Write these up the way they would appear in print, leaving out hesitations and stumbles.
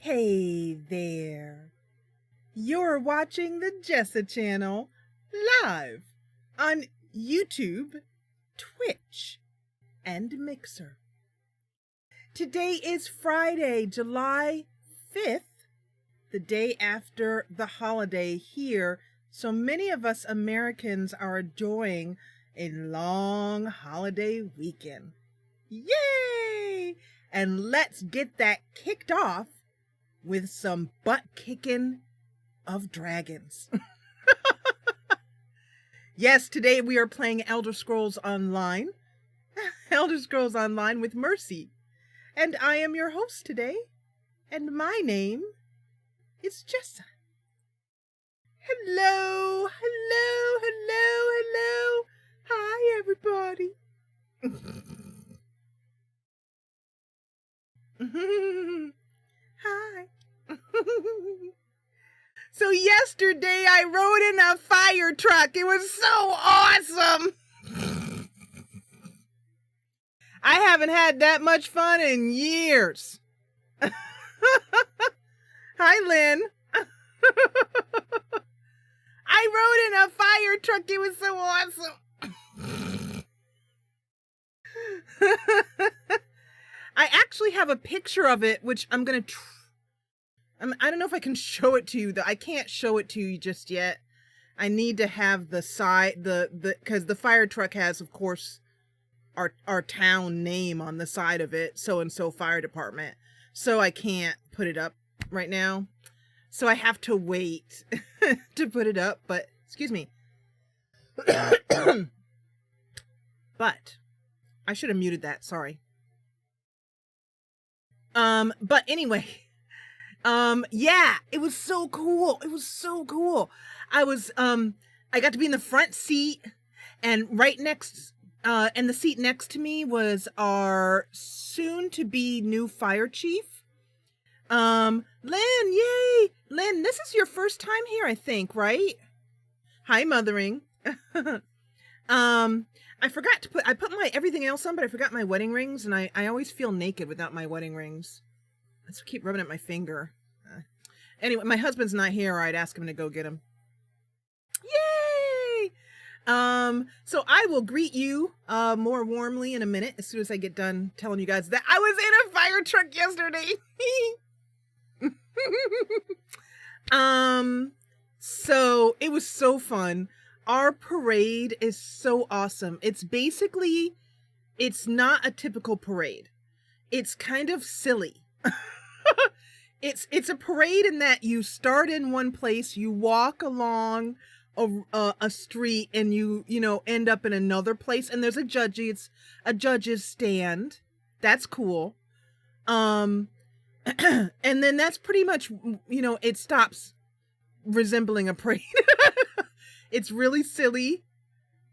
Hey there. You're watching the Jessa Channel live on YouTube, Twitch, and Mixer. Today is Friday, July 5th, the day after the holiday here. So many of us Americans are enjoying a long holiday weekend. Yay! And let's get that kicked off with some butt-kicking of dragons. Yes, today we are playing Elder Scrolls Online. Elder Scrolls Online with Mersie. And I am your host today. And my name is Jessa. Hello, hello, hello, hello. Hi, everybody. Hi. So yesterday I rode in a fire truck. It was so awesome. I haven't had that much fun in years. Hi, Lynn. I rode in a fire truck. It was so awesome. I actually have a picture of it, which I'm going to I don't know if I can show it to you. I can't show it to you just yet. I need to have the side, because the fire truck has, of course, our town name on the side of it, so-and-so fire department. So I can't put it up right now. So I have to wait to put it up, but, excuse me. But, I should have muted that, sorry. But anyway, yeah, it was so cool. It was so cool. I got to be in the front seat, and right next, and the seat next to me was our soon-to-be new fire chief. Lynn, yay! Lynn, this is your first time here, I think, right? Hi, mothering. I forgot to I put my everything else on, but I forgot my wedding rings, and I always feel naked without my wedding rings. Let's keep rubbing at my finger. Anyway, my husband's not here, or I'd ask him to go get him. Yay! So I will greet you more warmly in a minute, as soon as I get done telling you guys that I was in a fire truck yesterday. So it was so fun. Our parade is so awesome. It's not a typical parade. It's kind of silly. It's a parade in that you start in one place, you walk along a street, and you end up in another place, and there's a judge's stand. That's cool. And then that's pretty much, it stops resembling a parade. It's really silly.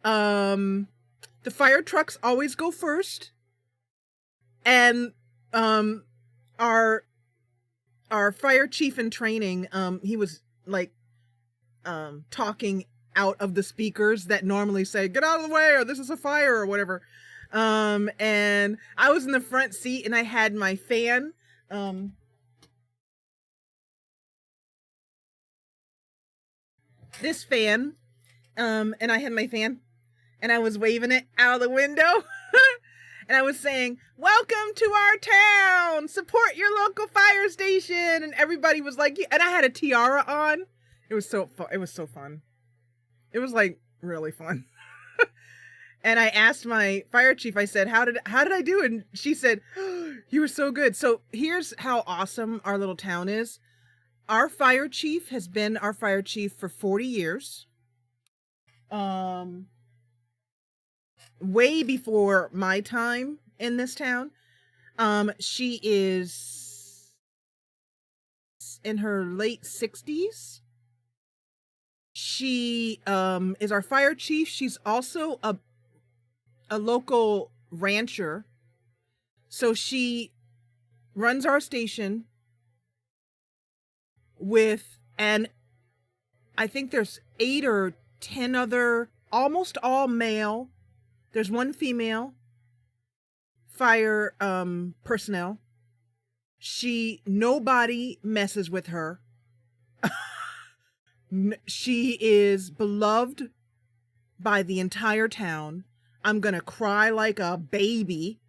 The fire trucks always go first. And our fire chief in training, he was like talking out of the speakers that normally say, "Get out of the way," or "This is a fire," or whatever. And I was in the front seat, and I had my fan. This fan. And I had my fan, and I was waving it out of the window. And I was saying, "Welcome to our town, support your local fire station." And everybody was like, and I had a tiara on. It was so fun. It was so fun. It was like really fun. And I asked my fire chief, I said, how did I do? And she said, "Oh, you were so good." So here's how awesome our little town is. Our fire chief has been our fire chief for 40 years. Way before my time in this town. She is in her late 60s. She is our fire chief. She's also a local rancher. So she runs our station and I think there's 8 or 10 other, almost all male. There's one female fire personnel. Nobody messes with her. She is beloved by the entire town. I'm gonna cry like a baby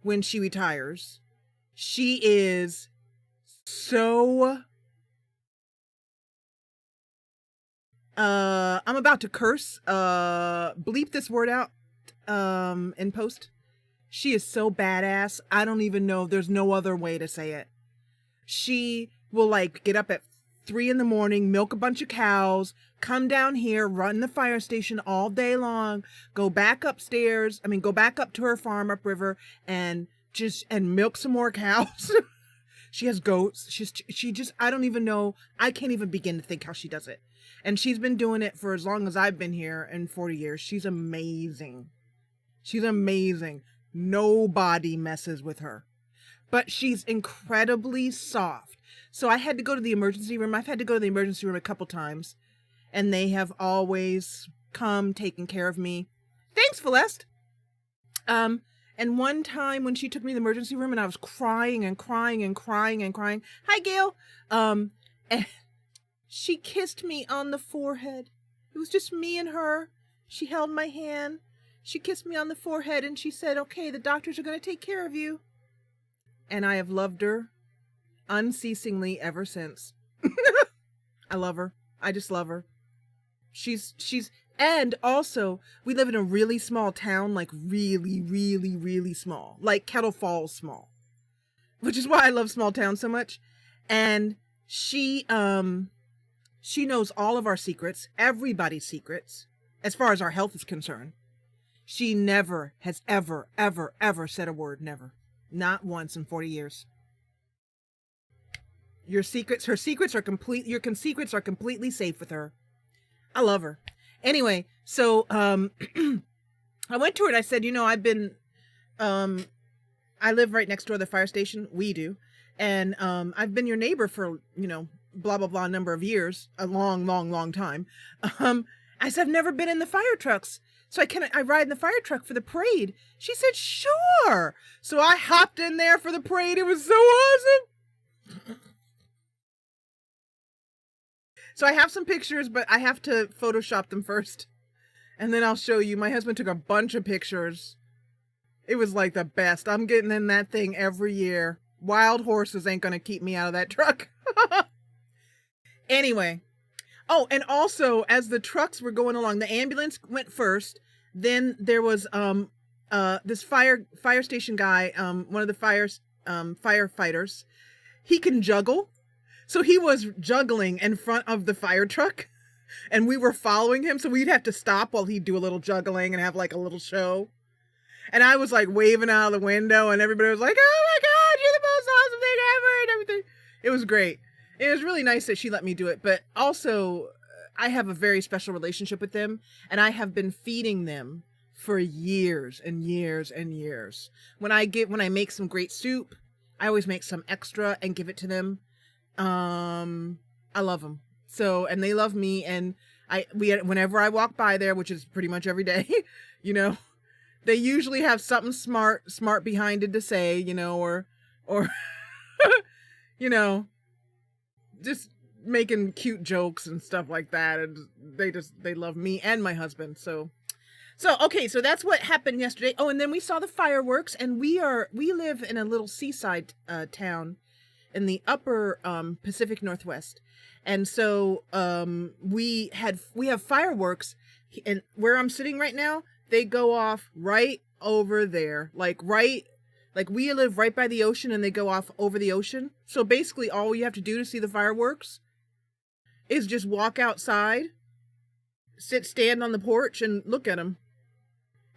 when she retires. She is so I'm about to curse. Bleep this word out in post. She is so badass. I don't even know. There's no other way to say it. She will like get up at 3 a.m, milk a bunch of cows, come down here, run the fire station all day long, go back upstairs. Go back up to her farm upriver and milk some more cows. She has goats. She just, I don't even know. I can't even begin to think how she does it. And she's been doing it for as long as I've been here, in 40 years. She's amazing. She's amazing. Nobody messes with her. But she's incredibly soft. So I had to go to the emergency room. I've had to go to the emergency room a couple times. And they have always come, taken care of me. Thanks, Celeste. And one time when she took me to the emergency room and I was crying and crying and crying and crying. Hi, Gail. And she kissed me on the forehead. It was just me and her. She held my hand. She kissed me on the forehead and she said, okay, the doctors are going to take care of you. And I have loved her unceasingly ever since. I love her. I just love her. And also, we live in a really small town, like really, really, really small, like Kettle Falls small, which is why I love small towns so much. And she knows all of our secrets, everybody's secrets, as far as our health is concerned. She never has ever, ever, ever said a word, never. Not once in 40 years. Her secrets are completely safe with her. I love her. Anyway, so I went to her and I said, I've been I live right next door to the fire station. We do. And I've been your neighbor for, blah, blah, blah, number of years, a long, long, long time. I said, I've never been in the fire trucks. So I ride in the fire truck for the parade. She said, sure. So I hopped in there for the parade. It was so awesome. So I have some pictures, but I have to Photoshop them first. And then I'll show you. My husband took a bunch of pictures. It was like the best. I'm getting in that thing every year. Wild horses ain't going to keep me out of that truck. Anyway. Oh, and also, as the trucks were going along, the ambulance went first. Then there was this fire station guy, one of the firefighters. He can juggle. So he was juggling in front of the fire truck and we were following him. So we'd have to stop while he'd do a little juggling and have like a little show. And I was like waving out of the window and everybody was like, oh my God, you're the most awesome thing ever and everything. It was great. It was really nice that she let me do it. But also I have a very special relationship with them and I have been feeding them for years and years and years. When I make some great soup, I always make some extra and give it to them. I love them. So, and they love me. And whenever I walk by there, which is pretty much every day, they usually have something smart behind it to say, or, just making cute jokes and stuff like that. And they love me and my husband. So okay. So that's what happened yesterday. Oh, and then we saw the fireworks and we live in a little seaside, town in the upper Pacific Northwest. And so we have fireworks, and where I'm sitting right now, they go off right over there. Like we live right by the ocean and they go off over the ocean. So basically all you have to do to see the fireworks is just walk outside, stand on the porch and look at them.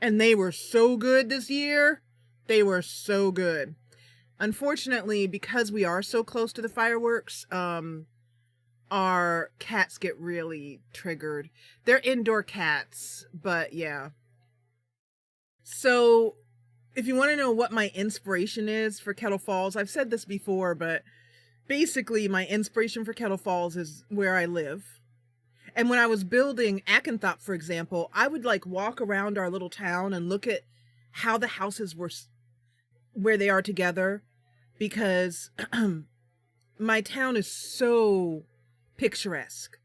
And they were so good this year. They were so good. Unfortunately, because we are so close to the fireworks, our cats get really triggered. They're indoor cats, but yeah. So if you want to know what my inspiration is for Kettle Falls, I've said this before, but basically my inspiration for Kettle Falls is where I live. And when I was building Akanthop, for example, I would like walk around our little town and look at how the houses were, where they are together. because my town is so picturesque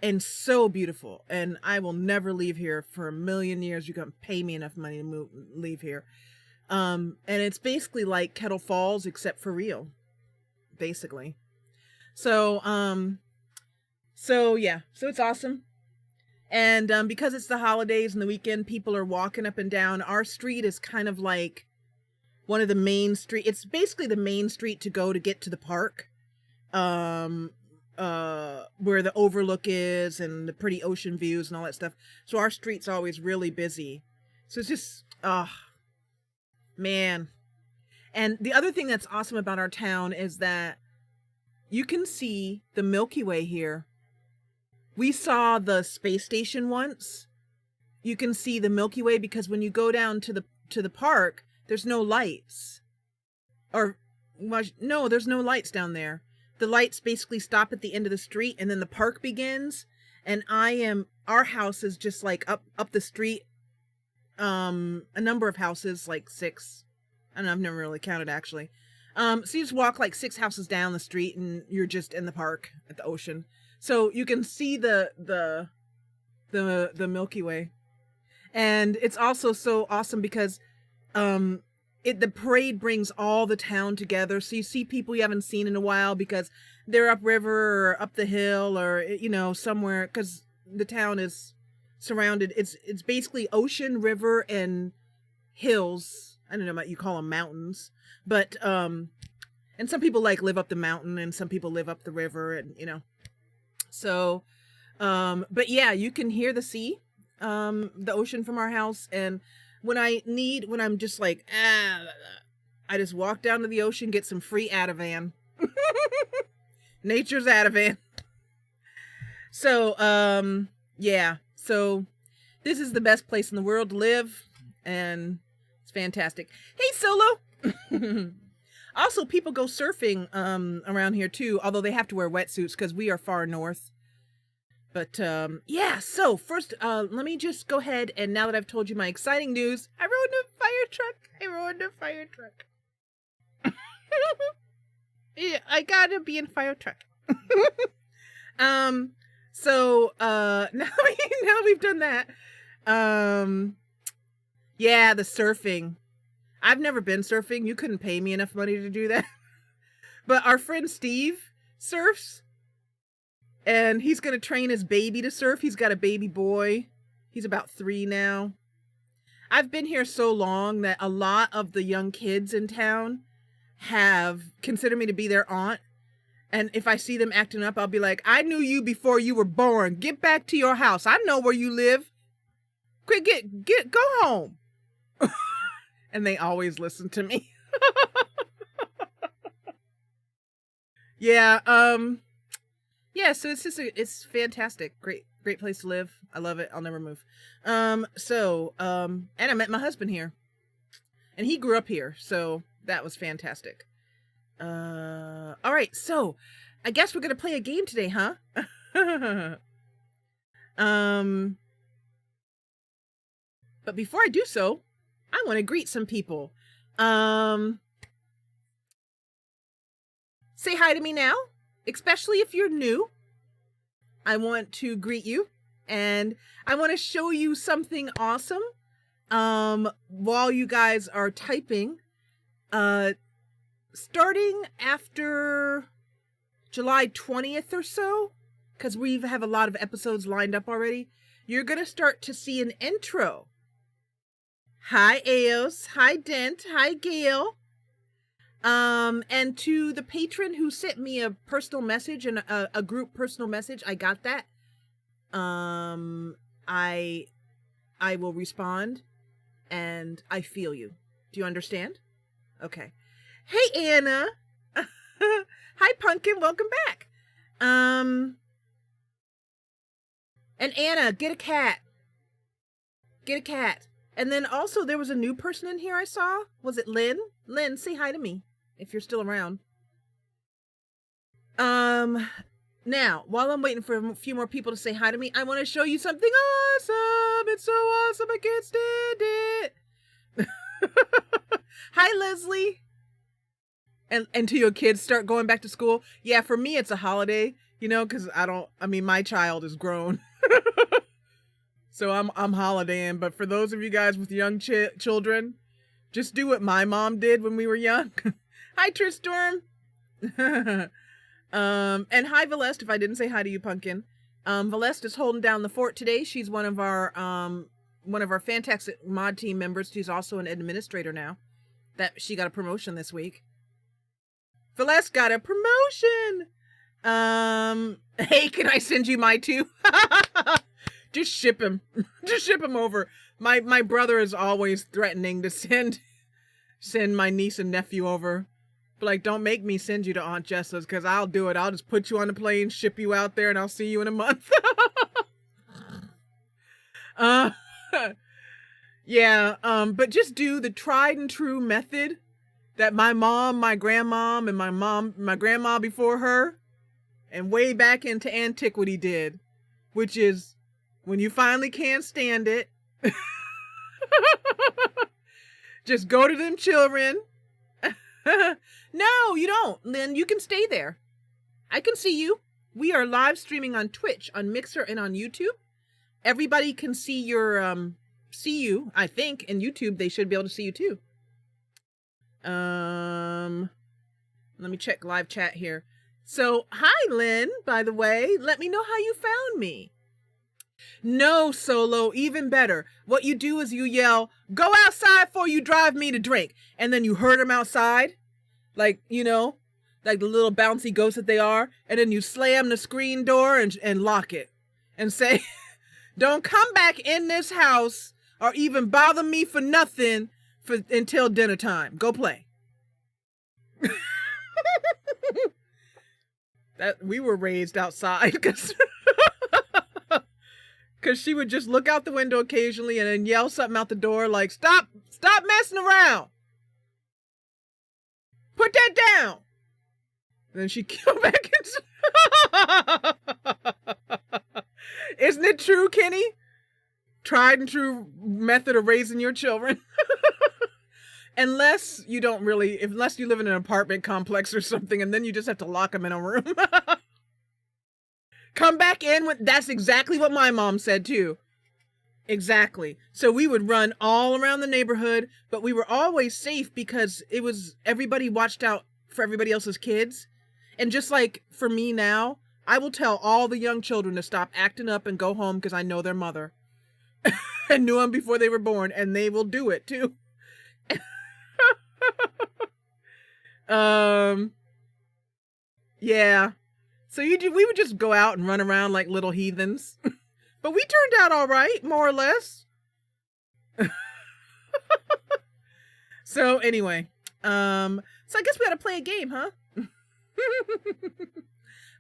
and so beautiful, and I will never leave here for a million years. You can pay me enough money to leave here. And it's basically like Kettle Falls, except for real, basically. So yeah, so it's awesome. And because it's the holidays and the weekend, people are walking up and down. Our street is kind of like one of the main street. It's basically the main street to go to get to the park, where the overlook is and the pretty ocean views and all that stuff. So our street's always really busy. So it's just, man. And the other thing that's awesome about our town is that you can see the Milky Way here. We saw the space station once. You can see the Milky Way because when you go down to the park, there's no lights. Or, no, there's no lights down there. The lights basically stop at the end of the street, and then the park begins. And our house is just like up the street. A number of houses, like 6. I don't know, I've never really counted actually. So you just walk like 6 houses down the street and you're just in the park at the ocean. So you can see the Milky Way. And it's also so awesome because the parade brings all the town together. So you see people you haven't seen in a while because they're upriver or up the hill or, somewhere, because the town is surrounded. It's basically ocean, river, and hills. I don't know what you call them, mountains. But, and some people live up the mountain and some people live up the river and, So, but yeah, you can hear the sea, the ocean from our house. And when I'm just like, I just walk down to the ocean, get some free Ativan. Nature's Ativan. So, yeah. So this is the best place in the world to live. And it's fantastic. Hey, Solo. Also, people go surfing around here too, although they have to wear wetsuits because we are far north. But yeah, so first, let me just go ahead and now that I've told you my exciting news, I rode in a fire truck. Yeah, I gotta be in a fire truck. So now we've done that. Yeah, the surfing. I've never been surfing. You couldn't pay me enough money to do that. But our friend Steve surfs. And he's going to train his baby to surf. He's got a baby boy. He's about 3 now. I've been here so long that a lot of the young kids in town have considered me to be their aunt. And if I see them acting up, I'll be like, I knew you before you were born. Get back to your house. I know where you live. Quick, go home. And they always listen to me. Yeah, yeah, so it's fantastic. Great place to live. I love it. I'll never move. And I met my husband here. And he grew up here, so that was fantastic. All right, so I guess we're going to play a game today, huh? But before I do so, I want to greet some people. Say hi to me now, especially if you're new. I want to greet you, and I want to show you something awesome. While you guys are typing, starting after July 20th or so, because we have a lot of episodes lined up already, you're going to start to see an intro. Hi, Eos. Hi, Dent. Hi, Gail. And to the patron who sent me a personal message and a group personal message, I got that. I will respond, and I feel you. Do you understand? Okay. Hey, Anna. Hi, Pumpkin. Welcome back. And Anna, get a cat. Get a cat. And then also there was a new person in here I saw. Was it Lynn? Lynn, say hi to me if you're still around. Now, while I'm waiting for a few more people to say hi to me, I want to show you something awesome. It's so awesome, I can't stand it. Hi, Leslie. and until your kids start going back to school. Yeah, for me it's a holiday, you know, because my child is grown. So I'm holidaying, but for those of you guys with young children, just do what my mom did when we were young. Hi, Tristorm. And hi, Valest, if I didn't say hi to you, Pumpkin. Valest is holding down the fort today. She's one of our fantastic mod team members. She's also an administrator now. That she got a promotion this week. Valest got a promotion. Hey, can I send you my two? Just ship him. Just ship him over. My brother is always threatening to send my niece and nephew over. But like, don't make me send you to Aunt Jessa's, because I'll do it. I'll just put you on the plane, ship you out there, and I'll see you in a month. Yeah, but just do the tried and true method that my mom, my grandmom, and my grandma before her, and way back into antiquity did, which is when you finally can't stand it, just go to them children. No, you don't. Then you can stay there. I can see you. We are live streaming on Twitch, on Mixer, and on YouTube. Everybody can see your, see you, I think. In YouTube, they should be able to see you too. Let me check live chat here. So, hi, Lynn, by the way. Let me know how you found me. No, Solo, even better. What you do is you yell, "Go outside before you drive me to drink." And then you herd them outside. Like, you know, like the little bouncy ghosts that they are. And then you slam the screen door and lock it. And say, "Don't come back in this house or even bother me for nothing until dinner time. Go play." That we were raised outside because she would just look out the window occasionally and then yell something out the door like, stop messing around. Put that down. And then she'd go back and isn't it true, Kenny? Tried and true method of raising your children. Unless you live in an apartment complex or something, and then you just have to lock them in a room. Come back in that's exactly what my mom said too. Exactly. So we would run all around the neighborhood, but we were always safe because everybody watched out for everybody else's kids. And just like for me now, I will tell all the young children to stop acting up and go home because I know their mother. I knew them before they were born, and they will do it too. Yeah. So we would just go out and run around like little heathens. But we turned out all right, more or less. So anyway, so I guess we gotta play a game, huh?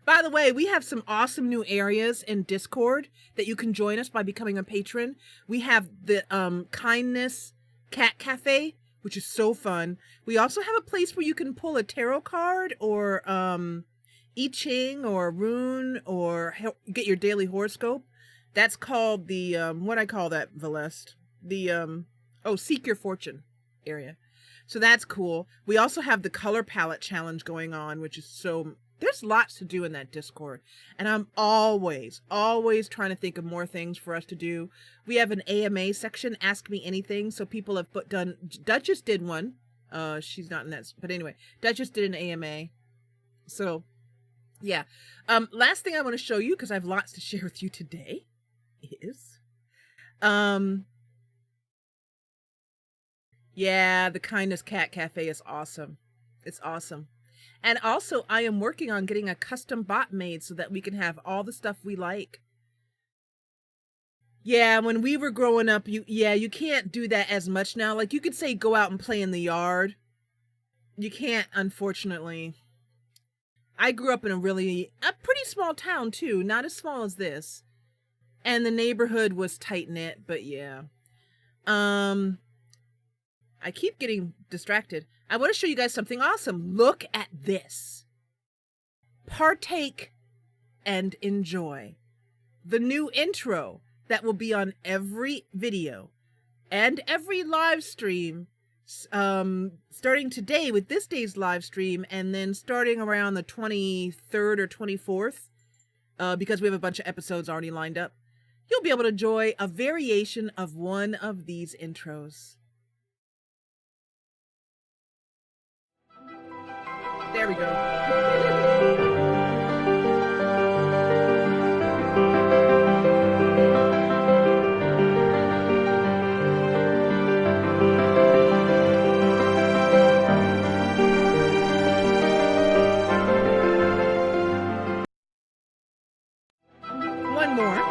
By the way, we have some awesome new areas in Discord that you can join us by becoming a patron. We have the Kindness Cat Cafe, which is so fun. We also have a place where you can pull a tarot card or I Ching or a rune or get your daily horoscope. That's called the, what I call that, Valest? The, Seek Your Fortune area. So that's cool. We also have the color palette challenge going on, which is there's lots to do in that Discord. And I'm always trying to think of more things for us to do. We have an AMA section, Ask Me Anything. So people have Duchess did one. She's not in that, but anyway, Duchess did an AMA. So, yeah. Last thing I want to show you, because I have lots to share with you today, is, yeah, the Kindness Cat Cafe is awesome. It's awesome. And also, I am working on getting a custom bot made so that we can have all the stuff we like. Yeah, when we were growing up, you can't do that as much now. Like, you could say go out and play in the yard. You can't, unfortunately. I grew up in a pretty small town, too. Not as small as this. And the neighborhood was tight-knit, but yeah. I keep getting distracted. I want to show you guys something awesome. Look at this. Partake and enjoy. The new intro that will be on every video and every live stream starting today with this day's live stream, and then starting around the 23rd or 24th, because we have a bunch of episodes already lined up, you'll be able to enjoy a variation of one of these intros. There we go. One more.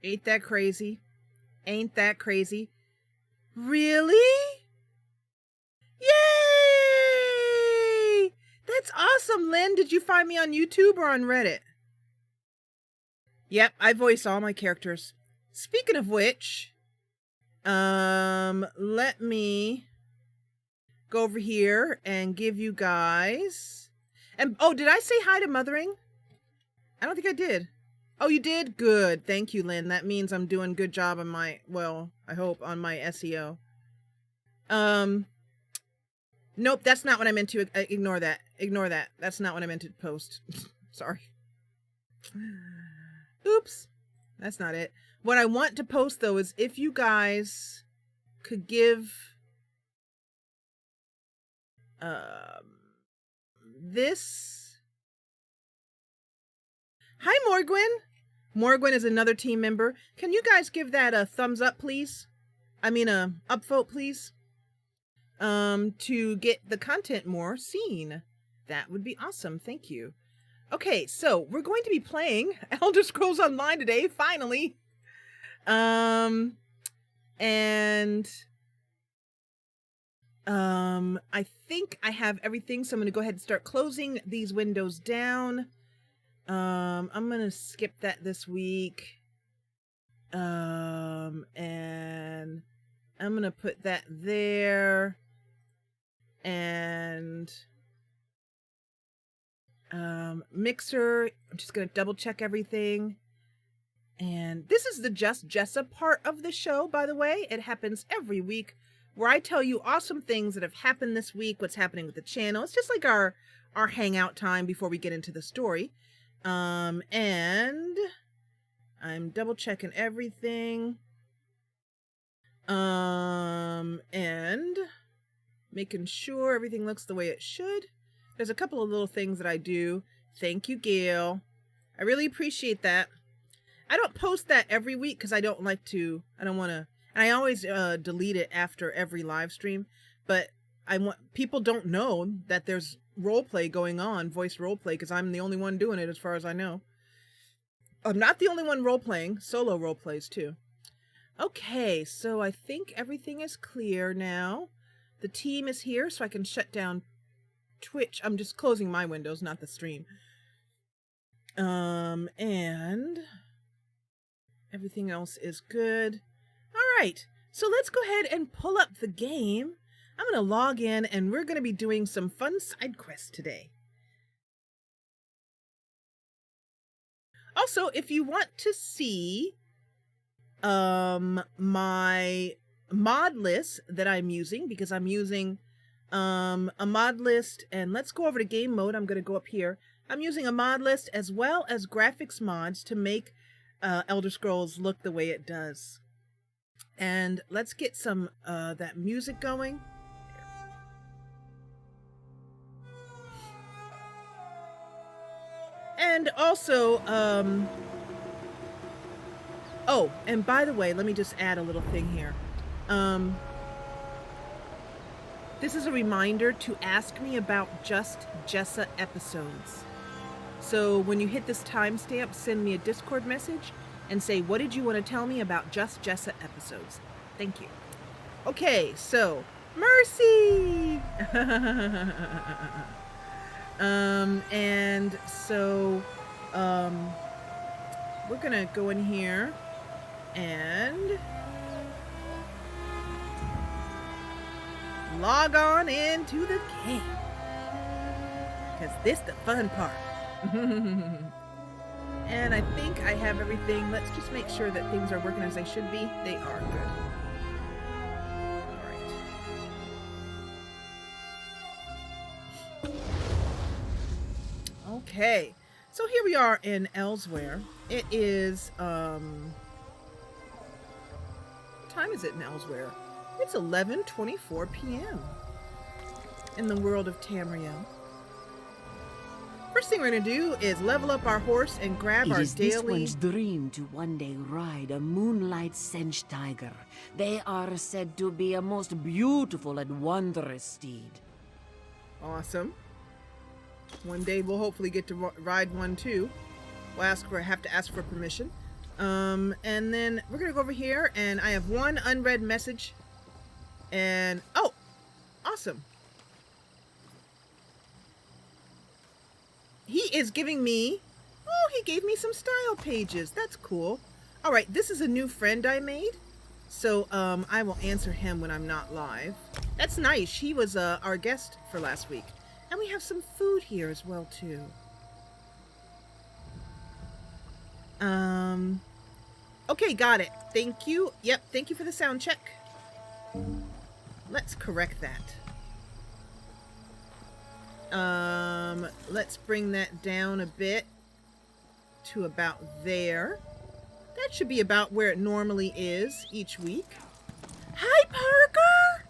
Ain't that crazy? Ain't that crazy? Really? Yay! That's awesome, Lynn. Did you find me on YouTube or on Reddit? Yep, I voice all my characters. Speaking of which, let me go over here and give you guys... And oh, did I say hi to Mothering? I don't think I did. Oh, you did? Good. Thank you, Lynn. That means I'm doing a good job on my, well, I hope, on my SEO. Nope, that's not what I meant to, ignore that. Ignore that. That's not what I meant to post. Sorry. Oops. That's not it. What I want to post, though, is if you guys could give, this... Hi, Morgwin. Morgwin is another team member. Can you guys give that a thumbs up, please? I mean, a upvote, please? To get the content more seen. That would be awesome. Thank you. Okay, so we're going to be playing Elder Scrolls Online today, finally. I think I have everything, so I'm going to go ahead and start closing these windows down. I'm gonna skip that this week. And I'm gonna put that there. And Mixer, I'm just gonna double check everything. And this is the Just Jessa part of the show, by the way. It happens every week, where I tell you awesome things that have happened this week, what's happening with the channel. It's just like our hangout time before we get into the story. And I'm double checking everything. And making sure everything looks the way it should. There's a couple of little things that I do. Thank you, Gail. I really appreciate that. I don't post that every week because I don't want to, and I always delete it after every live stream, but people don't know that there's roleplay going on, voice roleplay, because I'm the only one doing it as far as I know. I'm not the only one roleplaying, solo roleplays too. Okay, so I think everything is clear now. The team is here, so I can shut down Twitch. I'm just closing my windows, not the stream. And everything else is good. All right, so let's go ahead and pull up the game. I'm going to log in, and we're going to be doing some fun side quests today. Also, if you want to see my mod list that I'm using, because I'm using a mod list, and let's go over to game mode. I'm going to go up here. I'm using a mod list as well as graphics mods to make Elder Scrolls look the way it does. And let's get some that music going. And also, oh, and by the way, let me just add a little thing here. This is a reminder to ask me about Just Jessa episodes. So when you hit this timestamp, send me a Discord message and say, what did you want to tell me about Just Jessa episodes? Thank you. Okay, so, Mersie! And so, we're gonna go in here and log on into the game. Because this the fun part. And I think I have everything. Let's just make sure that things are working as they should be. They are good. Alright. Okay. So here we are in ELSWEYR. It is, what time is it in ELSWEYR? It's 11:24 p.m. in the world of Tamriel. First thing we're going to do is level up our horse and grab our daily... It is this one's dream to one day ride a moonlight singed tiger. They are said to be a most beautiful and wondrous steed. Awesome. One day we'll hopefully get to ride one too. We'll have to ask for permission. And then we're going to go over here and I have one unread message. And, oh, awesome. He is giving me, oh, he gave me some style pages. That's cool. All right, this is a new friend I made. So I will answer him when I'm not live. That's nice. He was our guest for last week. And we have some food here as well, too. Okay, got it. Thank you. Yep, thank you for the sound check. Let's correct that. Let's bring that down a bit to about there. That should be about where it normally is each week. Hi, Parker!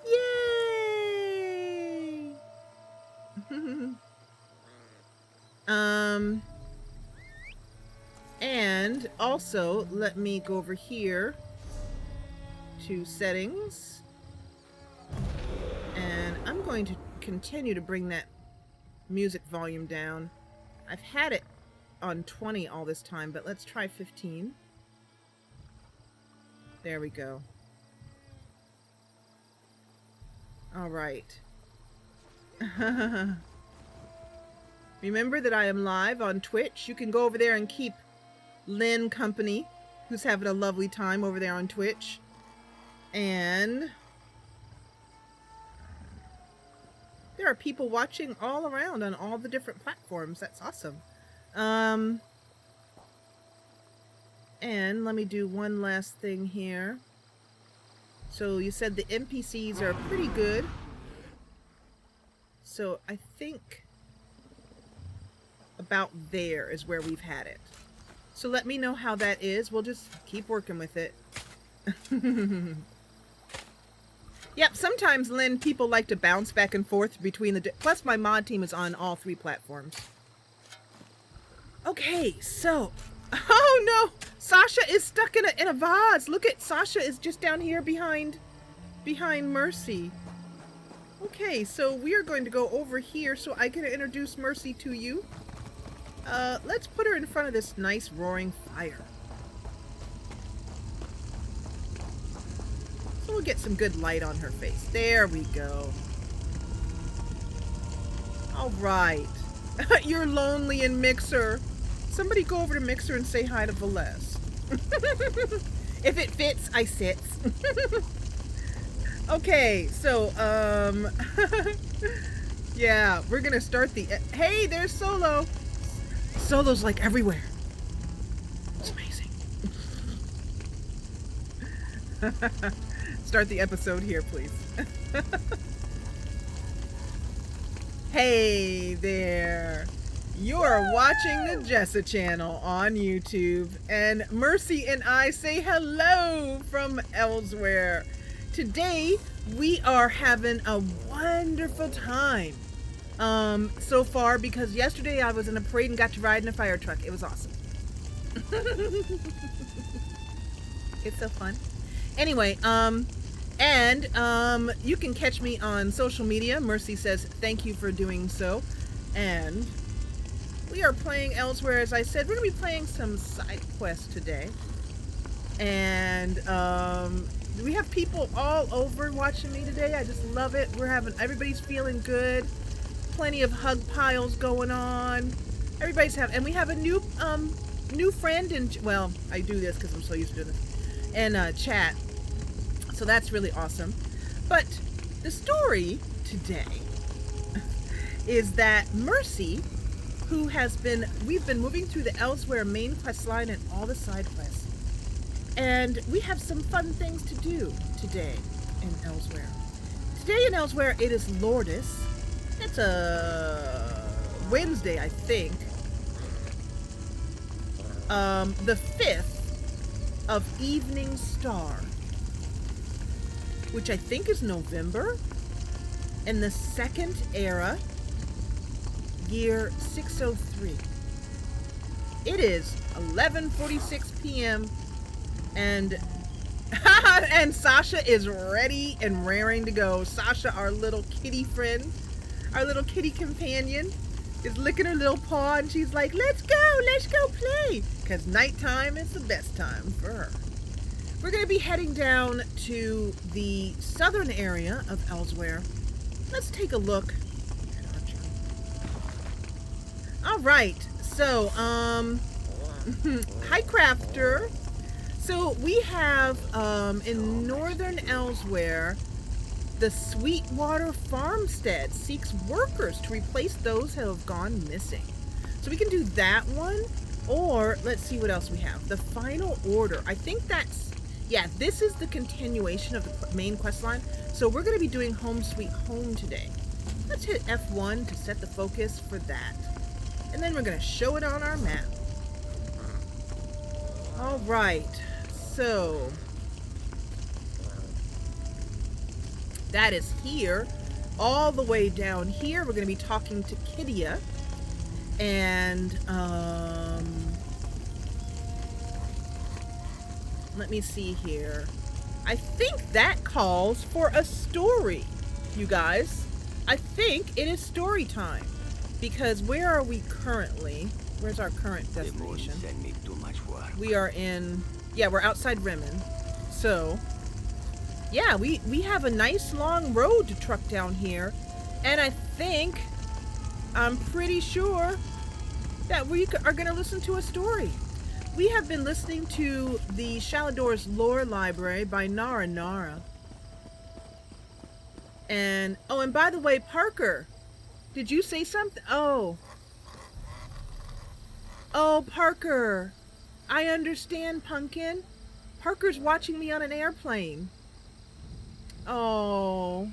Yay! And also, let me go over here to settings. And I'm going to continue to bring that music volume down. I've had it on 20 all this time, but let's try 15. There we go. All right. Remember that I am live on Twitch. You can go over there and keep Lynn company, who's having a lovely time over there on Twitch. And there are people watching all around on all the different platforms. That's awesome. And let me do one last thing here. So you said the NPCs are pretty good. So I think about there is where we've had it. So let me know how that is. We'll just keep working with it. Yep, sometimes, Lynn, people like to bounce back and forth between the... Plus, my mod team is on all 3 platforms. Okay, so... Oh, no! Sasha is stuck in a vase. Look at... Sasha is just down here behind Mersie. Okay, so we are going to go over here so I can introduce Mersie to you. Let's put her in front of this nice roaring fire. So we'll get some good light on her face. There we go. All right. You're lonely in Mixer. Somebody go over to Mixer and say hi to Valesse. If it fits, I sit. Okay, so, yeah, we're gonna start the... Hey, there's Solo. Solo's like everywhere. It's amazing. Start the episode here, please. Hey there. You're watching the Jessa Channel on YouTube, and Mersie and I say hello from ELSWEYR. Today, we are having a wonderful time so far, because yesterday I was in a parade and got to ride in a fire truck. It was awesome. It's so fun. Anyway, you can catch me on social media. Mersie says thank you for doing so. And we are playing ELSWEYR. As I said, we're going to be playing some side quests today. And we have people all over watching me today. I just love it. Everybody's feeling good. Plenty of hug piles going on. Everybody's and we have a new friend in, well, I do this because I'm so used to doing this, in chat. So that's really awesome. But the story today is that Mersie, who we've been moving through the ELSWEYR main quest line and all the side quests. And we have some fun things to do today in ELSWEYR. Today in ELSWEYR, it is Lourdes. It's a Wednesday, I think. The 5th of Evening Star, which I think is November, in the second era, year 603. It is 11:46 p.m. and and Sasha is ready and raring to go. Sasha, our little kitty friend, our little kitty companion, is licking her little paw and she's like, let's go play, because nighttime is the best time for her. We're going to be heading down to the southern area of ELSWEYR. Let's take a look at our journey. All right, so hi Crafter. So we have in northern ELSWEYR, the Sweetwater Farmstead seeks workers to replace those who have gone missing. So we can do that one, or let's see what else we have. The Final Order. I think that's, yeah, this is the continuation of the main quest line. So we're going to be doing Home Sweet Home today. Let's hit F1 to set the focus for that. And then we're going to show it on our map. All right. So that is here. All the way down here, we're going to be talking to Kidia. And let me see here. I think that calls for a story, you guys. I think it is story time. Because where are we currently? Where's our current destination? We are in, yeah, we're outside Remen. So, yeah, we have a nice long road to truck down here. And I think, I'm pretty sure that we are going to listen to a story. We have been listening to the Shalador's Lore Library by NARRA. And, oh, and by the way, Parker, did you say something? Oh, Parker, I understand, Pumpkin. Parker's watching me on an airplane. Oh.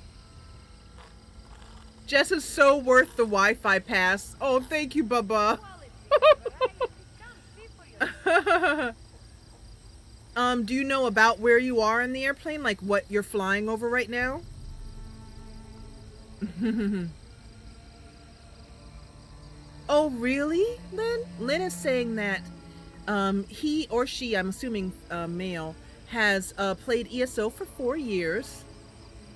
Jess is so worth the Wi-Fi pass. Oh, thank you, Bubba. Do you know about where you are in the airplane? Like what you're flying over right now? Oh, really, Lynn? Lynn is saying that he or she, I'm assuming male, has played ESO for 4 years.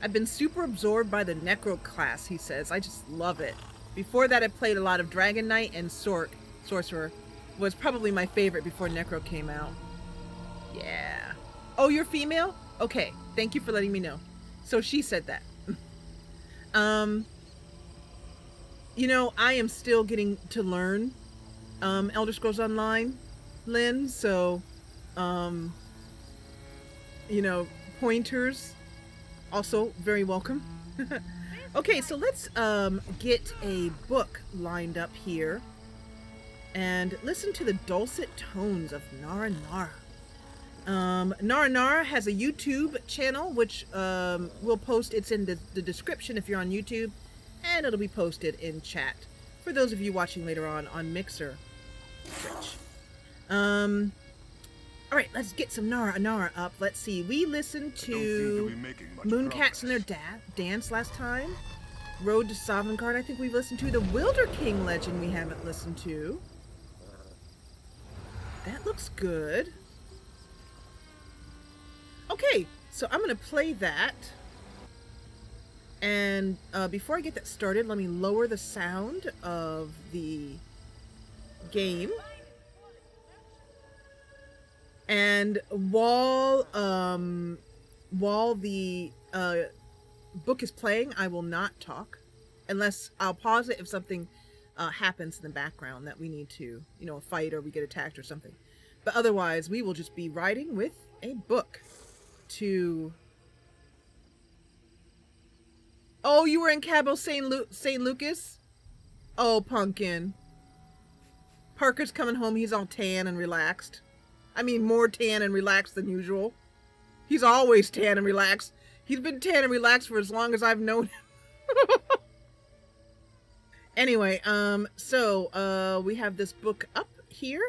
I've been super absorbed by the Necro class, he says. I just love it. Before that, I played a lot of Dragon Knight, and Sorcerer was probably my favorite before Necro came out. Yeah. Oh, you're female? Okay, thank you for letting me know. So she said that. You know, I am still getting to learn Elder Scrolls Online, Lynn, so, you know, pointers, also very welcome. Okay, so let's get a book lined up here and listen to the dulcet tones of NARRA. NARRA has a YouTube channel, which we'll post. It's in the description if you're on YouTube, and it'll be posted in chat for those of you watching later on Mixer. All right, let's get some NARRA up. Let's see. We listened to Mooncats and their dance last time. Road to Sovngarde, I think we've listened to. The Wilder King legend we haven't listened to. That looks good. Okay, so I'm going to play that. And before I get that started, let me lower the sound of the game. And while the book is playing, I will not talk, unless I'll pause it if something happens in the background that we need to, a fight or we get attacked or something. But otherwise, we will just be riding with a book to... Oh, you were in Cabo St. Lucas? Oh, pumpkin. Parker's coming home. He's all tan and relaxed. I mean, more tan and relaxed than usual. He's always tan and relaxed. He's been tan and relaxed for as long as I've known him. Anyway, so we have this book up here.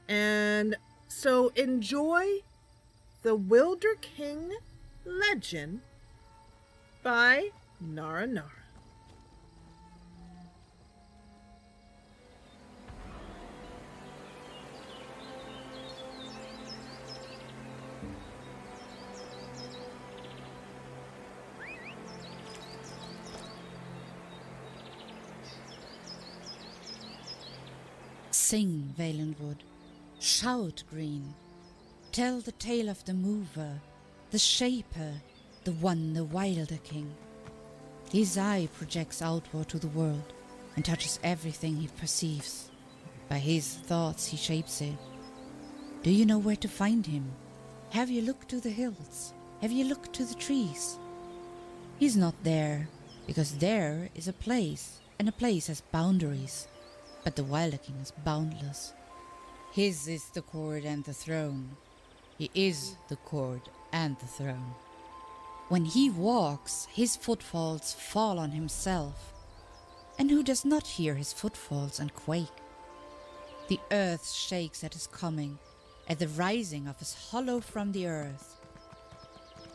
And so enjoy The Wilder King Legend by NARRA. Sing, Valenwood, shout, Green, tell the tale of the mover, the shaper, the one, the wilder king. His eye projects outward to the world and touches everything he perceives. By his thoughts he shapes it. Do you know where to find him? Have you looked to the hills? Have you looked to the trees? He's not there, because there is a place, and a place has boundaries. But the Wilder King is boundless. His is the cord and the throne. He is the cord and the throne. When he walks, his footfalls fall on himself. And who does not hear his footfalls and quake? The earth shakes at his coming, at the rising of his hollow from the earth.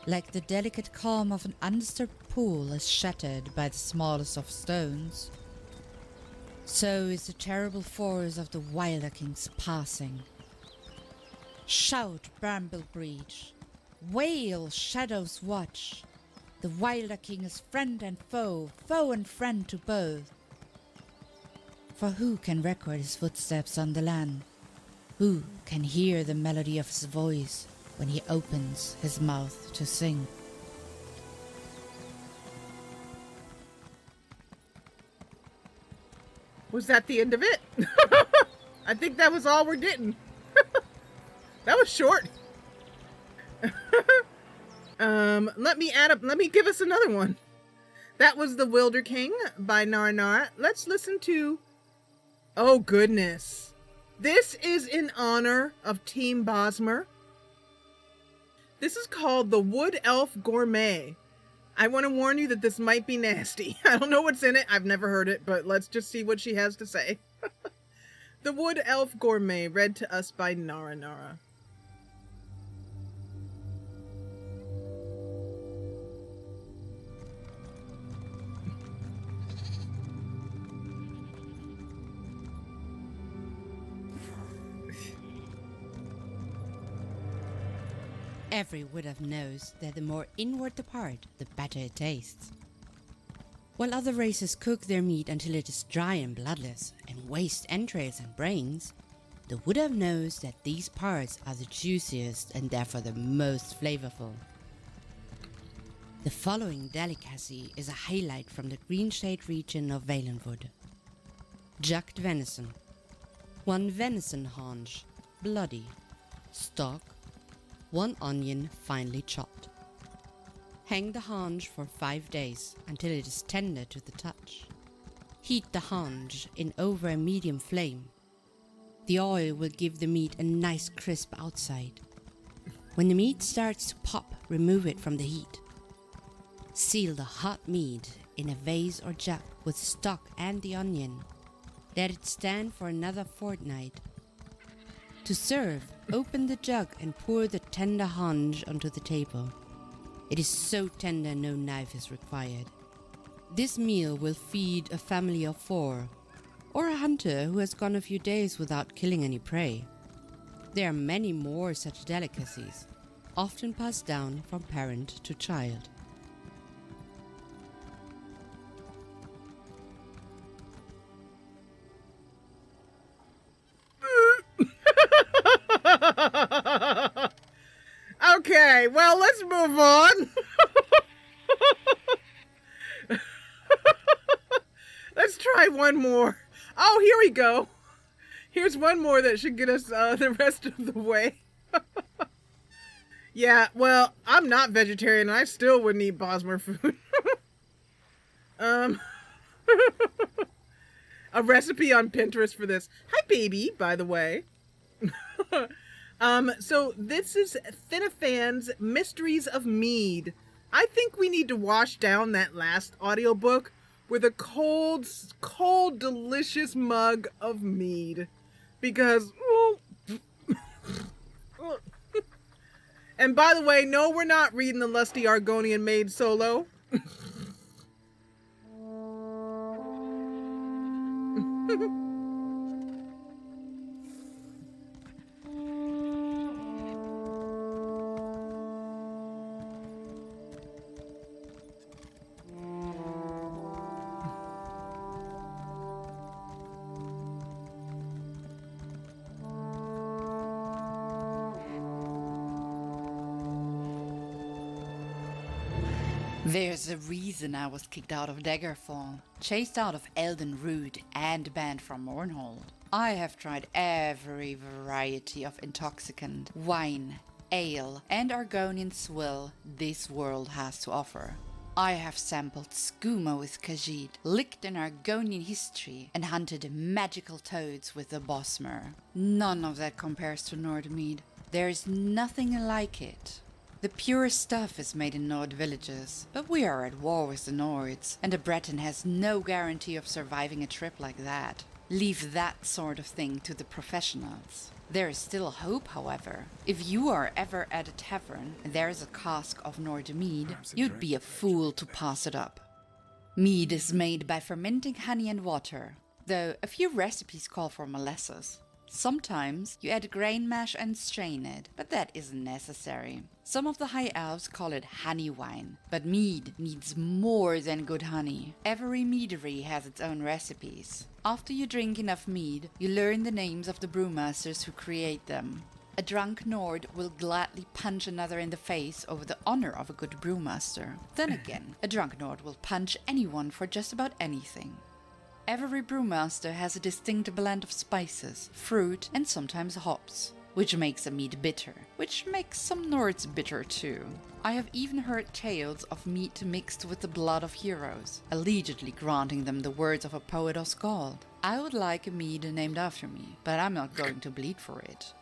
Like the delicate calm of an undisturbed pool is shattered by the smallest of stones, so is the terrible force of the Wilder King's passing. Shout, Bramble Breach! Wail, Shadow's Watch! The Wilder King is friend and foe, foe and friend to both. For who can record his footsteps on the land? Who can hear the melody of his voice when he opens his mouth to sing? Was that the end of it? I think that was all we're getting. That was short. Let me give us another one. That was The Wilder King by NARRA. Let's listen to... Oh, goodness. This is in honor of Team Bosmer. This is called The Wood Elf Gourmet. I want to warn you that this might be nasty. I don't know what's in it. I've never heard it, but let's just see what she has to say. The Wood Elf Gourmet, read to us by NARRA. Every wood elf knows that the more inward the part, the better it tastes. While other races cook their meat until it is dry and bloodless, and waste entrails and brains, the wood elf knows that these parts are the juiciest and therefore the most flavorful. The following delicacy is a highlight from the Greenshade region of Valenwood. Jugged venison. 1 venison haunch, bloody. Stock. 1 onion finely chopped. Hang the haunch for 5 days until it is tender to the touch. Heat the haunch in over a medium flame. The oil will give the meat a nice crisp outside. When the meat starts to pop, remove it from the heat. Seal the hot meat in a vase or jug with stock and the onion. Let it stand for another fortnight. To serve, open the jug and pour the tender haunch onto the table. It is so tender no knife is required. This meal will feed a family of 4, or a hunter who has gone a few days without killing any prey. There are many more such delicacies, often passed down from parent to child. Okay, well, let's move on. Let's try one more. Oh, here we go. Here's one more that should get us the rest of the way. Yeah, well, I'm not vegetarian and I still wouldn't eat Bosmer food. A recipe on Pinterest for this. Hi, baby, by the way. So this is Thinafan's Mysteries of Mead. I think we need to wash down that last audiobook with a cold, delicious mug of mead. Because, and by the way, no, we're not reading the Lusty Argonian Maid solo. There's a reason I was kicked out of Daggerfall, chased out of Eldenroot, and banned from Mournhold. I have tried every variety of intoxicant, wine, ale, and Argonian swill this world has to offer. I have sampled skooma with Khajiit, licked an Argonian history, and hunted magical toads with the Bosmer. None of that compares to Nordmead. There is nothing like it. The purest stuff is made in Nord villages, but we are at war with the Nords, and a Breton has no guarantee of surviving a trip like that. Leave that sort of thing to the professionals. There is still hope, however. If you are ever at a tavern and there is a cask of Nord mead, you'd be a fool to pass it up. Mead is made by fermenting honey and water, though a few recipes call for molasses. Sometimes you add grain mash and strain it, but that isn't necessary. Some of the high elves call it honey wine, but mead needs more than good honey. Every meadery has its own recipes. After you drink enough mead, you learn the names of the brewmasters who create them. A drunk Nord will gladly punch another in the face over the honor of a good brewmaster. Then again, a drunk Nord will punch anyone for just about anything. Every brewmaster has a distinct blend of spices, fruit, and sometimes hops, which makes a mead bitter, which makes some Nords bitter too. I have even heard tales of mead mixed with the blood of heroes, allegedly granting them the words of a poet or skald. I would like a mead named after me, but I'm not going to bleed for it.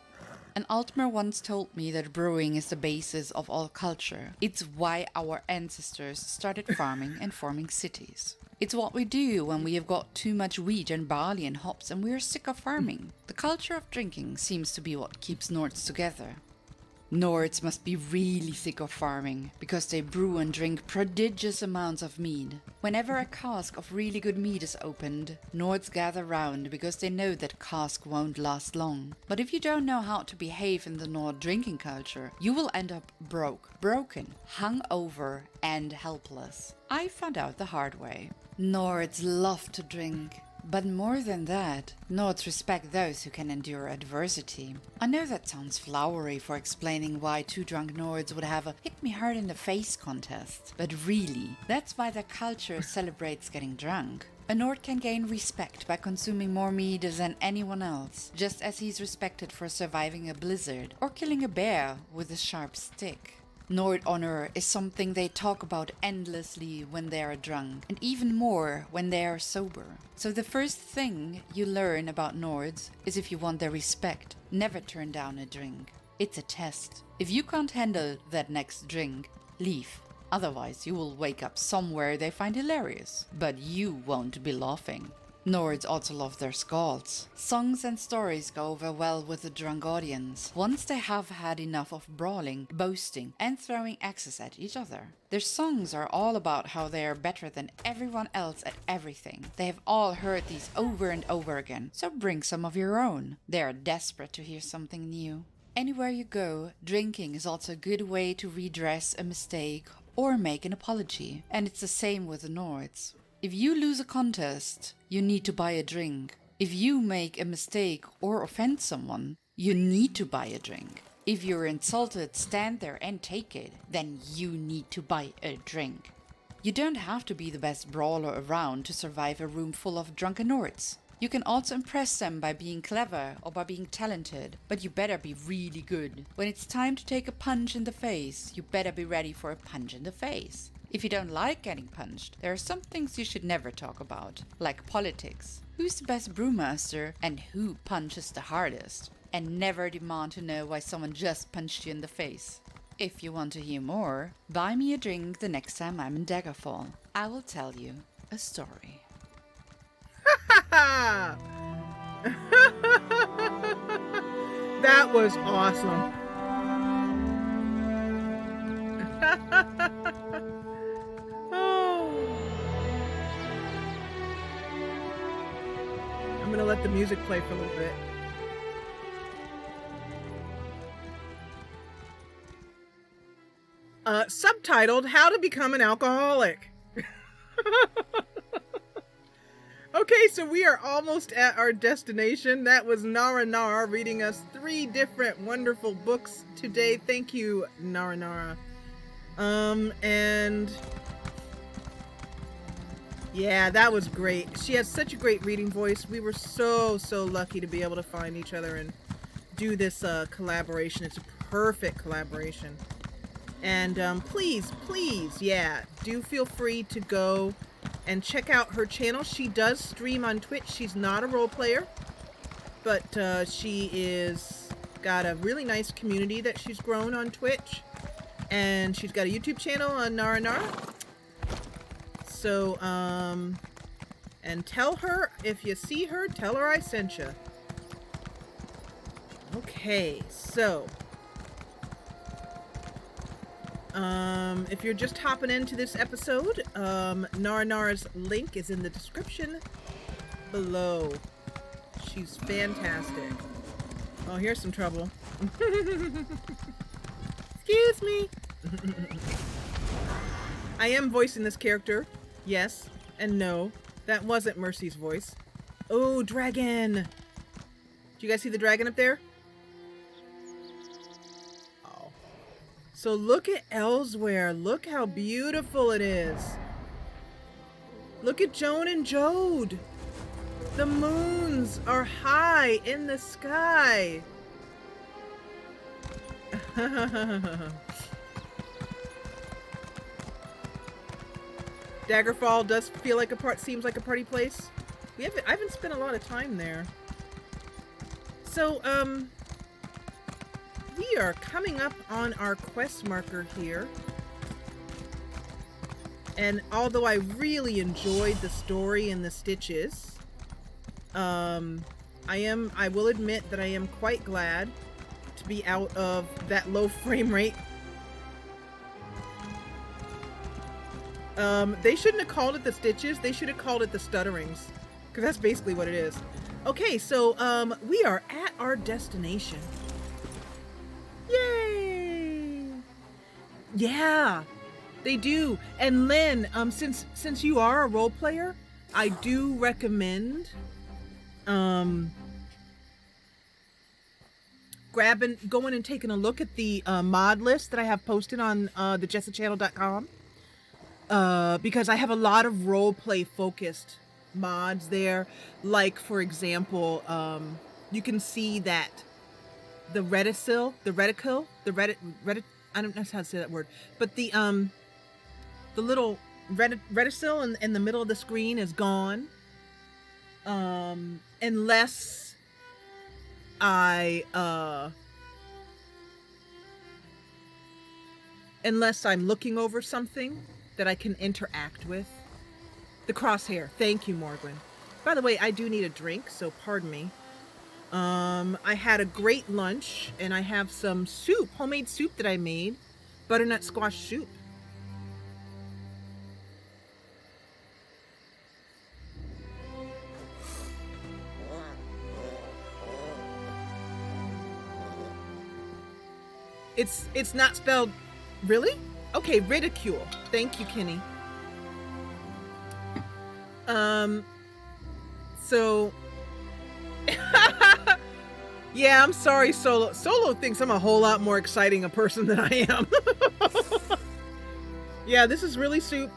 An Altmer once told me that brewing is the basis of all culture. It's why our ancestors started farming and forming cities. It's what we do when we have got too much wheat and barley and hops and we are sick of farming. The culture of drinking seems to be what keeps Nords together. Nords must be really sick of farming, because they brew and drink prodigious amounts of mead. Whenever a cask of really good mead is opened, Nords gather round because they know that cask won't last long. But if you don't know how to behave in the Nord drinking culture, you will end up broken, hungover, and helpless. I found out the hard way. Nords love to drink. But more than that, Nords respect those who can endure adversity. I know that sounds flowery for explaining why two drunk Nords would have a hit-me-hard-in-the-face contest, but really, that's why their culture celebrates getting drunk. A Nord can gain respect by consuming more mead than anyone else, just as he's respected for surviving a blizzard or killing a bear with a sharp stick. Nord honor is something they talk about endlessly when they are drunk, and even more when they are sober. So the first thing you learn about Nords is if you want their respect, never turn down a drink. It's a test. If you can't handle that next drink, leave. Otherwise you will wake up somewhere they find hilarious, but you won't be laughing. Nords also love their skalds. Songs and stories go over well with a drunk audience, once they have had enough of brawling, boasting, and throwing axes at each other. Their songs are all about how they are better than everyone else at everything. They have all heard these over and over again, so bring some of your own. They are desperate to hear something new. Anywhere you go, drinking is also a good way to redress a mistake or make an apology, and it's the same with the Nords. If you lose a contest, you need to buy a drink. If you make a mistake or offend someone, you need to buy a drink. If you're insulted, stand there and take it, then you need to buy a drink. You don't have to be the best brawler around to survive a room full of drunken Nords. You can also impress them by being clever or by being talented, but you better be really good. When it's time to take a punch in the face, you better be ready for a punch in the face. If you don't like getting punched, there are some things you should never talk about, like politics. Who's the best brewmaster and who punches the hardest? And never demand to know why someone just punched you in the face. If you want to hear more, buy me a drink the next time I'm in Daggerfall. I will tell you a story. That was awesome. Oh. I'm gonna let the music play for a little bit. Subtitled, How to Become an Alcoholic. Okay, so we are almost at our destination. That was NARRA reading us 3 different wonderful books today. Thank you, NARRA. And yeah, that was great. She has such a great reading voice. We were so lucky to be able to find each other and do this collaboration. It's a perfect collaboration. And please, yeah, do feel free to go and check out her channel. She does stream on Twitch. She's not a role player, but she is got a really nice community that she's grown on Twitch, and she's got a YouTube channel on NARRA. So and tell her, if you see her, tell her I sent you. Okay, so if you're just hopping into this episode, NARRA's link is in the description below. She's fantastic. Oh, here's some trouble. Excuse me. I am voicing this character. Yes and no. That wasn't Mersie's voice. Oh, dragon. Do you guys see the dragon up there? So look at ELSWEYR. Look how beautiful it is. Look at Joan and Jode. The moons are high in the sky. Daggerfall does feel like seems like a party place. I haven't spent a lot of time there. So, we are coming up on our quest marker here. And although I really enjoyed the story and the stitches, I will admit that I am quite glad to be out of that low frame rate. They shouldn't have called it the stitches. They should have called it the stutterings, because that's basically what it is. Okay, so we are at our destination. Yay! Yeah, they do. And Lynn, since you are a role player, I do recommend going and taking a look at the mod list that I have posted on the JessaChannel.com, because I have a lot of role play focused mods there. Like, for example, you can see that the reticle, I don't know how to say that word, but the little reticle in the middle of the screen is gone, unless I'm looking over something that I can interact with. The crosshair. Thank you, Morgan. By the way, I do need a drink, so pardon me. I had a great lunch, and I have some soup, homemade soup that I made, butternut squash soup. It's not spelled, really? Okay, ridicule. Thank you, Kenny. So yeah, I'm sorry, Solo. Solo thinks I'm a whole lot more exciting a person than I am. Yeah, this is really soup.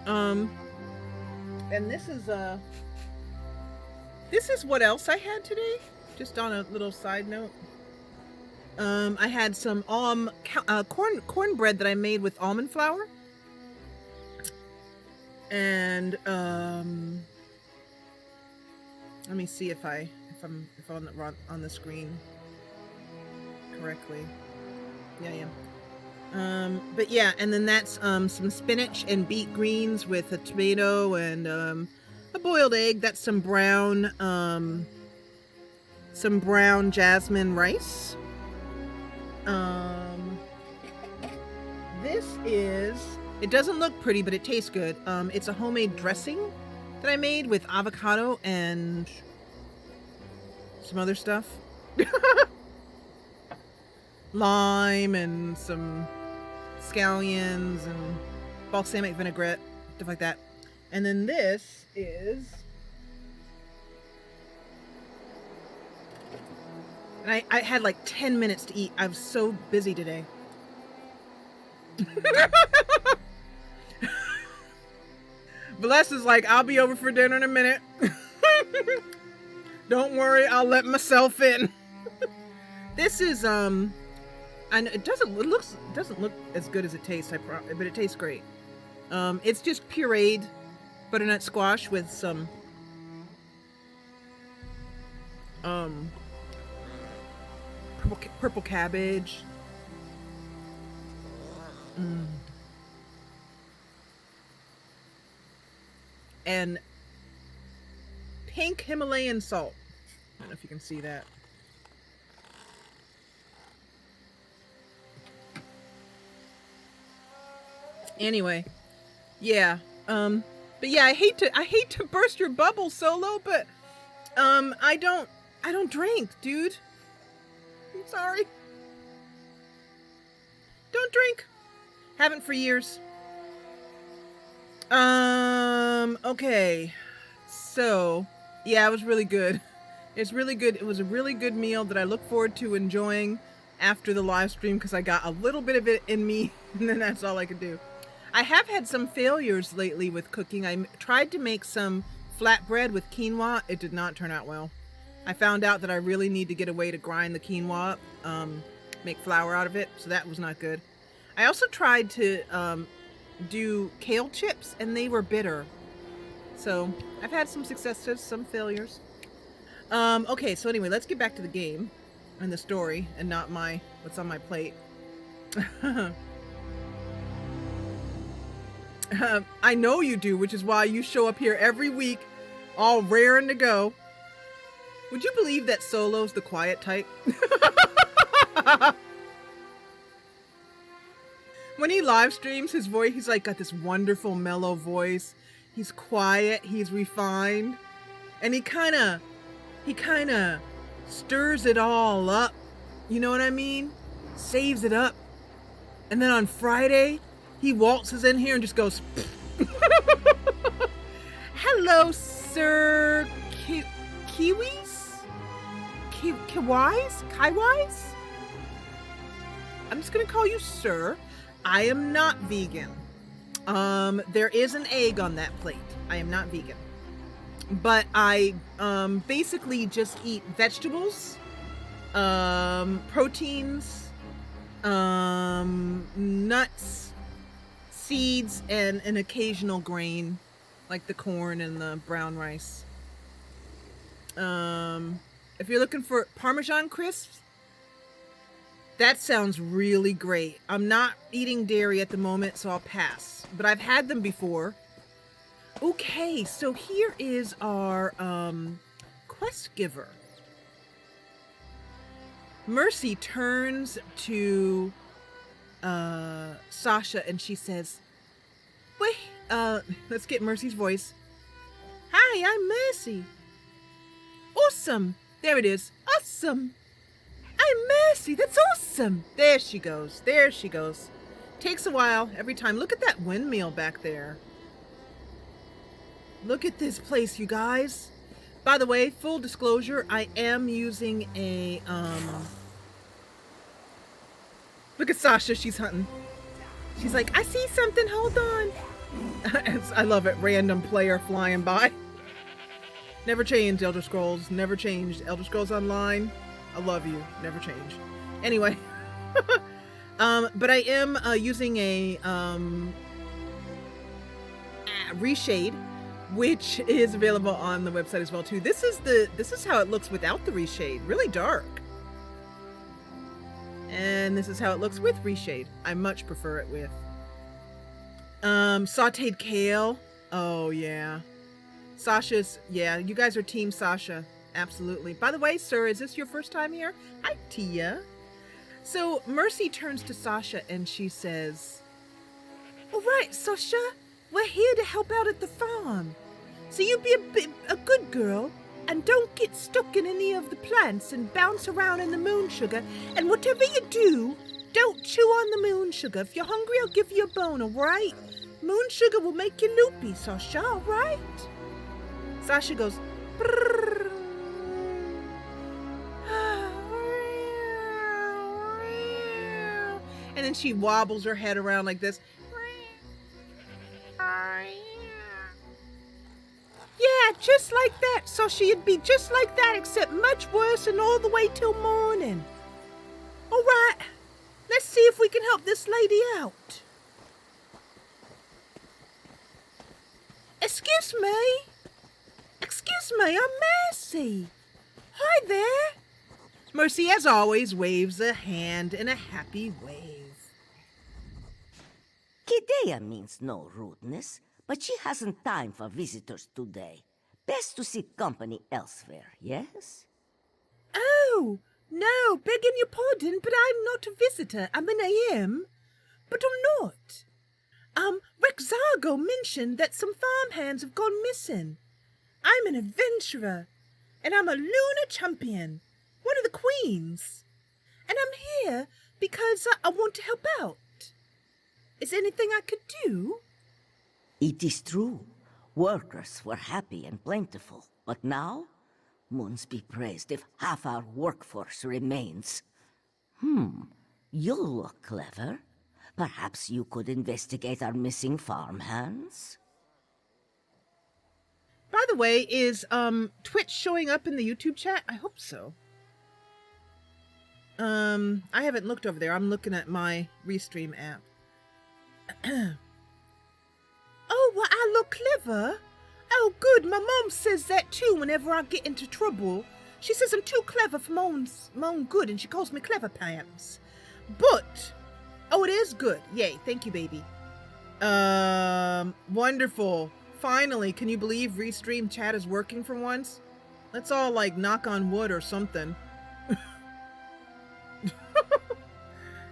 And this is This is what else I had today. Just on a little side note. I had some cornbread that I made with almond flour. And let me see if I'm on the screen correctly. Yeah, I am. But yeah, and then that's some spinach and beet greens with a tomato and a boiled egg. That's some brown jasmine rice. This is, it doesn't look pretty, but it tastes good. It's a homemade dressing that I made with avocado and some other stuff. Lime and some scallions and balsamic vinaigrette, stuff like that. And then this is, and I had like 10 minutes to eat. I was so busy today. Bless is like, I'll be over for dinner in a minute. Don't worry, I'll let myself in. This is and it doesn't look as good as it tastes, but it tastes great. It's just pureed butternut squash with some purple cabbage. And pink Himalayan salt. I don't know if you can see that. Anyway, yeah. But yeah, I hate to burst your bubble, Solo, but I don't drink, dude. I'm sorry. Don't drink. Haven't for years. Okay. So, yeah, it was really good. It's really good. It was a really good meal that I look forward to enjoying after the live stream because I got a little bit of it in me and then that's all I could do. I have had some failures lately with cooking. I tried to make some flatbread with quinoa. It did not turn out well. I found out that I really need to get a way to grind the quinoa up, make flour out of it, so that was not good. I also tried to do kale chips, and they were bitter. So I've had some successes, some failures. Okay, so anyway, let's get back to the game and the story, and not what's on my plate. I know you do, which is why you show up here every week, all raring to go. Would you believe that Solo's the quiet type? When he live streams, his voice, he's like got this wonderful mellow voice. He's quiet, he's refined, and he kind of stirs it all up. You know what I mean? Saves it up. And then on Friday, he waltzes in here and just goes, hello, Sir Kiwis? Kiwis? I'm just going to call you Sir. I am not vegan. There is an egg on that plate. I am not vegan. But I basically just eat vegetables, proteins, nuts, seeds, and an occasional grain, like the corn and the brown rice. If you're looking for Parmesan crisps, that sounds really great. I'm not eating dairy at the moment, so I'll pass. But I've had them before. Okay, so here is our quest giver. Mersie turns to Sasha and she says, wait, let's get Mersie's voice. Hi, I'm Mersie. Awesome. There it is. Awesome. I'm Mersie. That's awesome. There she goes. There she goes. Takes a while every time. Look at that windmill back there. Look at this place, you guys. By the way, full disclosure, I am using a, look at Sasha, she's hunting. She's like, I see something, hold on. I love it, random player flying by. Never changed, Elder Scrolls. Never changed. Elder Scrolls Online, I love you. Never change. Anyway. But I am using a reshade, which is available on the website as well too. This is how it looks without the reshade. Really dark. And this is how it looks with reshade. I much prefer it with. Sauteed kale. Oh yeah. Sasha's, yeah, you guys are team Sasha. Absolutely. By the way, sir, is this your first time here? Hi, Tia. So Mersie turns to Sasha and she says, "All right, Sasha, we're here to help out at the farm. So you be a good girl and don't get stuck in any of the plants and bounce around in the moon sugar. And whatever you do, don't chew on the moon sugar. If you're hungry, I'll give you a bone, all right? Moon sugar will make you loopy, Sasha, all right?" Sasha goes, "Brrr." And then she wobbles her head around like this. Yeah, just like that. So she'd be just like that, except much worse and all the way till morning. All right, let's see if we can help this lady out. Excuse me. Excuse me, I'm Mersie. Hi there. Mersie, as always, waves a hand in a happy wave. Kidea means no rudeness, but she hasn't time for visitors today. Best to seek company elsewhere, yes? Oh, no, begging your pardon, but I'm not a visitor. I mean, I am, but I'm not. Rexargo mentioned that some farmhands have gone missing. I'm an adventurer, and I'm a lunar champion, one of the queens. And I'm here because I want to help out. Is there anything I could do? It is true. Workers were happy and plentiful, but now, moons be praised if half our workforce remains. You look clever. Perhaps you could investigate our missing farmhands? By the way, is Twitch showing up in the YouTube chat? I hope so. I haven't looked over there. I'm looking at my Restream app. Oh, well, I look clever. Oh, good. My mom says that too whenever I get into trouble. She says I'm too clever for my own good, and she calls me Clever Pants. But, oh, it is good. Yay. Thank you, baby. Wonderful. Finally, can you believe Restream chat is working for once? Let's all, like, knock on wood or something.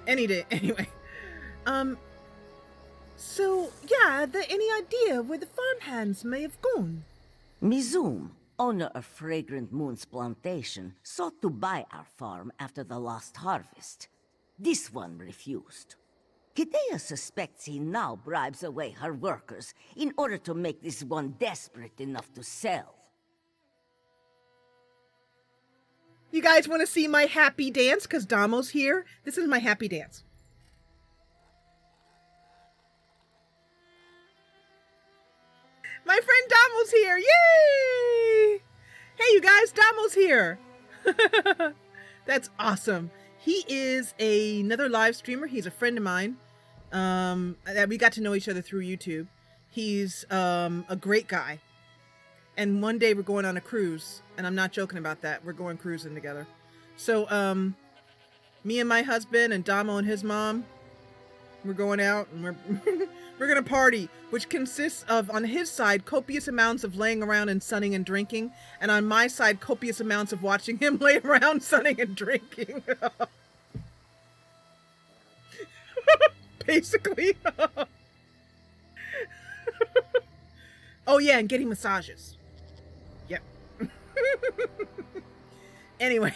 Any day. Anyway. So, yeah, any idea where the farmhands may have gone? Mizum, owner of Fragrant Moon's plantation, sought to buy our farm after the last harvest. This one refused. Kidea suspects he now bribes away her workers in order to make this one desperate enough to sell. You guys want to see my happy dance? Because Damo's here. This is my happy dance. My friend Damo's here. Yay! Hey, you guys, Damo's here. That's awesome. He is another live streamer. He's a friend of mine. We got to know each other through YouTube. He's a great guy. And one day we're going on a cruise. And I'm not joking about that. We're going cruising together. So, me and my husband and Damo and his mom, we're going out and we're going to party, which consists of, on his side, copious amounts of laying around and sunning and drinking. And on my side, copious amounts of watching him lay around, sunning and drinking. Basically. Oh yeah, and getting massages. Yep. Anyway.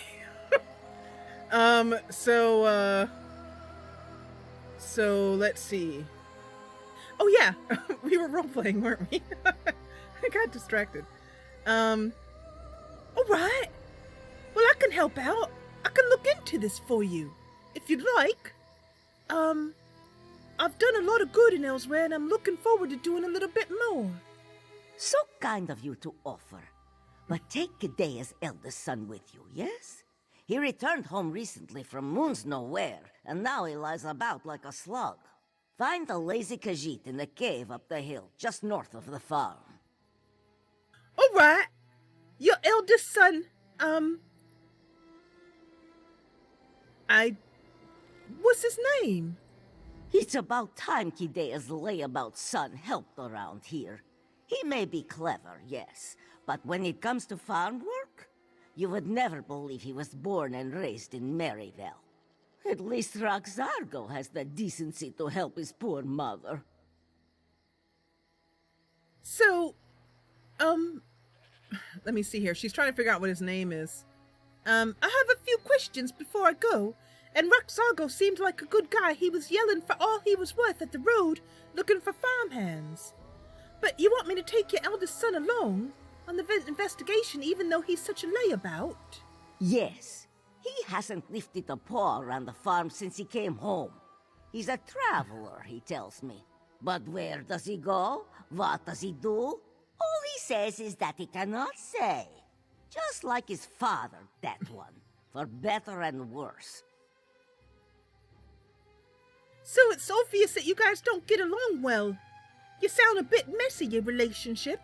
So let's see. Oh yeah, we were role-playing, weren't we? I got distracted. All right. Well, I can help out. I can look into this for you, if you'd like. I've done a lot of good in ELSWEYR, and I'm looking forward to doing a little bit more. So kind of you to offer. But take Kidea's eldest son with you, yes? He returned home recently from moons nowhere, and now he lies about like a slug. Find the lazy Khajiit in the cave up the hill, just north of the farm. All right. Your eldest son, what's his name? It's about time Kidea's layabout son helped around here. He may be clever, yes, but when it comes to farm work, you would never believe he was born and raised in Maryville. At least Roxargo has the decency to help his poor mother. So, let me see here. She's trying to figure out what his name is. I have a few questions before I go. And Roxargo seemed like a good guy. He was yelling for all he was worth at the road, looking for farmhands. But you want me to take your eldest son along on the investigation, even though he's such a layabout? Yes. He hasn't lifted a paw around the farm since he came home. He's a traveler, he tells me. But where does he go? What does he do? All he says is that he cannot say. Just like his father, that one. For better and worse. So it's obvious that you guys don't get along well. You sound a bit messy, your relationship.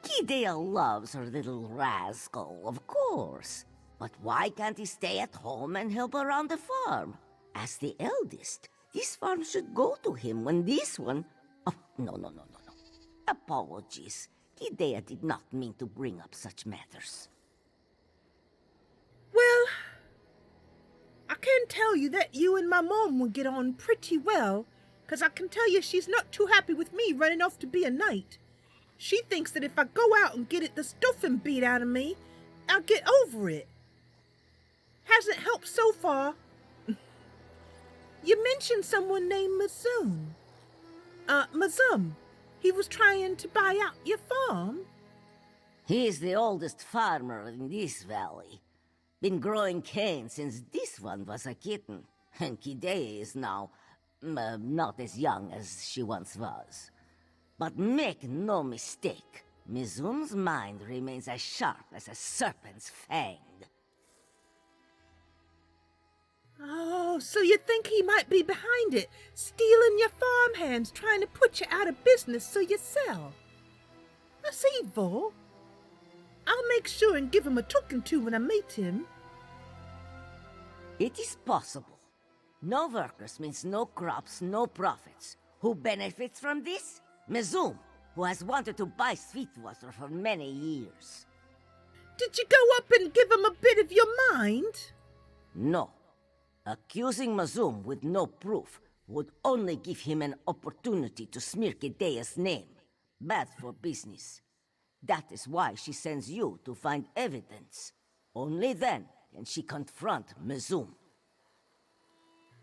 Kidea loves her little rascal, of course. But why can't he stay at home and help around the farm? As the eldest, this farm should go to him when this one... Oh, no. Apologies. Kidea did not mean to bring up such matters. Well, I can tell you that you and my mom will get on pretty well, because I can tell you she's not too happy with me running off to be a knight. She thinks that if I go out and get the stuffing beat out of me, I'll get over it. Hasn't helped so far. You mentioned someone named Mazum. Mazum. He was trying to buy out your farm? He's the oldest farmer in this valley. Been growing cane since this one was a kitten. And Kidea is now, not as young as she once was. But make no mistake, Mizum's mind remains as sharp as a serpent's fang. Oh, so you think he might be behind it, stealing your farmhands, trying to put you out of business so you sell? That's evil. I'll make sure and give him a talking to when I meet him. It is possible. No workers means no crops, no profits. Who benefits from this? Mizum, who has wanted to buy Sweetwater for many years. Did you go up and give him a bit of your mind? No. Accusing Mazum with no proof would only give him an opportunity to smear Kidea's name. Bad for business. That is why she sends you to find evidence. Only then can she confront Mazum.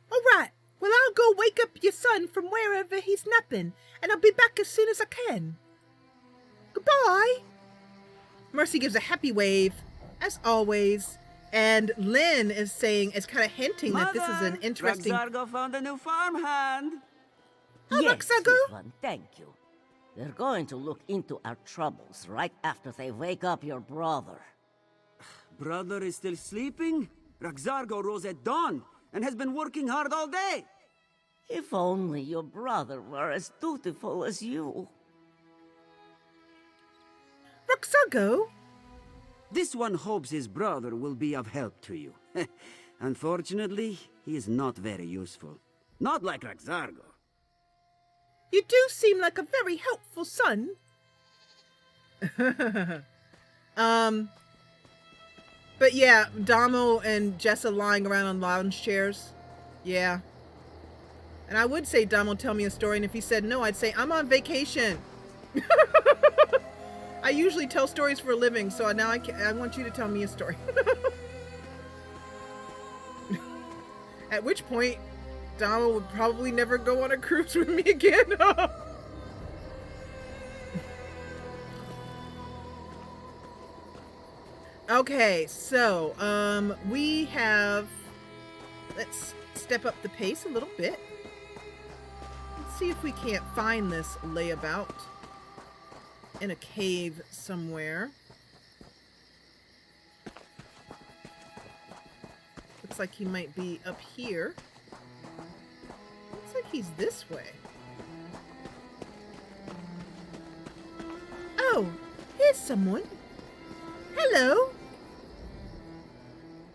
All right. Well, I'll go wake up your son from wherever he's napping, and I'll be back as soon as I can. Goodbye. Mersie gives a happy wave, as always. And Lynn is kind of hinting that this is an interesting... Roxargo found a new farmhand. Oh, Yes, Roxargo? sweet one, thank you. They're going to look into our troubles right after they wake up your brother. Brother is still sleeping? Roxargo rose at dawn and has been working hard all day. If only your brother were as dutiful as you. Roxargo? This one hopes his brother will be of help to you. Unfortunately, he is not very useful. Not like Roxargo. You do seem like a very helpful son. But yeah, Damo and Jessa lying around on lounge chairs. Yeah. And I would say, Damo, tell me a story. And if he said no, I'd say, I'm on vacation. I usually tell stories for a living, so now I want you to tell me a story. At which point, Damo would probably never go on a cruise with me again. Okay, so, we have... Let's step up the pace a little bit. Let's see if we can't find this layabout in a cave somewhere. looks like he might be up here. Looks like he's this way. Oh, here's someone. Hello.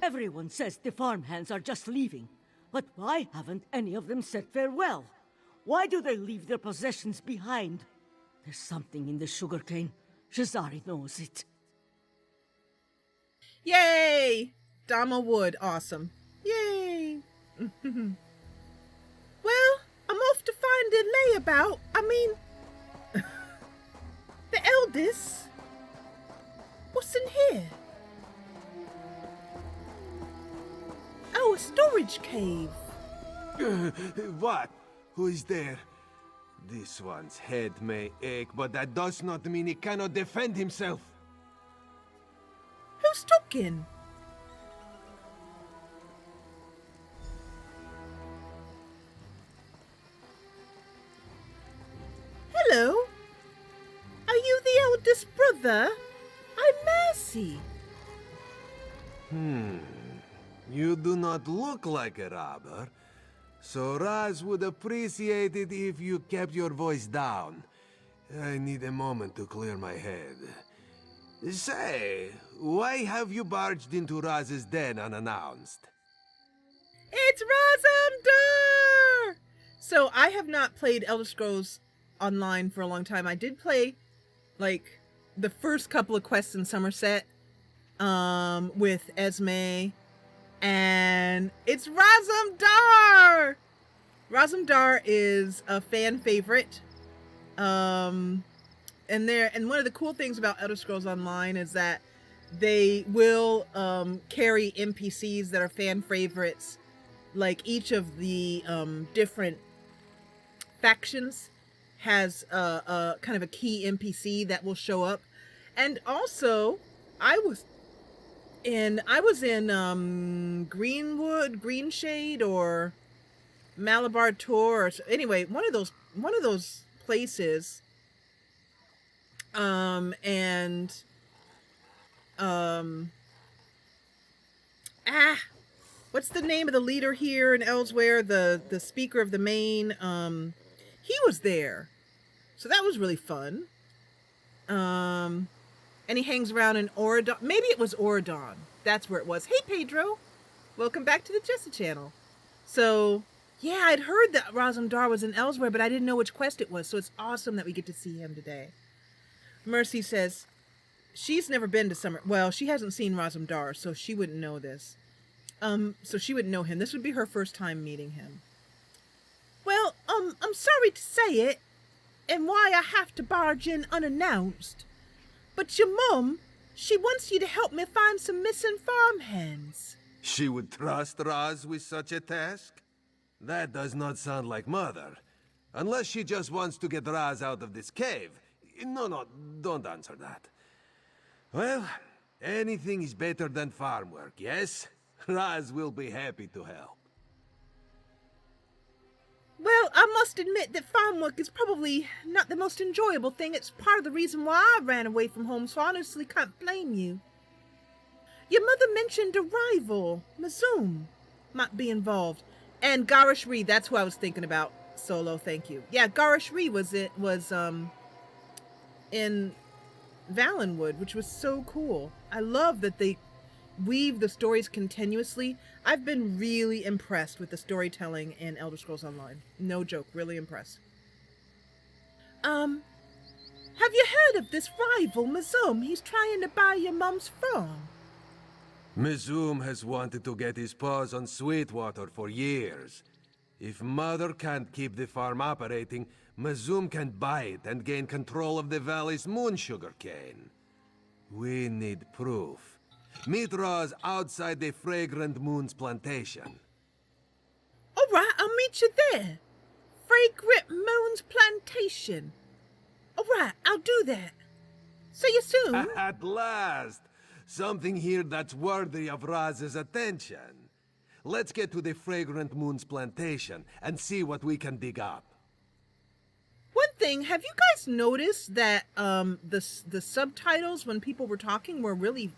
Everyone says the farmhands are just leaving, but why haven't any of them said farewell? Why do they leave their possessions behind? There's something in the sugarcane. Shazari knows it. Yay! Dama wood, awesome. Yay! Well, I'm off to find a layabout. I mean, the eldest. What's in here? Oh, a storage cave. What? Who is there? This one's head may ache, but that does not mean he cannot defend himself. Who's talking? Hello? Are you the eldest brother? I'm Mersie. You do not look like a robber, so Raz would appreciate it if you kept your voice down. I need a moment to clear my head. Say, why have you barged into Raz's den unannounced? It's Razumdar! So I have not played Elder Scrolls Online for a long time. I did play, like, the first couple of quests in Somerset, with Esme, and it's Razumdar! Razumdar is a fan favorite. And one of the cool things about Elder Scrolls Online is that they will carry NPCs that are fan favorites. Like each of the different factions has a kind of a key NPC that will show up. And also, I was in Greenwood, Greenshade, or Malabar Tor, or anyway, one of those places. What's the name of the leader here in ELSWEYR? The speaker of the main, he was there. So that was really fun. And he hangs around in Oradon. Maybe it was Oradon. That's where it was. Hey, Pedro. Welcome back to the Jessa Channel. So, yeah, I'd heard that Razumdar was in ELSWEYR, but I didn't know which quest it was. So it's awesome that we get to see him today. Mersie says she's never been to Summer. Well, she hasn't seen Razumdar, so she wouldn't know this. So she wouldn't know him. This would be her first time meeting him. Well, I'm sorry to say it, and why I have to barge in unannounced, but your mum, she wants you to help me find some missing farmhands. She would trust Raz with such a task? That does not sound like Mother. Unless she just wants to get Raz out of this cave. No, don't answer that. Well, anything is better than farm work, yes? Raz will be happy to help. Well, I must admit that farm work is probably not the most enjoyable thing. It's part of the reason why I ran away from home, so I honestly can't blame you. Your mother mentioned a rival, Mazoom, might be involved. And Garish Ree, that's who I was thinking about. Solo, thank you. Yeah, Garish Ree was in Valenwood, which was so cool. I love that they weave the stories continuously. I've been really impressed with the storytelling in Elder Scrolls Online. No joke, really impressed. Have you heard of this rival, Mazoom? He's trying to buy your mom's farm. Mazoom has wanted to get his paws on Sweetwater for years. If Mother can't keep the farm operating, Mazoom can buy it and gain control of the valley's moon sugarcane. We need proof. Meet Raz outside the Fragrant Moon's plantation. All right, I'll meet you there. Fragrant Moon's plantation. All right, I'll do that. See you soon. At last! Something here that's worthy of Raz's attention. Let's get to the Fragrant Moon's plantation and see what we can dig up. One thing, have you guys noticed that the subtitles when people were talking were really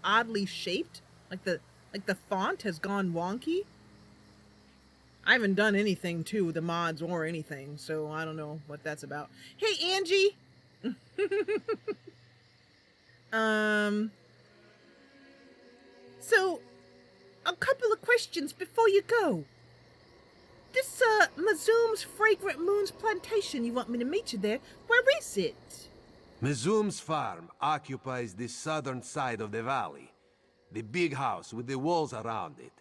oddly shaped? Like the Like the font has gone wonky. I haven't done anything to the mods or anything, so I don't know what that's about. Hey, Angie! So, a couple of questions before you go. This, Mazoom's Fragrant Moons plantation, you want me to meet you there, where is it? Mezoom's farm occupies the southern side of the valley. The big house with the walls around it.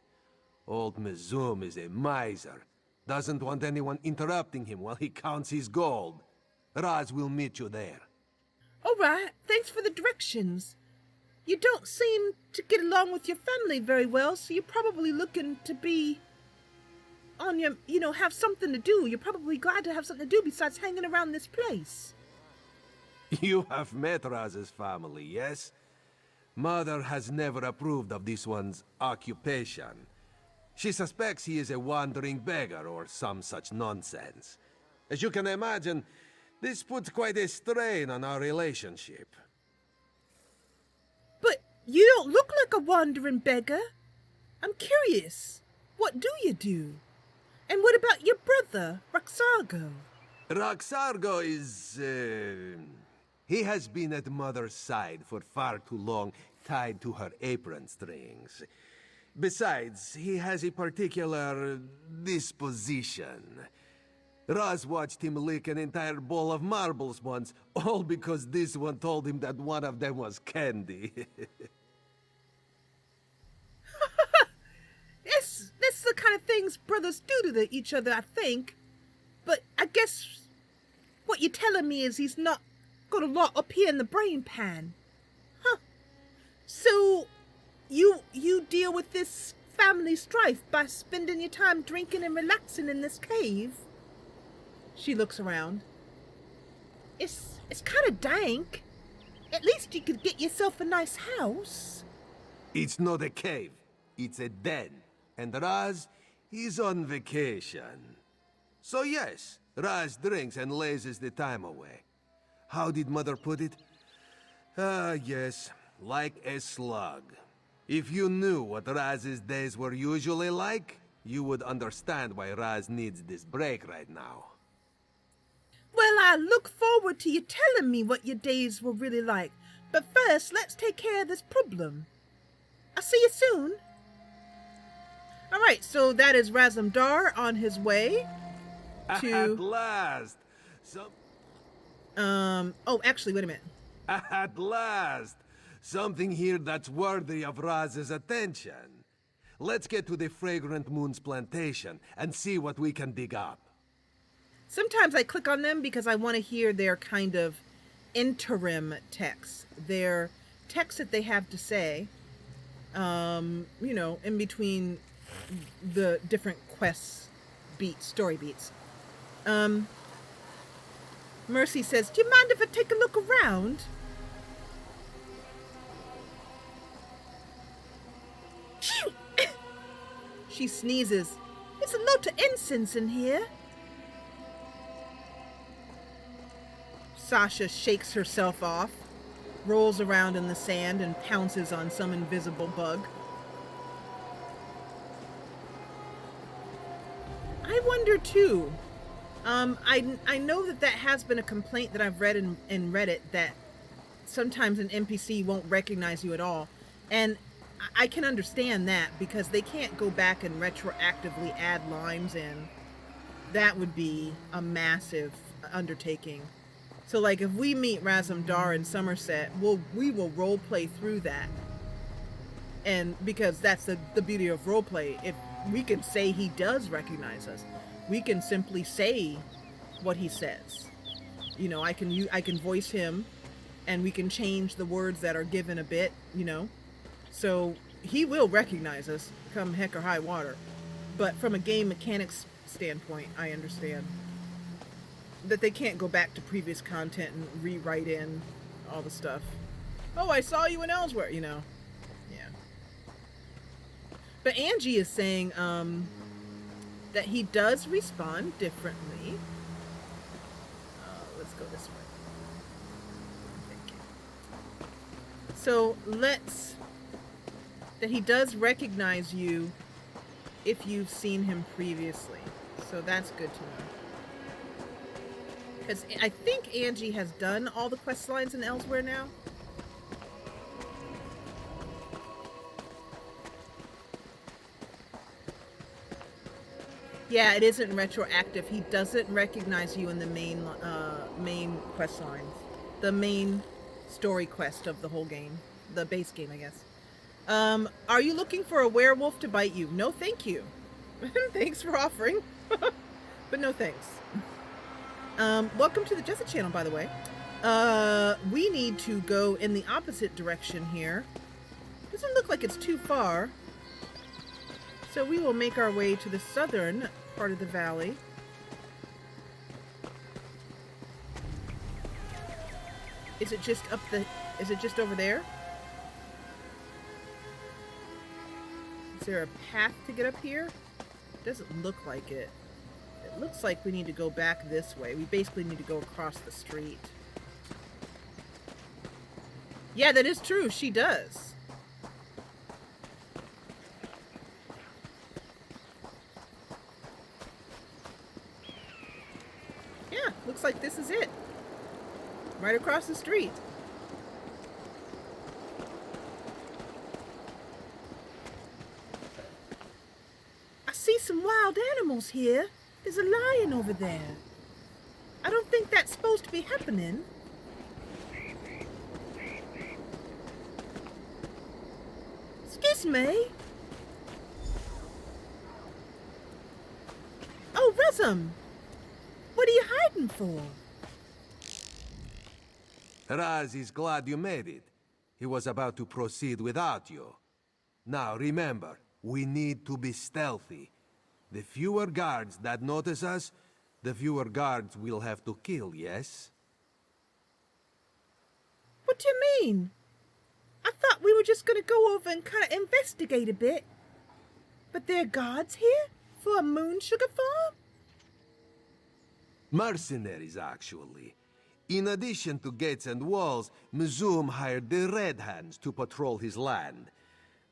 Old Mezoom is a miser. Doesn't want anyone interrupting him while he counts his gold. Raz will meet you there. Alright, thanks for the directions. You don't seem to get along with your family very well, so you're probably looking to be on your, have something to do. You're probably glad to have something to do besides hanging around this place. You have met Raz's family, yes? Mother has never approved of this one's occupation. She suspects he is a wandering beggar or some such nonsense. As you can imagine, this puts quite a strain on our relationship. But you don't look like a wandering beggar. I'm curious. What do you do? And what about your brother, Roxargo? Roxargo is, he has been at Mother's side for far too long, tied to her apron strings. Besides, he has a particular disposition. Raz watched him lick an entire bowl of marbles once, all because this one told him that one of them was candy. That's the kind of things brothers do to each other, I think. But I guess what you're telling me is he's not got a lot up here in the brain pan. Huh. So, you deal with this family strife by spending your time drinking and relaxing in this cave? She looks around. It's kind of dank. At least you could get yourself a nice house. It's not a cave, it's a den. And Raz is on vacation. So yes, Raz drinks and lazes the time away. How did Mother put it? Yes, like a slug. If you knew what Raz's days were usually like, you would understand why Raz needs this break right now. Well, I look forward to you telling me what your days were really like. But first, let's take care of this problem. I'll see you soon. Alright, so that is Razumdar on his way to... At last! oh, actually, wait a minute. At last! Something here that's worthy of Raz's attention. Let's get to the Fragrant Moons plantation and see what we can dig up. Sometimes I click on them because I want to hear their kind of interim text. Their text that they have to say, in between the different quests, story beats. Mersie says, do you mind if I take a look around? She sneezes. There's a lot of incense in here. Sasha shakes herself off, rolls around in the sand, and pounces on some invisible bug. I wonder too. I know that has been a complaint that I've read in Reddit, that sometimes an NPC won't recognize you at all. And I can understand that, because they can't go back and retroactively add lines in. That would be a massive undertaking. So, like, if we meet Razumdar in Somerset, we will roleplay through that. And because that's the beauty of roleplay. If we can say he does recognize us, we can simply say what he says. I can voice him, and we can change the words that are given a bit, So he will recognize us, come heck or high water. But from a game mechanics standpoint, I understand that they can't go back to previous content and rewrite in all the stuff. Oh, I saw you in ELSWEYR, Yeah. But Angie is saying that he does respond differently. Let's go this way. Thank you. So let's that he does recognize you if you've seen him previously. So that's good to know. Because I think Angie has done all the quest lines in ELSWEYR now. Yeah, it isn't retroactive. He doesn't recognize you in the main quest lines. The main story quest of the whole game. The base game, I guess. Are you looking for a werewolf to bite you? No, thank you. Thanks for offering. But no thanks. Welcome to the Jessa Channel, by the way. We need to go in the opposite direction here. Doesn't look like it's too far. So we will make our way to the southern part of the valley. Is it just over there? Is there a path to get up here? Doesn't look like it. It looks like we need to go back this way. We basically need to go across the street. Yeah, that is true. She does. Yeah, looks like this is it. Right across the street. I see some wild animals here. There's a lion over there. I don't think that's supposed to be happening. Excuse me. Oh, Resum. What are you hiding for? Raz is glad you made it. He was about to proceed without you. Now remember, we need to be stealthy. The fewer guards that notice us, the fewer guards we'll have to kill, yes? What do you mean? I thought we were just gonna go over and kind of investigate a bit. But there are guards here? For a moon sugar farm? Mercenaries, actually. In addition to gates and walls, Mizum hired the Red Hands to patrol his land.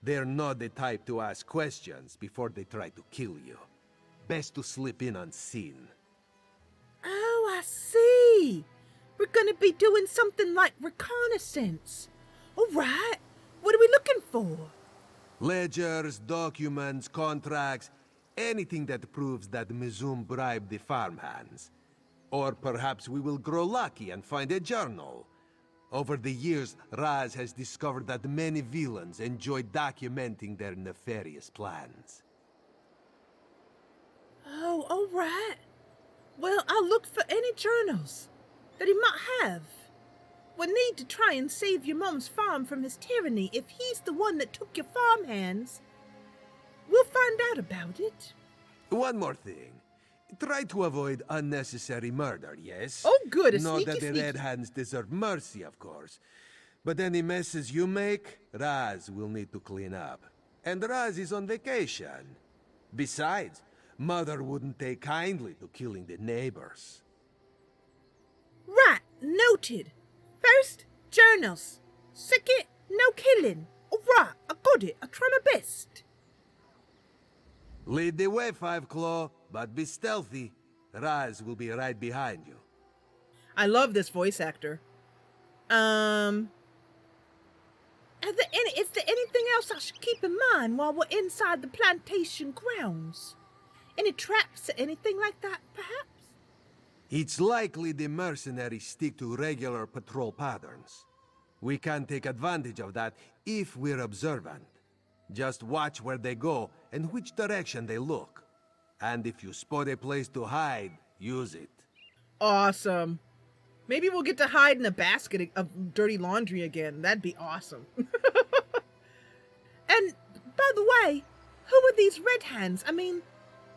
They're not the type to ask questions before they try to kill you. Best to slip in unseen. Oh, I see. We're gonna be doing something like reconnaissance. All right. What are we looking for? Ledgers, documents, contracts, anything that proves that Mizum bribed the farmhands. Or perhaps we will grow lucky and find a journal. Over the years, Raz has discovered that many villains enjoy documenting their nefarious plans. Oh, all right. Well, I'll look for any journals that he might have. We'll need to try and save your mom's farm from his tyranny. If he's the one that took your farmhands, we'll find out about it. One more thing. Try to avoid unnecessary murder, yes? Oh, good. A Not sneaky, that the sneaky. Red Hands deserve mercy, of course. But any messes you make, Raz will need to clean up. And Raz is on vacation. Besides, Mother wouldn't take kindly to killing the neighbors. Right, noted. First, journals. Second, no killing. All right, I got it. I'll try my best. Lead the way, Five Claw, but be stealthy. Raz will be right behind you. I love this voice actor. Is there anything else I should keep in mind while we're inside the plantation grounds? Any traps or anything like that, perhaps? It's likely the mercenaries stick to regular patrol patterns. We can take advantage of that if we're observant. Just watch where they go and which direction they look. And if you spot a place to hide, use it. Awesome. Maybe we'll get to hide in a basket of dirty laundry again. That'd be awesome. And, by the way, who are these Red Hands? I mean,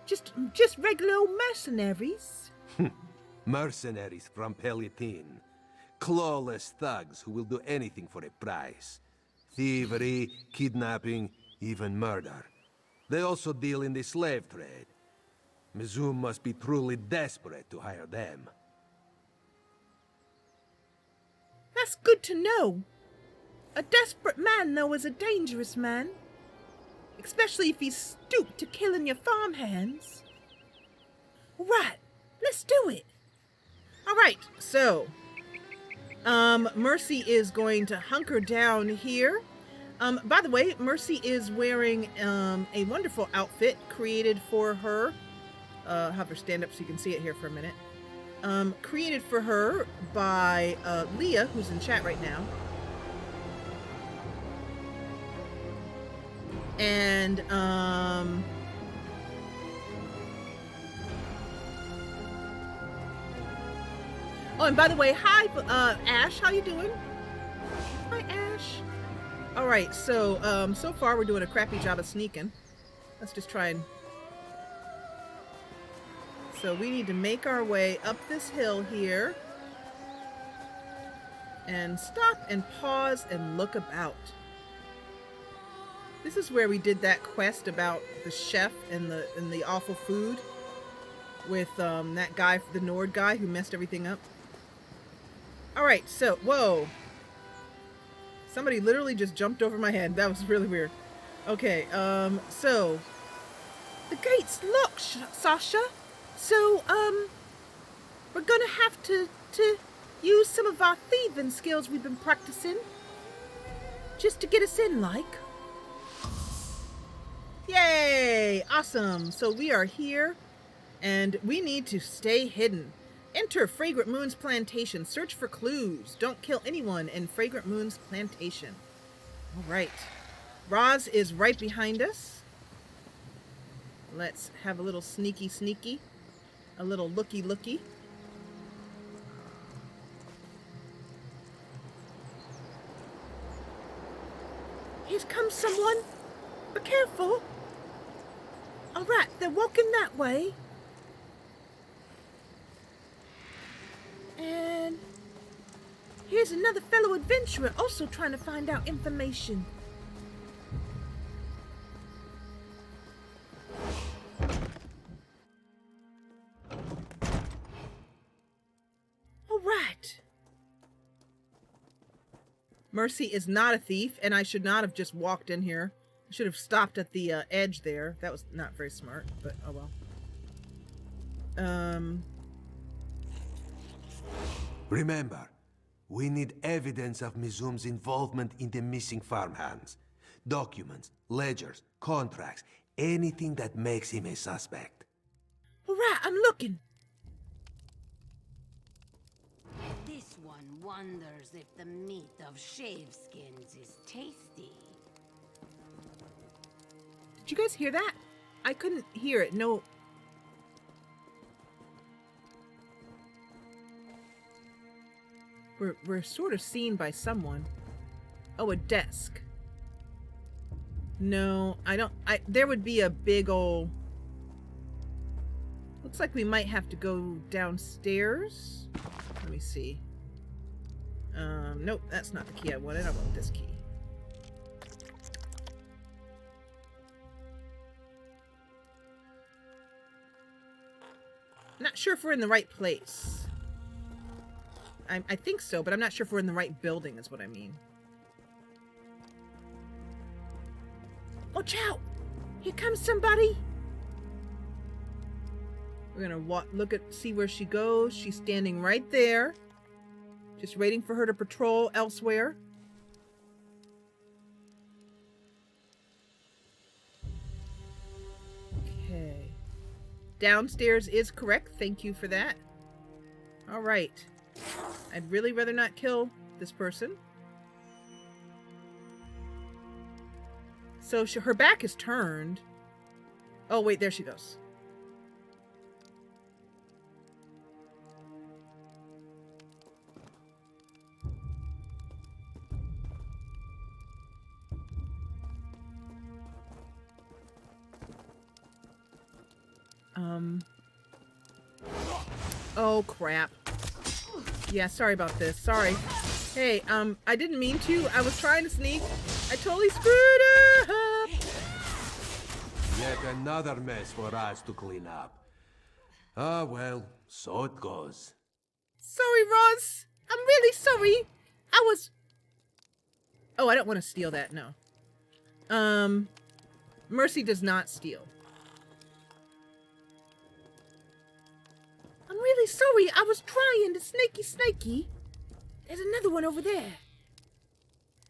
just regular old mercenaries? Mercenaries from Pelitin. Clawless thugs who will do anything for a price. Thievery, kidnapping, even murder. They also deal in the slave trade. Mizum must be truly desperate to hire them. That's good to know. A desperate man, though, is a dangerous man. Especially if he's stooped to killing your farmhands. Right, let's do it. All right, so Mersie is going to hunker down here. By the way, Mersie is wearing a wonderful outfit created for her. Have her stand up so you can see it here for a minute. Created for her by Leah, who's in chat right now. And oh, and by the way, hi, Ash, how you doing? Hi, Ash. All right, so so far we're doing a crappy job of sneaking. Let's just try and. So we need to make our way up this hill here, and stop and pause and look about. This is where we did that quest about the chef and the awful food with that guy, the Nord guy who messed everything up. All right, so whoa, somebody literally just jumped over my head. That was really weird. Okay, so the gate's locked, Sasha. So we're gonna have to use some of our thieving skills we've been practicing just to get us in, like. Yay! Awesome! So we are here, and we need to stay hidden. Enter Fragrant Moon's plantation. Search for clues. Don't kill anyone in Fragrant Moon's plantation. All right. Roz is right behind us. Let's have a little sneaky sneaky. A little looky looky. Here comes someone. Be careful. All right, they're walking that way. And here's another fellow adventurer also trying to find out information. All right. Mersie is not a thief, and I should not have just walked in here. I should have stopped at the edge there. That was not very smart, but oh well. Remember, we need evidence of Mizum's involvement in the missing farmhands. Documents, ledgers, contracts, anything that makes him a suspect. All right, I'm looking. This one wonders if the meat of shaveskins is tasty. Did you guys hear that? I couldn't hear it. No. We're sort of seen by someone. Oh, a desk. No, I don't. There would be a big old. Looks like we might have to go downstairs. Let me see. Nope, that's not the key I wanted. I want this key. Not sure if we're in the right place. I think so, but I'm not sure if we're in the right building is what I mean. Watch out! Here comes somebody! We're gonna see where she goes. She's standing right there. Just waiting for her to patrol elsewhere. Okay. Downstairs is correct. Thank you for that. All right. I'd really rather not kill this person. So her back is turned. Oh, wait, there she goes. Oh, crap. Yeah, sorry about this. Sorry. Hey, I didn't mean to. I was trying to sneak. I totally screwed up. Yet another mess for us to clean up. Ah, well, so it goes. Sorry, Roz. I'm really sorry. I was... Oh, I don't want to steal that, no. Mersie does not steal. I'm really sorry. I was trying to snaky. There's another one over there.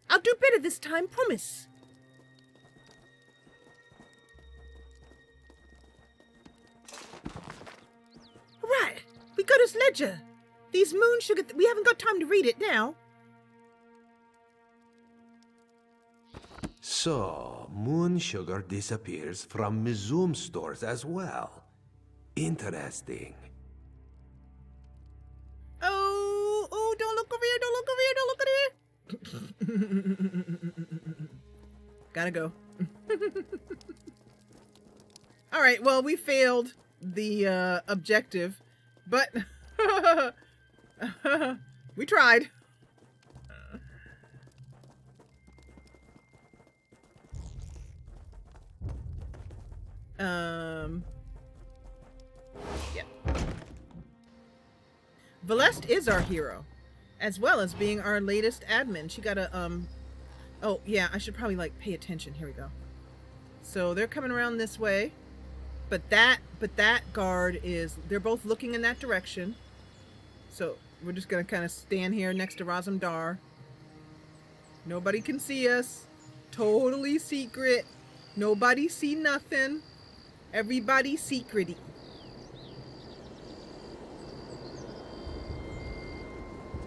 I'll do better this time, promise. Right, we got his ledger. These moon sugar, we haven't got time to read it now. So, moon sugar disappears from Mizum stores as well. Interesting. Oh, don't look over here, don't look over here, don't look over here. Gotta go. All right, well, we failed the objective, but we tried. Yeah. Valeste is our hero, as well as being our latest admin. She got a, oh yeah, I should probably like pay attention. Here we go. So they're coming around this way, but that guard is, they're both looking in that direction. So we're just gonna kind of stand here next to Razumdar. Nobody can see us. Totally secret. Nobody see nothing. Everybody secrety.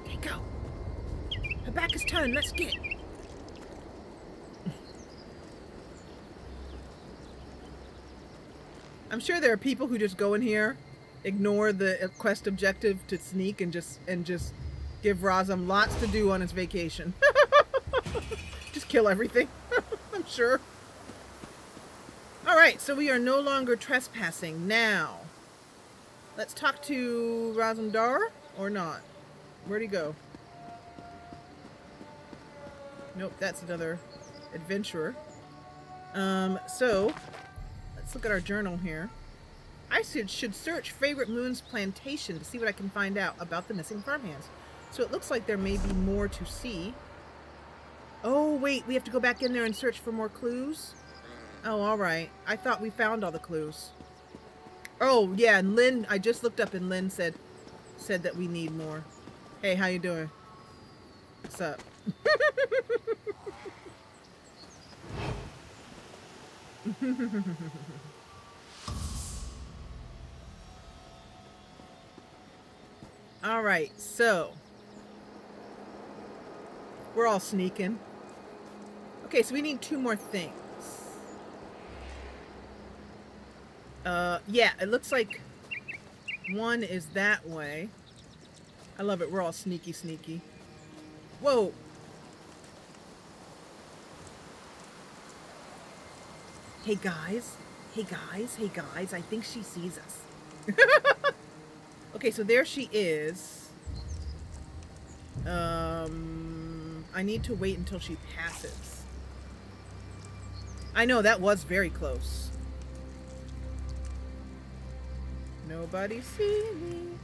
Okay, go. Her back is turned. Let's get. I'm sure there are people who just go in here, ignore the quest objective to sneak, and just give Razum lots to do on his vacation. Just kill everything. I'm sure. All right, so we are no longer trespassing now. Let's talk to Razumdar or not. Where'd he go? Nope, that's another adventurer. So let's look at our journal here. I should search Favorite Moon's plantation to see what I can find out about the missing farmhands. So it looks like there may be more to see. Oh, wait, we have to go back in there and search for more clues? Oh, all right. I thought we found all the clues. Oh, yeah, and Lynn, I just looked up and Lynn said that we need more. Hey, how you doing? What's up? All right, so we're all sneaking. Okay, so we need 2 more things. Yeah, it looks like one is that way. I love it. We're all sneaky. Whoa. Hey guys. I think she sees us. Okay, so there she is. I need to wait until she passes. I know, that was very close. Nobody see me.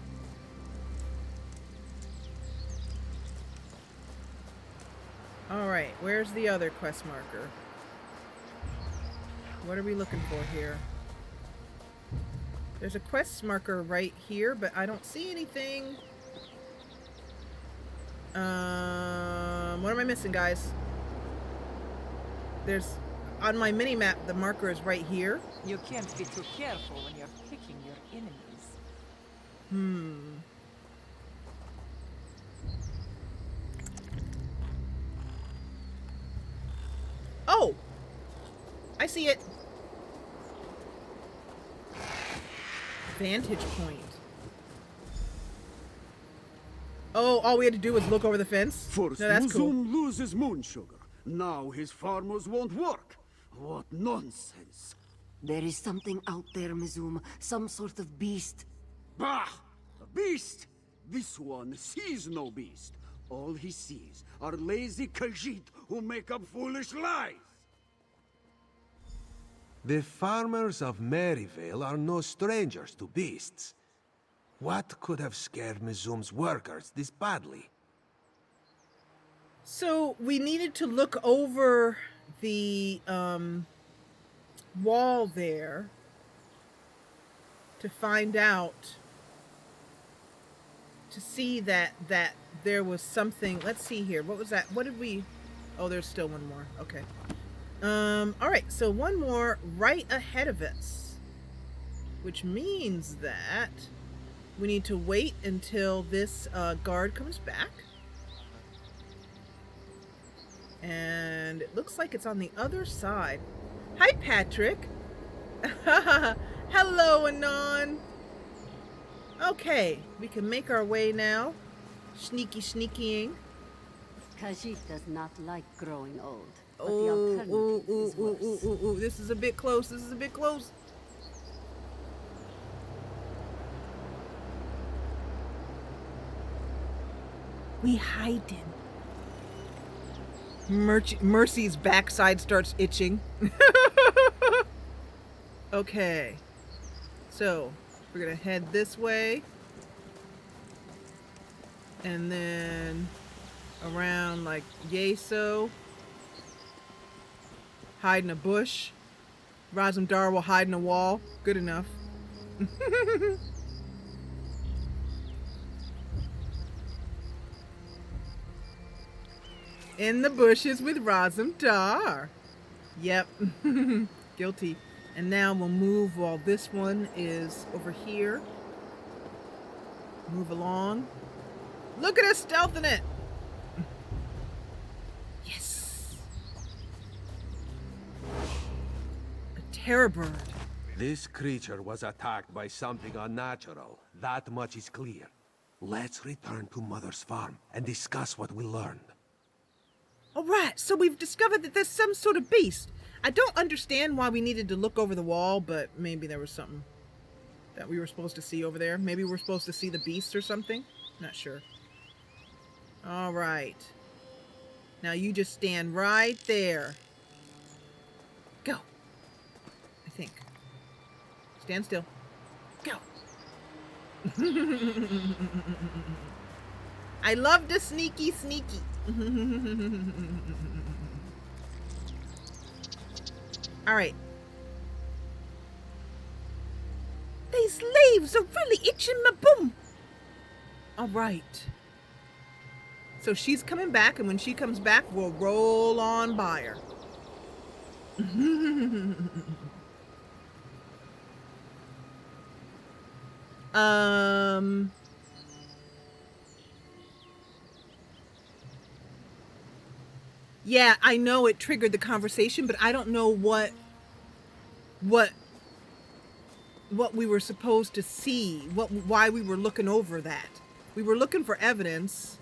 Alright, where's the other quest marker? What are we looking for here? There's a quest marker right here, but I don't see anything. What am I missing, guys? There's, on my mini-map, the marker is right here. You can't be too careful when you're picking your enemies. Oh! I see it. Vantage point. Oh, all we had to do was look over the fence? First, No, that's cool. Muzum loses moon sugar. Now his farmers won't work. What nonsense. There is something out there, Mizum. Some sort of beast. Bah! A beast! This one sees no beast. All he sees are lazy Khajiit who make up foolish lies. The farmers of Maryvale are no strangers to beasts. What could have scared Mizum's workers this badly? So we needed to look over the wall there to find out, to see that there was something. Let's see here. What was that? What did we? Oh, there's still one more. Okay. All right. So one more right ahead of us, which means that we need to wait until this guard comes back. And it looks like it's on the other side. Hi, Patrick. Hello, Anon. Okay, we can make our way now. Sneakying. Khajiit does not like growing old, but the Oh, alternative is worse. this is a bit close. This is a bit close. We hiding. Mersie's backside starts itching. Okay. So, we're gonna head this way. And then around like ESO. Hide in a bush. Razumdar will hide in a wall. Good enough. In the bushes with Razumdar. Yep. Guilty. And now we'll move while this one is over here. Move along. Look at us stealthing it. Yes. A terror bird. This creature was attacked by something unnatural. That much is clear. Let's return to Mother's farm and discuss what we learned. All right, so we've discovered that there's some sort of beast. I don't understand why we needed to look over the wall, but maybe there was something that we were supposed to see over there. Maybe we're supposed to see the beast or something. Not sure. All right. Now you just stand right there. Go. I think. Stand still. Go. I love the sneaky. All right. These leaves are really itching my bum. All right. So she's coming back, and when she comes back, we'll roll on by her. Yeah, I know it triggered the conversation, but I don't know what we were supposed to see, why we were looking over that. We were looking for evidence.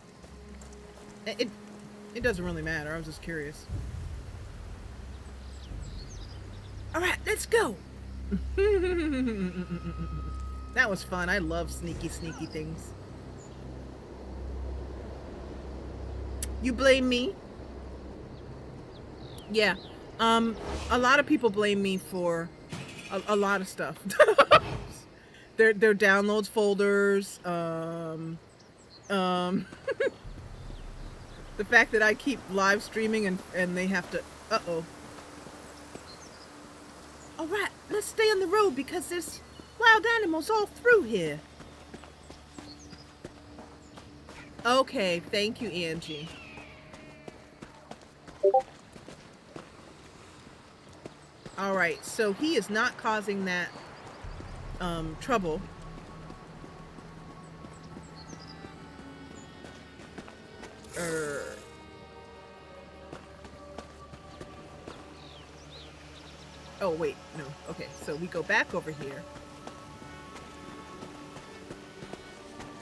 It doesn't really matter. I was just curious. All right, let's go. That was fun. I love sneaky things. You blame me? Yeah. A lot of people blame me for a lot of stuff. their downloads folders, the fact that I keep live streaming and they have to, uh-oh. All right, let's stay on the road because there's wild animals all through here. Okay, thank you, Angie. All right, so he is not causing that trouble. Oh, wait, no. Okay, so we go back over here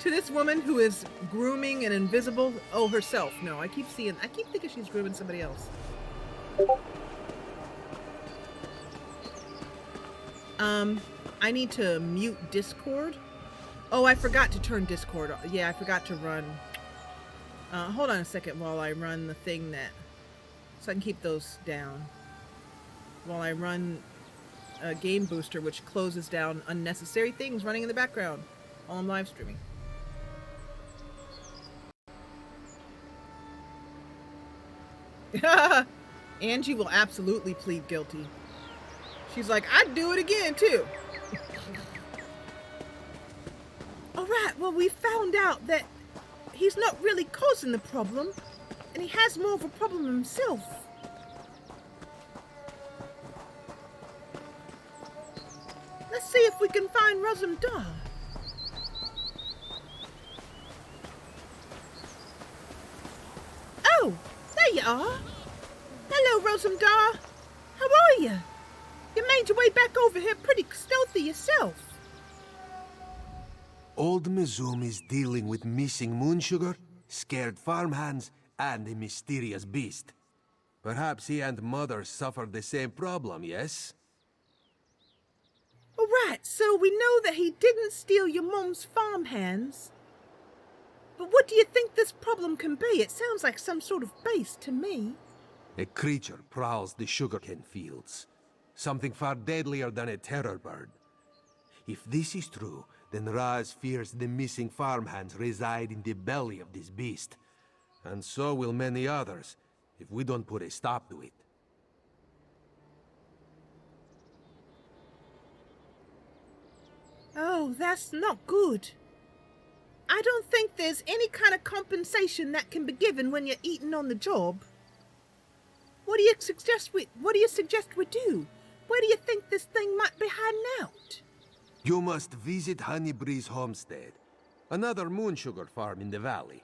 to this woman who is grooming an invisible, herself. No, I keep thinking she's grooming somebody else. I need to mute Discord. Oh, I forgot to turn Discord on. Yeah, I forgot to run. Hold on a second while I run the thing so I can keep those down. While I run a game booster, which closes down unnecessary things running in the background while I'm live streaming. Angie will absolutely plead guilty. She's like, I'd do it again, too. All right, well, we found out that he's not really causing the problem, and he has more of a problem himself. Let's see if we can find Razumdar. Oh, there you are. Hello, Razumdar. How are you? You made your way back over here pretty stealthy yourself. Old Mezoom is dealing with missing moonsugar, scared farmhands, and a mysterious beast. Perhaps he and Mother suffered the same problem, yes? All right, so we know that he didn't steal your mom's farmhands. But what do you think this problem can be? It sounds like some sort of beast to me. A creature prowls the sugarcane fields. Something far deadlier than a terror bird. If this is true, then Raz fears the missing farmhands reside in the belly of this beast. And so will many others, if we don't put a stop to it. Oh, that's not good. I don't think there's any kind of compensation that can be given when you're eating on the job. What do you suggest we do? Where do you think this thing might be hiding out? You must visit Honeybree's homestead, another moonsugar farm in the valley.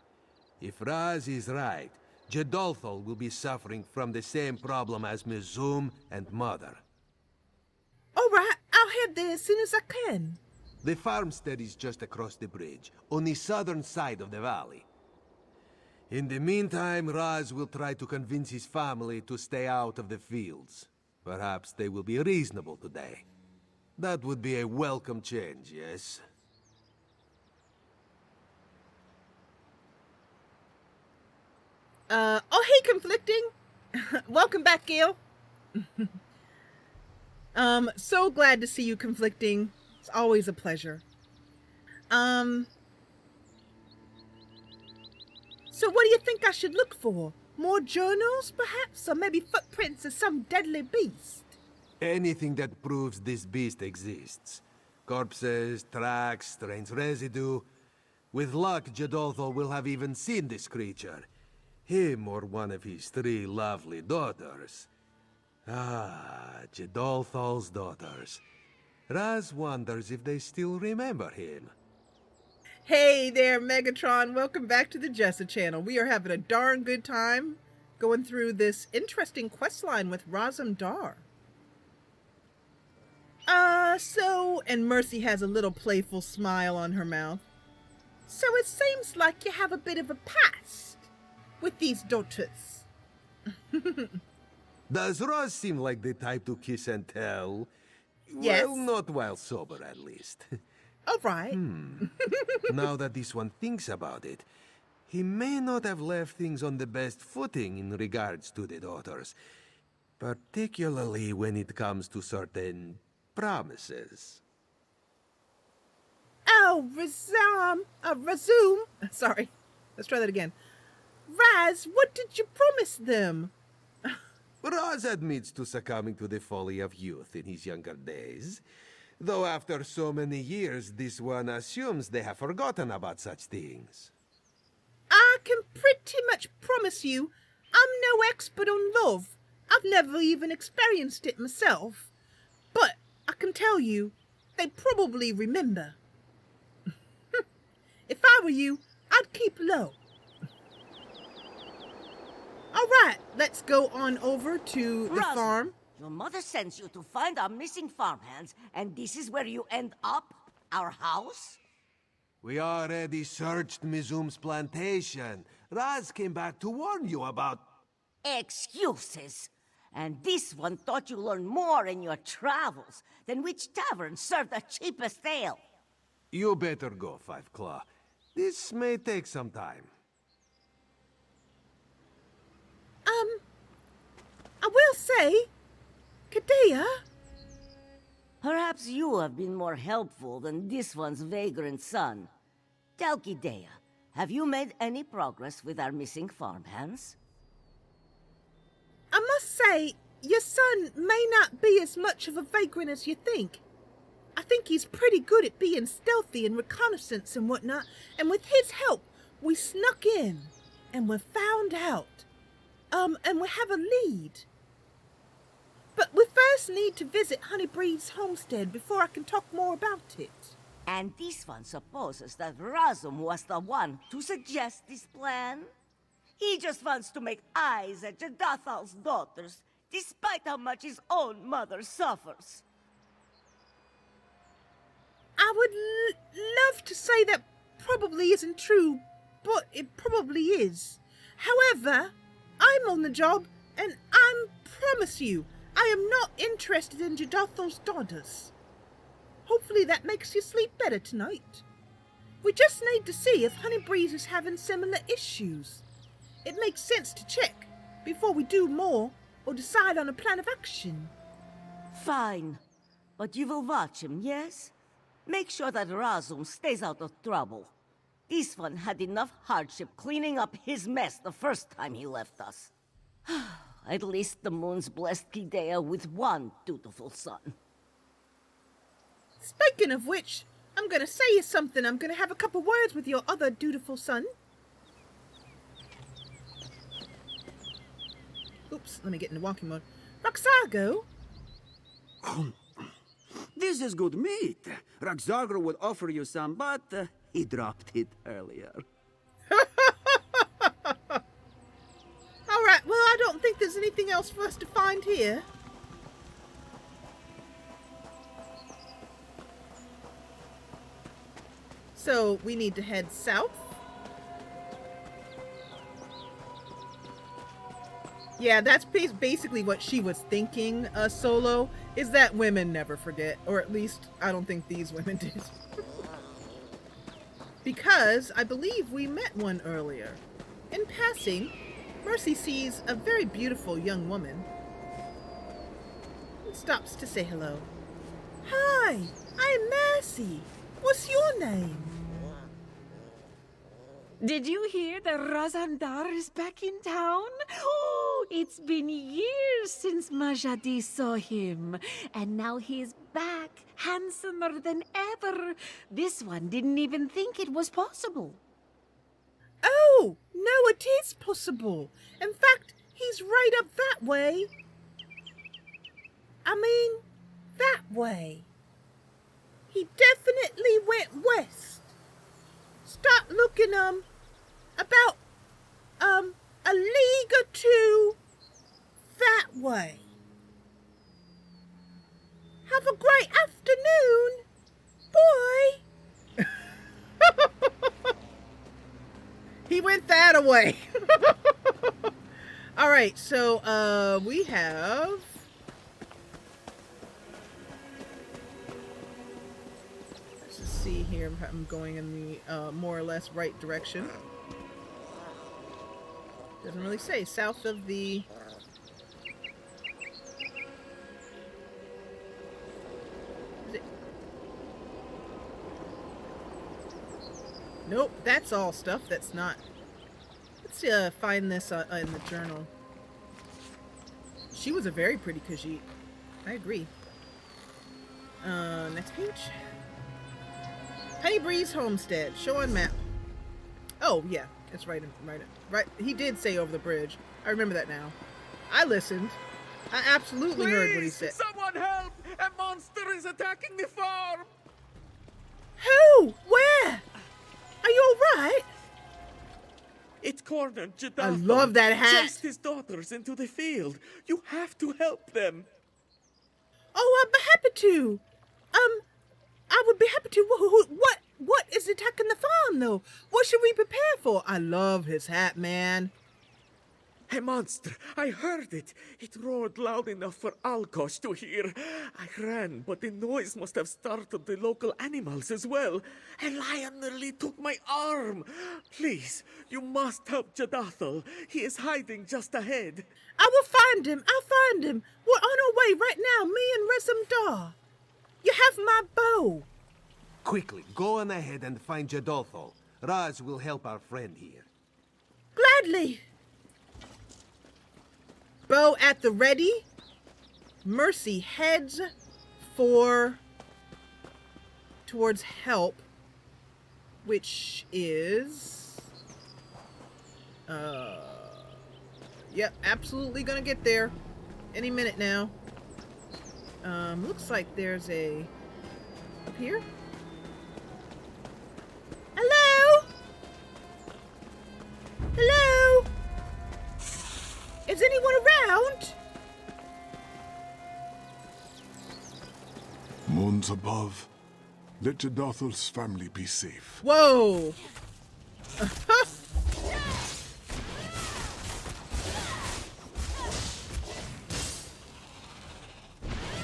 If Raz is right, Jedolthol will be suffering from the same problem as Mezoom and Mother. All right, I'll head there as soon as I can. The farmstead is just across the bridge, on the southern side of the valley. In the meantime, Raz will try to convince his family to stay out of the fields. Perhaps they will be reasonable today. That would be a welcome change, yes? Oh, hey, Conflicting. Welcome back, Gil. So glad to see you, Conflicting. It's always a pleasure. So what do you think I should look for? More journals, perhaps? Or maybe footprints of some deadly beast? Anything that proves this beast exists. Corpses, tracks, strange residue. With luck, Jedolthol will have even seen this creature. Him or one of his 3 lovely daughters. Ah, Jedolthol's daughters. Raz wonders if they still remember him. Hey there, Megatron. Welcome back to the Jessa Channel. We are having a darn good time going through this interesting questline with Razumdar. And Mersie has a little playful smile on her mouth. So it seems like you have a bit of a past with these daughters. Does Raz seem like the type to kiss and tell? Yes. Well, not while sober, at least. All right. Now that this one thinks about it, he may not have left things on the best footing in regards to the daughters, particularly when it comes to certain promises. Oh, Razum. Sorry. Let's try that again. Raz, what did you promise them? Raz admits to succumbing to the folly of youth in his younger days, though after so many years, this one assumes they have forgotten about such things. I can pretty much promise you I'm no expert on love. I've never even experienced it myself. But I can tell you, they probably remember. If I were you, I'd keep low. All right, let's go on over to the farm. Your mother sends you to find our missing farmhands, and this is where you end up? Our house? We already searched Mezoom's plantation. Raz came back to warn you about... Excuses. And this one thought you learned more in your travels than which tavern served the cheapest ale. You better go, Five Claw. This may take some time. I will say, Kadea. Perhaps you have been more helpful than this one's vagrant son. Tell Kadea, have you made any progress with our missing farmhands? I must say, your son may not be as much of a vagrant as you think. I think he's pretty good at being stealthy and reconnaissance and whatnot, and with his help, we snuck in, and we're found out. And we have a lead. But we first need to visit Honeybreeze's homestead before I can talk more about it. And this one supposes that Razum was the one to suggest this plan? He just wants to make eyes at Jadathal's daughters, despite how much his own mother suffers. I would love to say that probably isn't true, but it probably is. However, I'm on the job, and I promise you, I am not interested in Jadathal's daughters. Hopefully that makes you sleep better tonight. We just need to see if Honeybreeze is having similar issues. It makes sense to check before we do more or decide on a plan of action. Fine. But you will watch him, yes? Make sure that Razum stays out of trouble. This one had enough hardship cleaning up his mess the first time he left us. At least the moon's blessed Kidea with one dutiful son. Speaking of which, I'm gonna say you something. I'm gonna have a couple words with your other dutiful son. Oops, let me get into walking mode. Roxargo? This is good meat. Roxargo would offer you some, but he dropped it earlier. Alright, well, I don't think there's anything else for us to find here. So, we need to head south. Yeah, that's basically what she was thinking, Solo, is that women never forget. Or at least, I don't think these women did. Because I believe we met one earlier. In passing, Mersie sees a very beautiful young woman and stops to say hello. Hi, I'm Mersie. What's your name? Did you hear that Razandar is back in town? Oh, it's been years since Majadi saw him. And now he's back, handsomer than ever. This one didn't even think it was possible. Oh, no, it is possible. In fact, he's right up that way. I mean, that way. He definitely went west. Start looking, about, a league or two that way. Have a great afternoon, boy. He went that away. All right, so, we have... Let's just see here. I'm going in the, more or less right direction. Doesn't really say. South of the... Nope, that's all stuff that's not... Let's find this in the journal. She was a very pretty Khajiit. I agree. Next page. Honeybreeze Homestead. Show on map. Oh, yeah. It's right. Right. He did say over the bridge. I remember that now. I listened. I absolutely heard what he said. Someone help! A monster is attacking the farm! Who? Where? Are you alright? It cornered Jadathal. I love that hat. Chased his daughters into the field. You have to help them. Oh, I'm happy to. I would be happy to. What is attacking the farm, though? What should we prepare for? I love his hat, man. A monster. I heard it. It roared loud enough for Alkosh to hear. I ran, but the noise must have startled the local animals as well. A lion nearly took my arm. Please, you must help Jadathal. He is hiding just ahead. I will find him. I'll find him. We're on our way right now, me and Rezamdar. You have my bow. Quickly, go on ahead and find Jadathal. Raz will help our friend here. Gladly. Bow at the ready? Mersie heads towards help, which is yep, absolutely gonna get there any minute now. Looks like there's a up here. Hello? Hello? Is anyone around? Moons above, let Jadothal's family be safe. Whoa!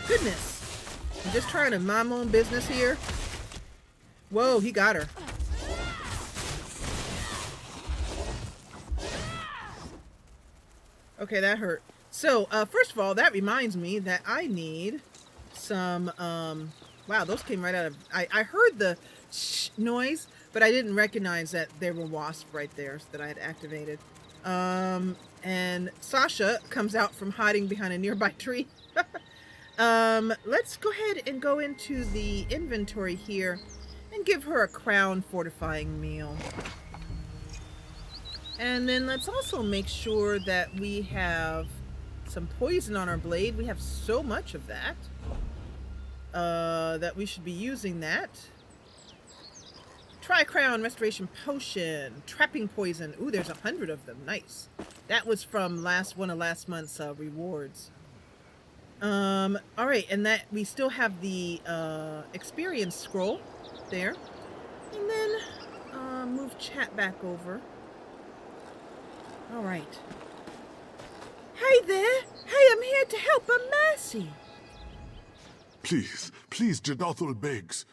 Goodness. I'm just trying to mind my own business here. Whoa, he got her. Okay, that hurt. So, first of all, that reminds me that I need some, wow, those came right out of, I heard the shh noise, but I didn't recognize that there were wasps right there that I had activated. And Sasha comes out from hiding behind a nearby tree. Let's go ahead and go into the inventory here and give her a crown fortifying meal. And then let's also make sure that we have some poison on our blade. We have so much of that, that we should be using that. Tri-crown restoration potion, trapping poison. Ooh, there's 100 of them. Nice. That was from one of last month's rewards. All right, and that we still have the experience scroll there. And then move chat back over. All right. Hey there. Hey, I'm here to help. I'm Mersie. Please, please, Jadothal begs.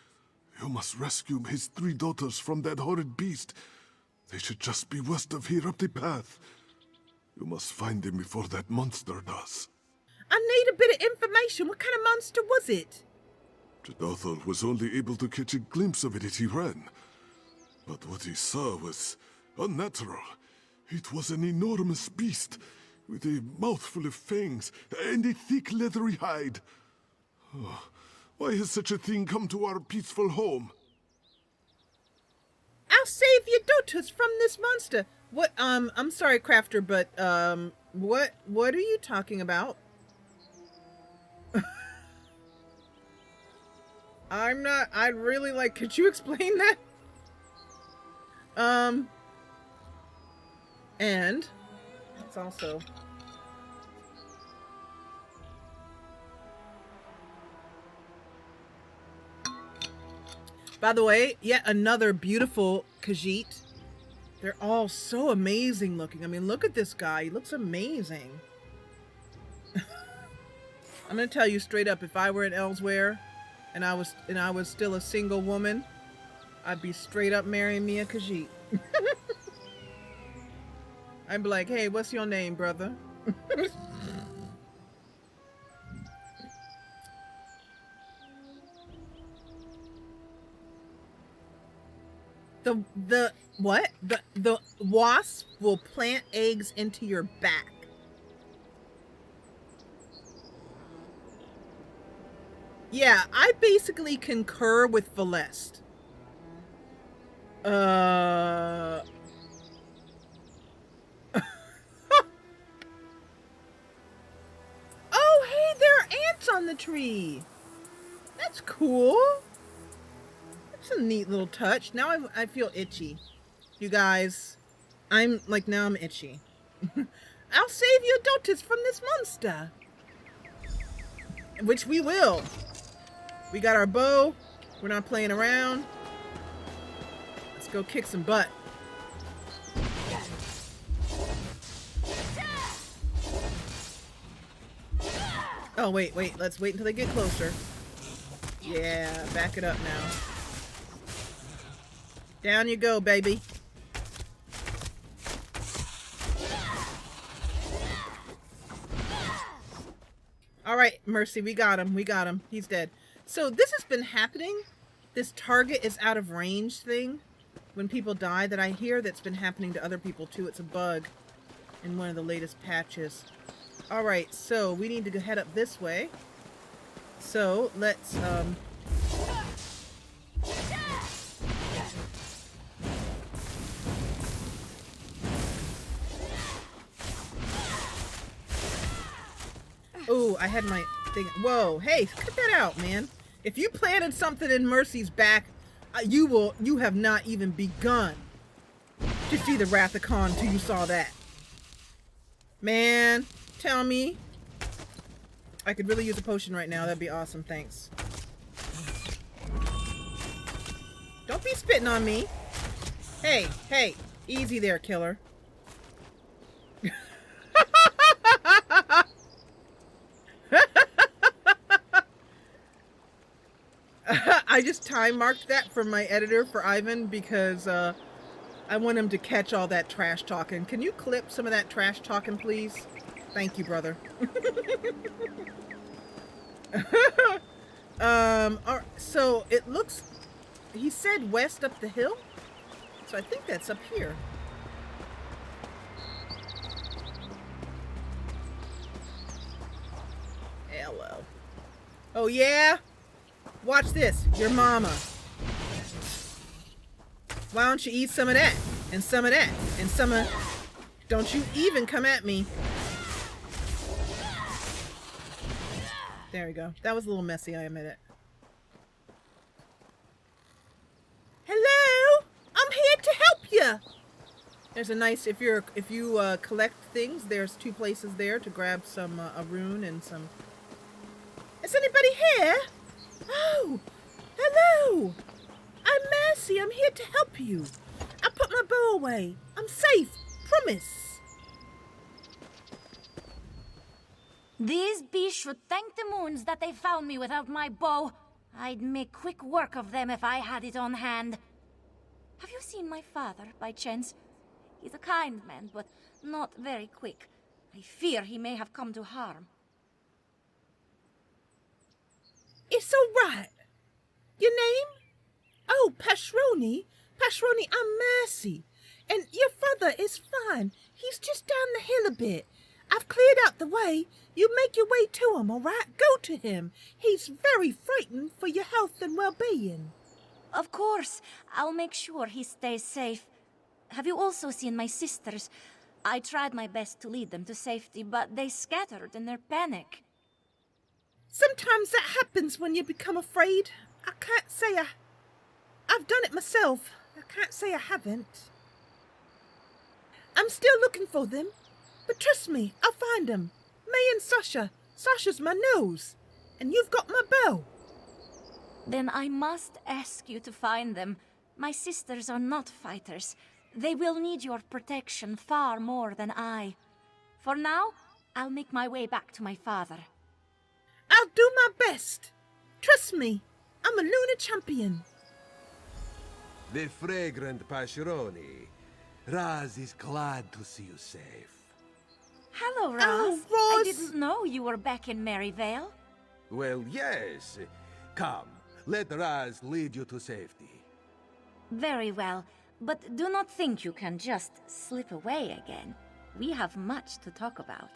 You must rescue his 3 daughters from that horrid beast. They should just be west of here up the path. You must find them before that monster does. I need a bit of information. What kind of monster was it? Jadothal was only able to catch a glimpse of it as he ran. But what he saw was unnatural. It was an enormous beast, with a mouthful of fangs and a thick leathery hide. Oh, why has such a thing come to our peaceful home? I'll save your daughters from this monster. What, I'm sorry, Crafter, but, what are you talking about? I'd really like, could you explain that? And it's also, by the way, yet another beautiful Khajiit. They're all so amazing looking. I mean, look at this guy. He looks amazing. I'm gonna tell you straight up, if I were in ELSWEYR and I was still a single woman, I'd be straight up marrying me a Khajiit. I'd be like, hey, what's your name, brother? The what? The wasp will plant eggs into your back. Yeah, I basically concur with Valest. Oh, hey, there are ants on the tree. That's cool. That's a neat little touch. Now I feel itchy. You guys, now I'm itchy. I'll save your daughters from this monster. Which we will. We got our bow. We're not playing around. Let's go kick some butt. Oh, wait. Let's wait until they get closer. Yeah, back it up now. Down you go, baby. All right, Mersie, we got him. He's dead. So this has been happening. This target is out of range thing. When people die, that I hear that's been happening to other people too. It's a bug in one of the latest patches. All right, so we need to go head up this way. So let's oh, I had my thing. Whoa, hey, cut that out, man. If you planted something in Mersie's back, you have not even begun to see the Wrath of Khan till you saw that. Man, tell me. I could really use a potion right now. That'd be awesome, thanks. Don't be spitting on me. Hey, hey, easy there, killer. I just time marked that for my editor, for Ivan, because I want him to catch all that trash talking. Can you clip some of that trash talking, please? Thank you, brother. All right, so it looks, he said west up the hill, so I think that's up here. Hello. Oh yeah? Watch this, your mama. Why don't you eat some of that, and some of that, and some of... Don't you even come at me. There we go. That was a little messy, I admit it. Hello? I'm here to help you. There's a nice, if you collect things, there's 2 places there to grab some, a rune and some... Is anybody here? Oh, hello. I'm Mersie. I'm here to help you. I put my bow away. I'm safe. Promise. These beasts should thank the moons that they found me without my bow. I'd make quick work of them if I had it on hand. Have you seen my father, by chance? He's a kind man, but not very quick. I fear he may have come to harm. It's all right. Your name? Oh, Pashroni. Pashroni, I'm Mersie. And your father is fine. He's just down the hill a bit. I've cleared out the way. You make your way to him, all right? Go to him. He's very frightened for your health and well-being. Of course. I'll make sure he stays safe. Have you also seen my sisters? I tried my best to lead them to safety, but they scattered in their panic. Sometimes that happens when you become afraid. I can't say I've done it myself. I can't say I haven't. I'm still looking for them. But trust me, I'll find them. Me and Sasha. Sasha's my nose. And you've got my bow. Then I must ask you to find them. My sisters are not fighters. They will need your protection far more than I. For now, I'll make my way back to my father. I'll do my best. Trust me, I'm a lunar champion. The fragrant Pashroni. Raz is glad to see you safe. Hello, Raz. Oh, I Roz. didn't know you were back in Maryvale. Well, yes. Come, let Raz lead you to safety. Very well, but do not think you can just slip away again. We have much to talk about.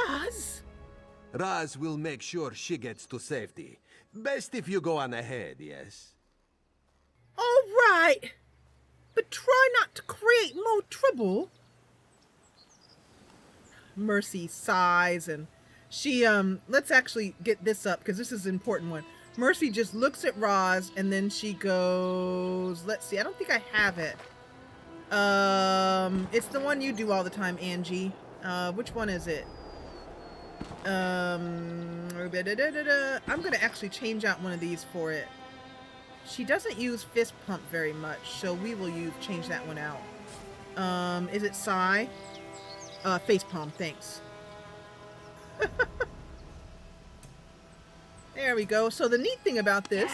Raz? Raz will make sure she gets to safety. Best if you go on ahead, yes? All right. But try not to create more trouble. Mersie sighs and she, let's actually get this up because this is an important one. Mersie just looks at Roz and then she goes, let's see, I don't think I have it. It's the one you do all the time, Angie. Which one is it? I'm gonna actually change out one of these for it. She doesn't use fist pump very much, so we will change that one out. Is it Sigh? Face palm, thanks. There we go. So the neat thing about this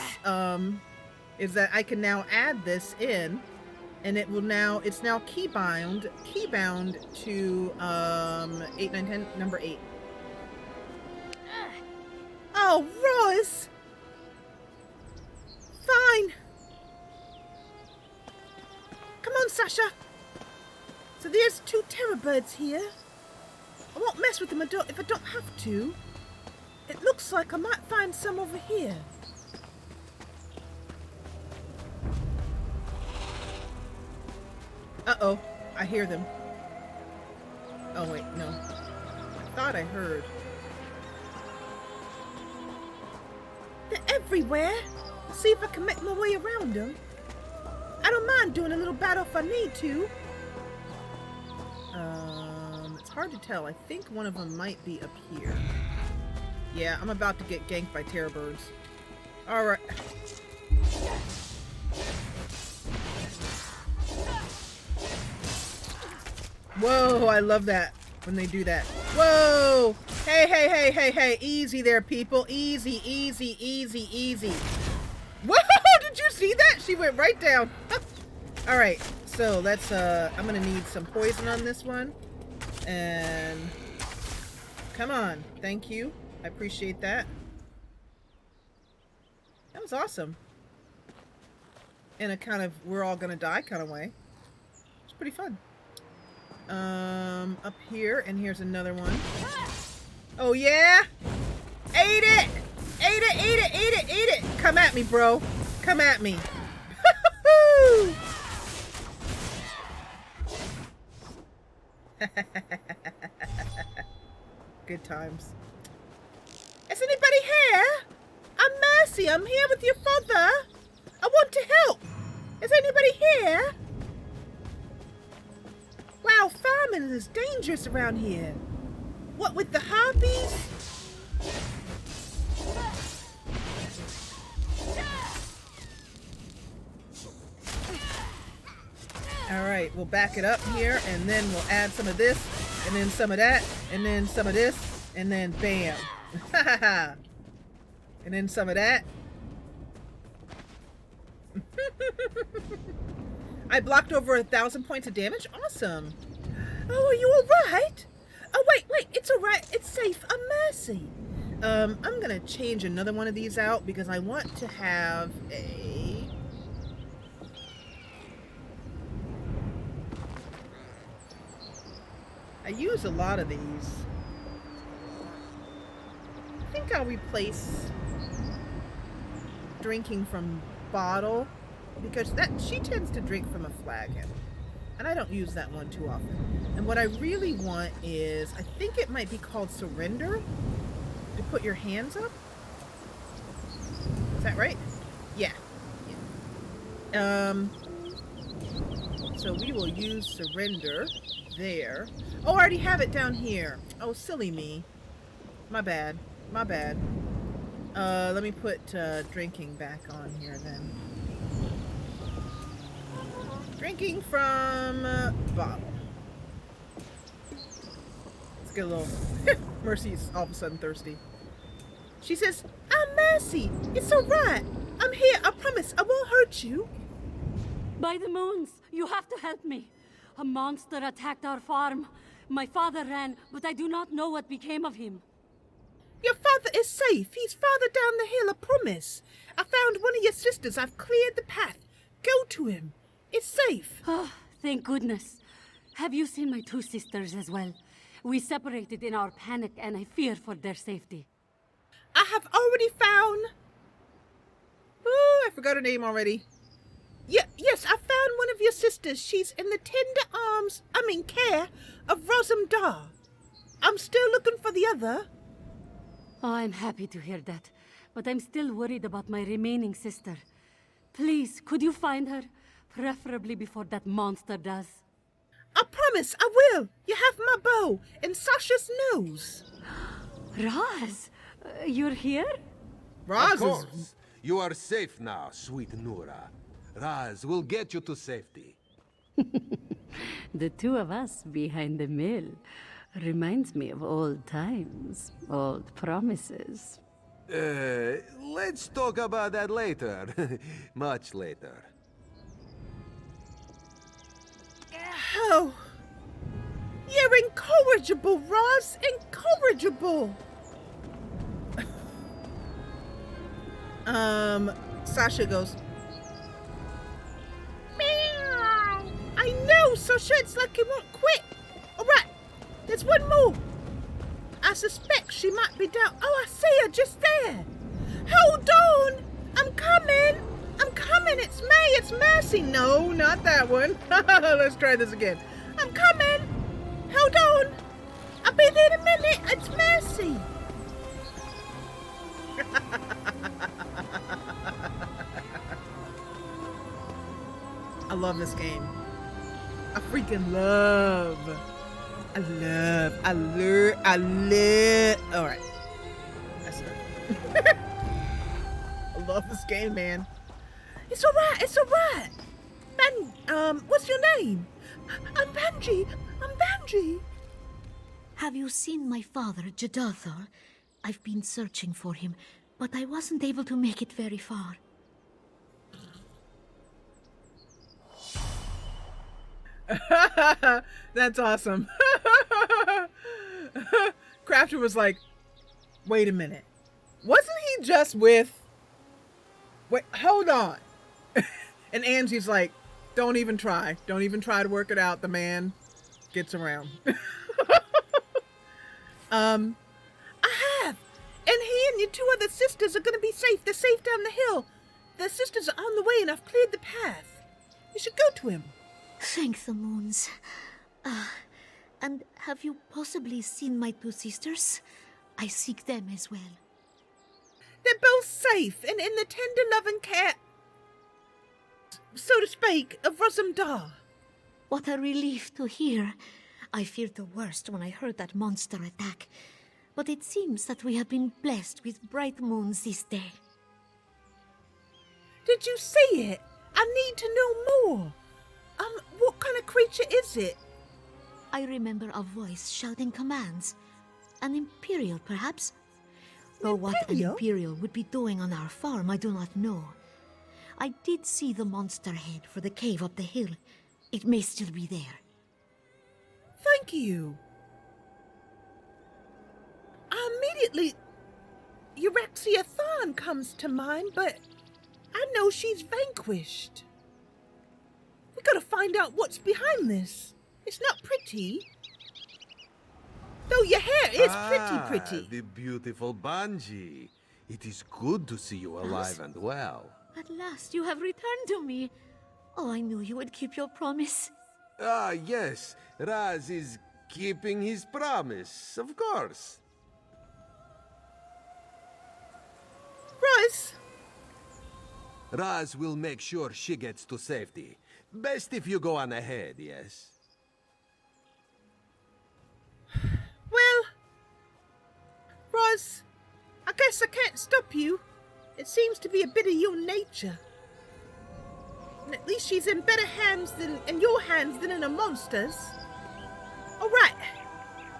is that I can now add this in, and it will now, it's now keybound to 8, 9, 10, number 8. Oh, Roz! Fine. Come on, Sasha. So there's 2 terror birds here. I won't mess with them if I don't have to. It looks like I might find some over here. Uh-oh, I hear them. Oh wait, no. I thought I heard. They're everywhere. See if I can make my way around them. I don't mind doing a little battle if I need to. It's hard to tell. I think one of them might be up here. Yeah, I'm about to get ganked by terror birds. Alright. Whoa, I love that when they do that. Whoa! Hey, hey, hey, hey, hey. Easy there, people. Easy, easy, easy, easy. Whoa! Did you see that? She went right down. Alright, so let's, I'm gonna need some poison on this one. And come on. Thank you. I appreciate that. That was awesome. In a kind of we're all gonna die kind of way. It's pretty fun. Up here, and here's another one. Oh yeah? Ate it! Ate it, eat it, eat it, eat it! Come at me, bro. Come at me. Good times. Is anybody here? I'm Mersie. I'm here with your father. I want to help. Is anybody here? Wow, farming is dangerous around here. What with the harpies? Alright, we'll back it up here, and then we'll add some of this, and then some of that, and then some of this, and then bam. And then some of that. I blocked over 1,000 points of damage? Awesome. Oh, are you alright? Oh, wait, it's alright. It's safe. I'm Mersie. I'm gonna change another one of these out because I want to have a... I use a lot of these. I think I'll replace drinking from bottle because she tends to drink from a flagon. And I don't use that one too often. And what I really want is, I think it might be called surrender. To put your hands up. Is that right? Yeah. So we will use surrender there. Oh, I already have it down here. Oh, silly me. My bad. My bad. Let me put drinking back on here then. Drinking from bottle. Let's get a little... Mersie's all of a sudden thirsty. She says, I'm Mersie. It's alright. I'm here. I promise I won't hurt you. By the moons, you have to help me. A monster attacked our farm. My father ran, but I do not know what became of him. Your father is safe. He's farther down the hill, I promise. I found one of your sisters. I've cleared the path. Go to him. It's safe. Oh, thank goodness. Have you seen my 2 sisters as well? We separated in our panic, and I fear for their safety. I have already found... Ooh, I forgot her name already. Yes, I found one of your sisters. She's in the tender care of Rosamdar. I'm still looking for the other. Oh, I'm happy to hear that, but I'm still worried about my remaining sister. Please, could you find her? Preferably before that monster does. I promise, I will. You have my bow and Sasha's nose. Raz, you're here? Raz of course. You are safe now, sweet NARRA. Raz will get you to safety. The 2 of us behind the mill reminds me of old times, old promises. Let's talk about that later. Much later. Oh, you're incorrigible, Raz. Incorrigible. Sasha goes, meow. I know, so sure it's like he won't quit. All right, there's one more. I suspect she might be down. Oh, I see her just there. Hold on. I'm coming. I'm coming. It's me. It's Mersie. No, not that one. Let's try this again. I'm coming. Hold on. I'll be there in a minute. It's Mersie. I love this game. I freaking love. All right. That's it. I love this game, man. It's all right. It's all right. What's your name? I'm Banji. I'm Banji. Have you seen my father, Jadathar? I've been searching for him, but I wasn't able to make it very far. That's awesome. Crafter was like, wait a minute. Wasn't he just with... Wait, hold on. And Angie's like, don't even try. Don't even try to work it out. The man gets around. I have. And he and your 2 other sisters are going to be safe. They're safe down the hill. The sisters are on the way and I've cleared the path. You should go to him. Thank the moons. And have you possibly seen my 2 sisters? I seek them as well. They're both safe and in the tender loving care, so to speak, of Razumdar. What a relief to hear. I feared the worst when I heard that monster attack. But it seems that we have been blessed with bright moons this day. Did you see it? I need to know more. What kind of creature is it? I remember a voice shouting commands. An Imperial, perhaps? Though what an Imperial would be doing on our farm, I do not know. I did see the monster head for the cave up the hill. It may still be there. Thank you. Immediately, Eurexia Thon comes to mind, but I know she's vanquished. We gotta find out what's behind this. It's not pretty. Though your hair is pretty. The beautiful Banji. It is good to see you alive and well. At last you have returned to me. Oh, I knew you would keep your promise. Ah, yes. Raz is keeping his promise, of course. Raz will make sure she gets to safety. Best if you go on ahead, yes? Well, Roz, I guess I can't stop you. It seems to be a bit of your nature. And at least she's in better hands in your hands than in a monster's. All right,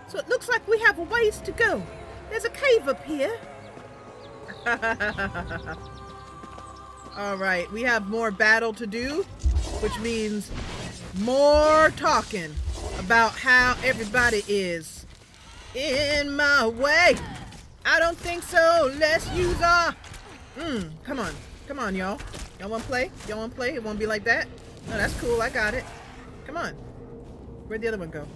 so it looks like we have a ways to go. There's a cave up here. All right, we have more battle to do, which means more talking about how everybody is in my way. I don't think so. Let's use our... come on. Come on, y'all. Y'all want to play? Y'all want to play? It won't be like that? No, that's cool. I got it. Come on. Where'd the other one go?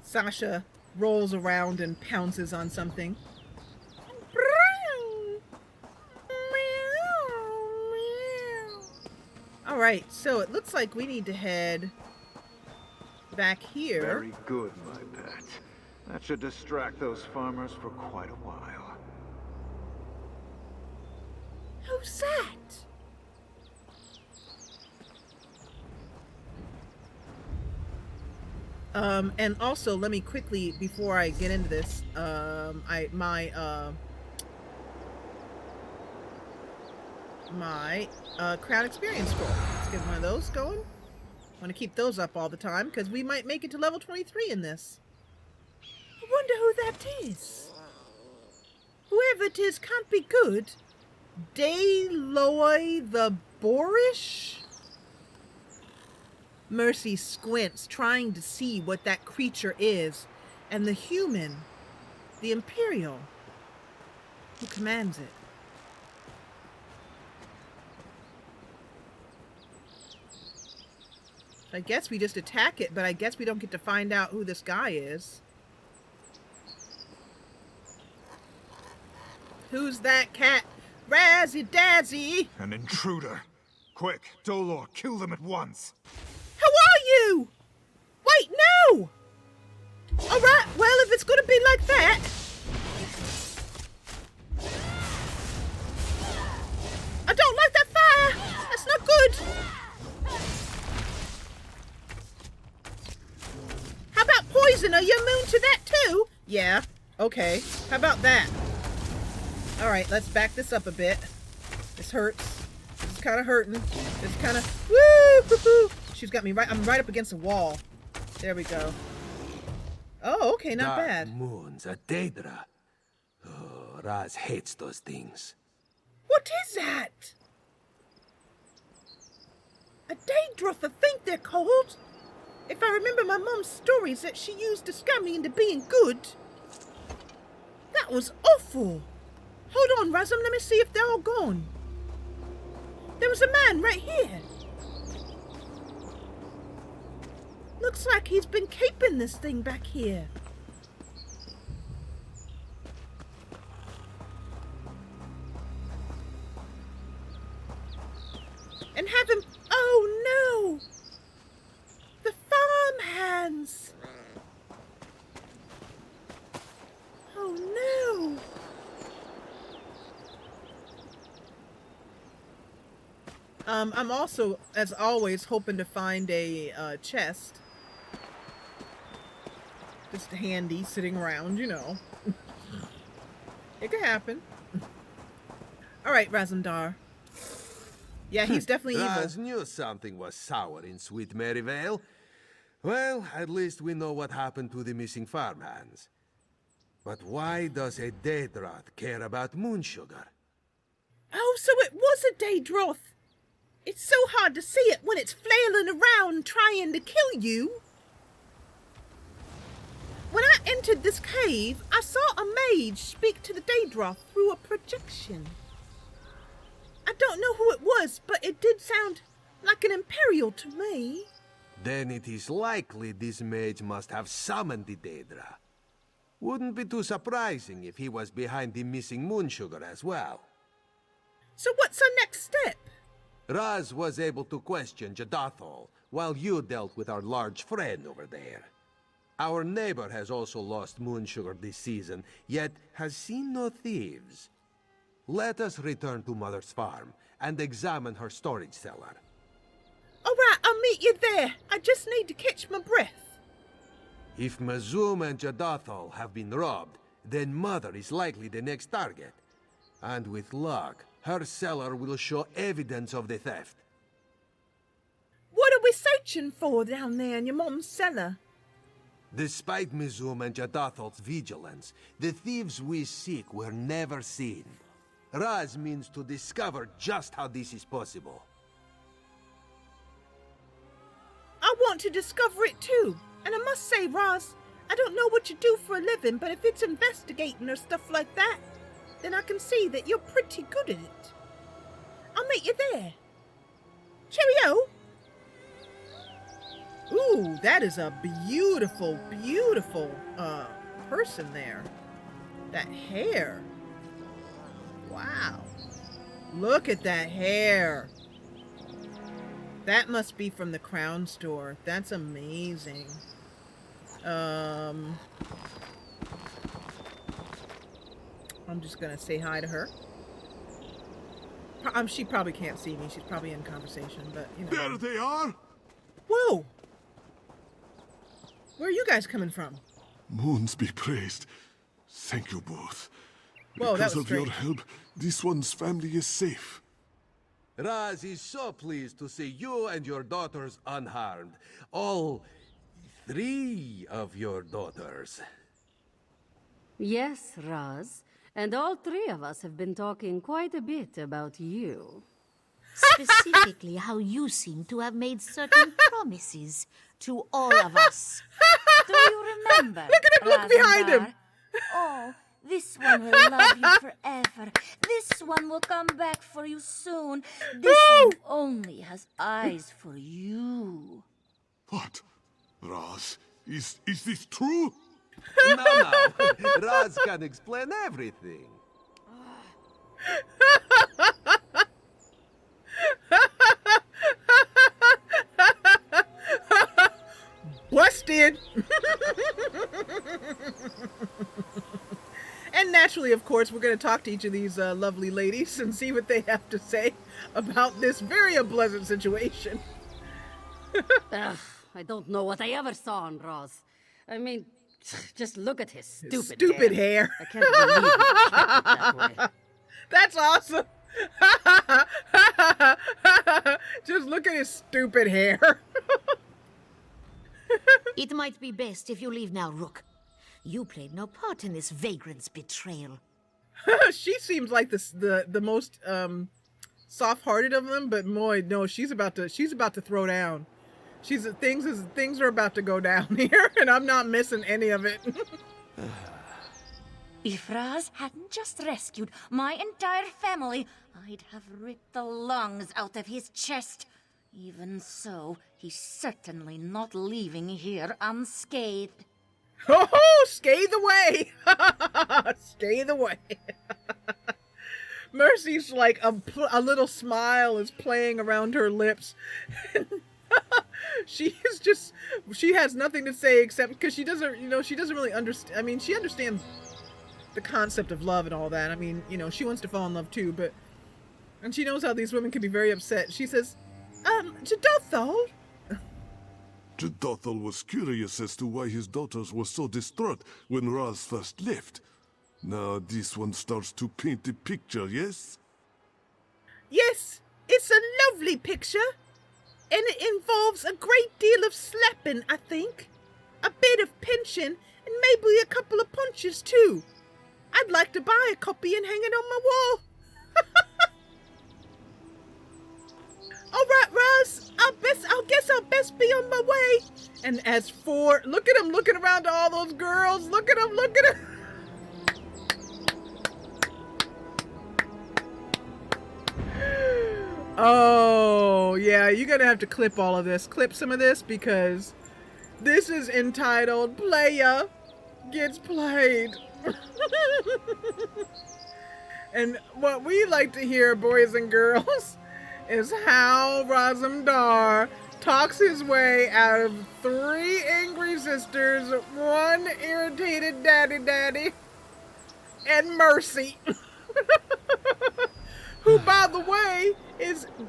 Sasha rolls around and pounces on something. Alright, so it looks like we need to head back here. Very good, my pet. That should distract those farmers for quite a while. Who's that? And also, let me quickly, before I get into this, my crown experience scroll. Let's get one of those going. Want to keep those up all the time because we might make it to level 23 in this. I wonder who that is. Whoever it is can't be good. Dayloy the Boorish? Mersie squints, trying to see what that creature is, and the human, the Imperial, who commands it. I guess we just attack it, but I guess we don't get to find out who this guy is. Who's that cat? Razzie-dazzie! An intruder. Quick, Dolor, kill them at once. Who are you? Wait, no! Alright, well, if it's gonna be like that... I don't like that fire! That's not good! How about poison? Are you immune to that too? Yeah, okay. How about that? Alright, let's back this up a bit. This hurts. This is kind of hurting. This kind of... Woo! She's got me right... I'm right up against the wall. There we go. Oh, okay, not bad. Moons, a Daedra. Oh, Raz hates those things. What is that? A Daedroth, I think they're called. If I remember my mum's stories that she used to scam me into being good. That was awful. Hold on, Razum, let me see if they're all gone. There was a man right here. Looks like he's been keeping this thing back here. And have him... Oh no! The farm hands! Oh no! I'm also, as always, hoping to find a chest. Just handy, sitting around, you know. It could happen. Alright, Razumdar. Yeah, he's definitely evil. Raz knew something was sour in Sweet Maryvale. Well, at least we know what happened to the missing farmhands. But why does a Daedroth care about moon sugar? Oh, so it was a Daedroth! It's so hard to see it when it's flailing around trying to kill you. When I entered this cave, I saw a mage speak to the Daedroth through a projection. I don't know who it was, but it did sound like an Imperial to me. Then it is likely this mage must have summoned the Daedra. Wouldn't be too surprising if he was behind the missing moon sugar as well. So what's our next step? Raz was able to question Jadathol while you dealt with our large friend over there. Our neighbor has also lost moon sugar this season, yet has seen no thieves. Let us return to Mother's farm and examine her storage cellar. Alright, I'll meet you there. I just need to catch my breath. If Mazum and Jadathol have been robbed, then Mother is likely the next target. And with luck, her cellar will show evidence of the theft. What are we searching for down there in your mom's cellar? Despite Mizum and Jadathol's vigilance, the thieves we seek were never seen. Raz means to discover just how this is possible. I want to discover it too. And I must say, Raz, I don't know what you do for a living, but if it's investigating or stuff like that, then I can see that you're pretty good at it. I'll meet you there. Cheerio! Ooh, that is a beautiful, beautiful person there. That hair. Wow. Look at that hair. That must be from the Crown store. That's amazing. I'm just gonna say hi to her. She probably can't see me. She's probably in conversation, but you know. There they are! Whoa! Where are you guys coming from? Moons be praised. Thank you both. Whoa, that Because was of your strange. help, this one's family is safe. Raz is so pleased to see you and your daughters unharmed. All 3 of your daughters. Yes, Raz. And all 3 of us have been talking quite a bit about you. Specifically, how you seem to have made certain promises to all of us. Do you remember? Look at him, look behind him. Razumdar? Oh, this one will love you forever. This one will come back for you soon. This one only has eyes for you. What? Raz, is this true? No. Raz can explain everything. Busted! And naturally, of course, we're going to talk to each of these lovely ladies and see what they have to say about this very unpleasant situation. Ugh, I don't know what I ever saw on Roz. I mean, just look at his stupid hair. I can't believe he kept it that way. That's awesome. Just look at his stupid hair. It might be best if you leave now, Rook. You played no part in this vagrant's betrayal. She seems like the most soft-hearted of them, but boy, no, she's about to throw down. Things are about to go down here, and I'm not missing any of it. If Raz hadn't just rescued my entire family, I'd have ripped the lungs out of his chest. Even so, he's certainly not leaving here unscathed. Oh, scathe away! Scathe away. Mercie's like a little smile is playing around her lips. She has nothing to say except because she doesn't really understand. I mean, she understands the concept of love and all that. I mean, she wants to fall in love too, and she knows how these women can be very upset. She says, Jadothal? Jadothal was curious as to why his daughters were so distraught when Raz first left. Now this one starts to paint a picture, yes? Yes, it's a lovely picture. And it involves a great deal of slapping, I think. A bit of pinching, and maybe a couple of punches, too. I'd like to buy a copy and hang it on my wall. All right, Raz, I guess I'll best be on my way. And as for, look at him looking around to all those girls. Look at him. Oh, yeah, you're gonna have to clip all of this. Clip some of this because this is entitled Playa Gets Played. And what we like to hear, boys and girls, is how Razamdar talks his way out of 3 angry sisters, 1 irritated daddy, and Mersie. Who, by the way,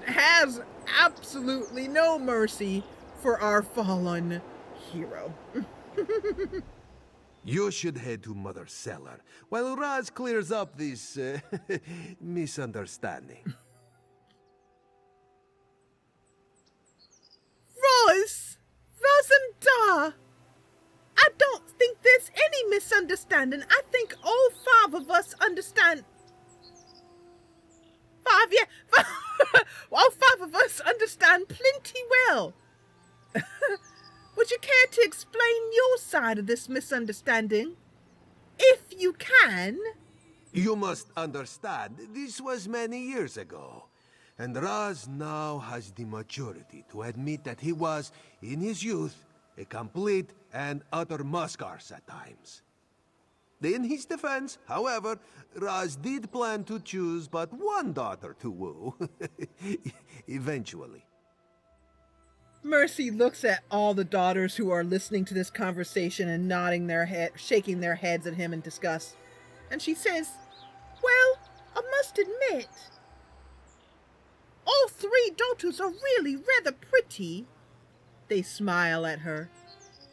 has absolutely no mercy for our fallen hero. You should head to Mother's cellar while Raz clears up this misunderstanding. Razamdar! I don't think there's any misunderstanding. I think all 5 of us understand. 5, yeah. All 5 of us understand plenty well. Would you care to explain your side of this misunderstanding? If you can. You must understand, this was many years ago. And Raz now has the maturity to admit that he was, in his youth, a complete and utter muscarse at times. In his defense, however, Raz did plan to choose but 1 daughter to woo. Eventually. Mersie looks at all the daughters who are listening to this conversation and nodding their head, shaking their heads at him in disgust. And she says, well, I must admit, all 3 daughters are really rather pretty. They smile at her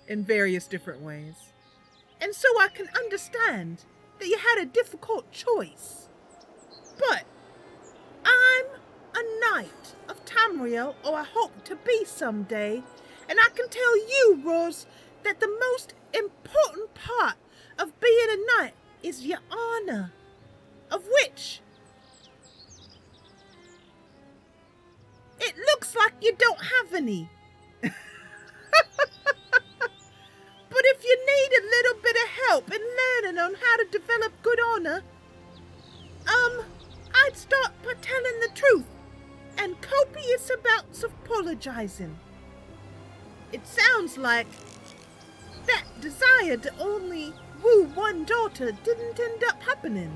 in various different ways. And so I can understand that you had a difficult choice. But I'm a knight of Tamriel, or I hope to be someday, and I can tell you, Rose, that the most important part of being a knight is your honor, of which it looks like you don't have any. But if you need a little bit of help in learning on how to develop good honor, I'd start by telling the truth and copious amounts of apologizing. it sounds like that desire to only woo one daughter didn't end up happening.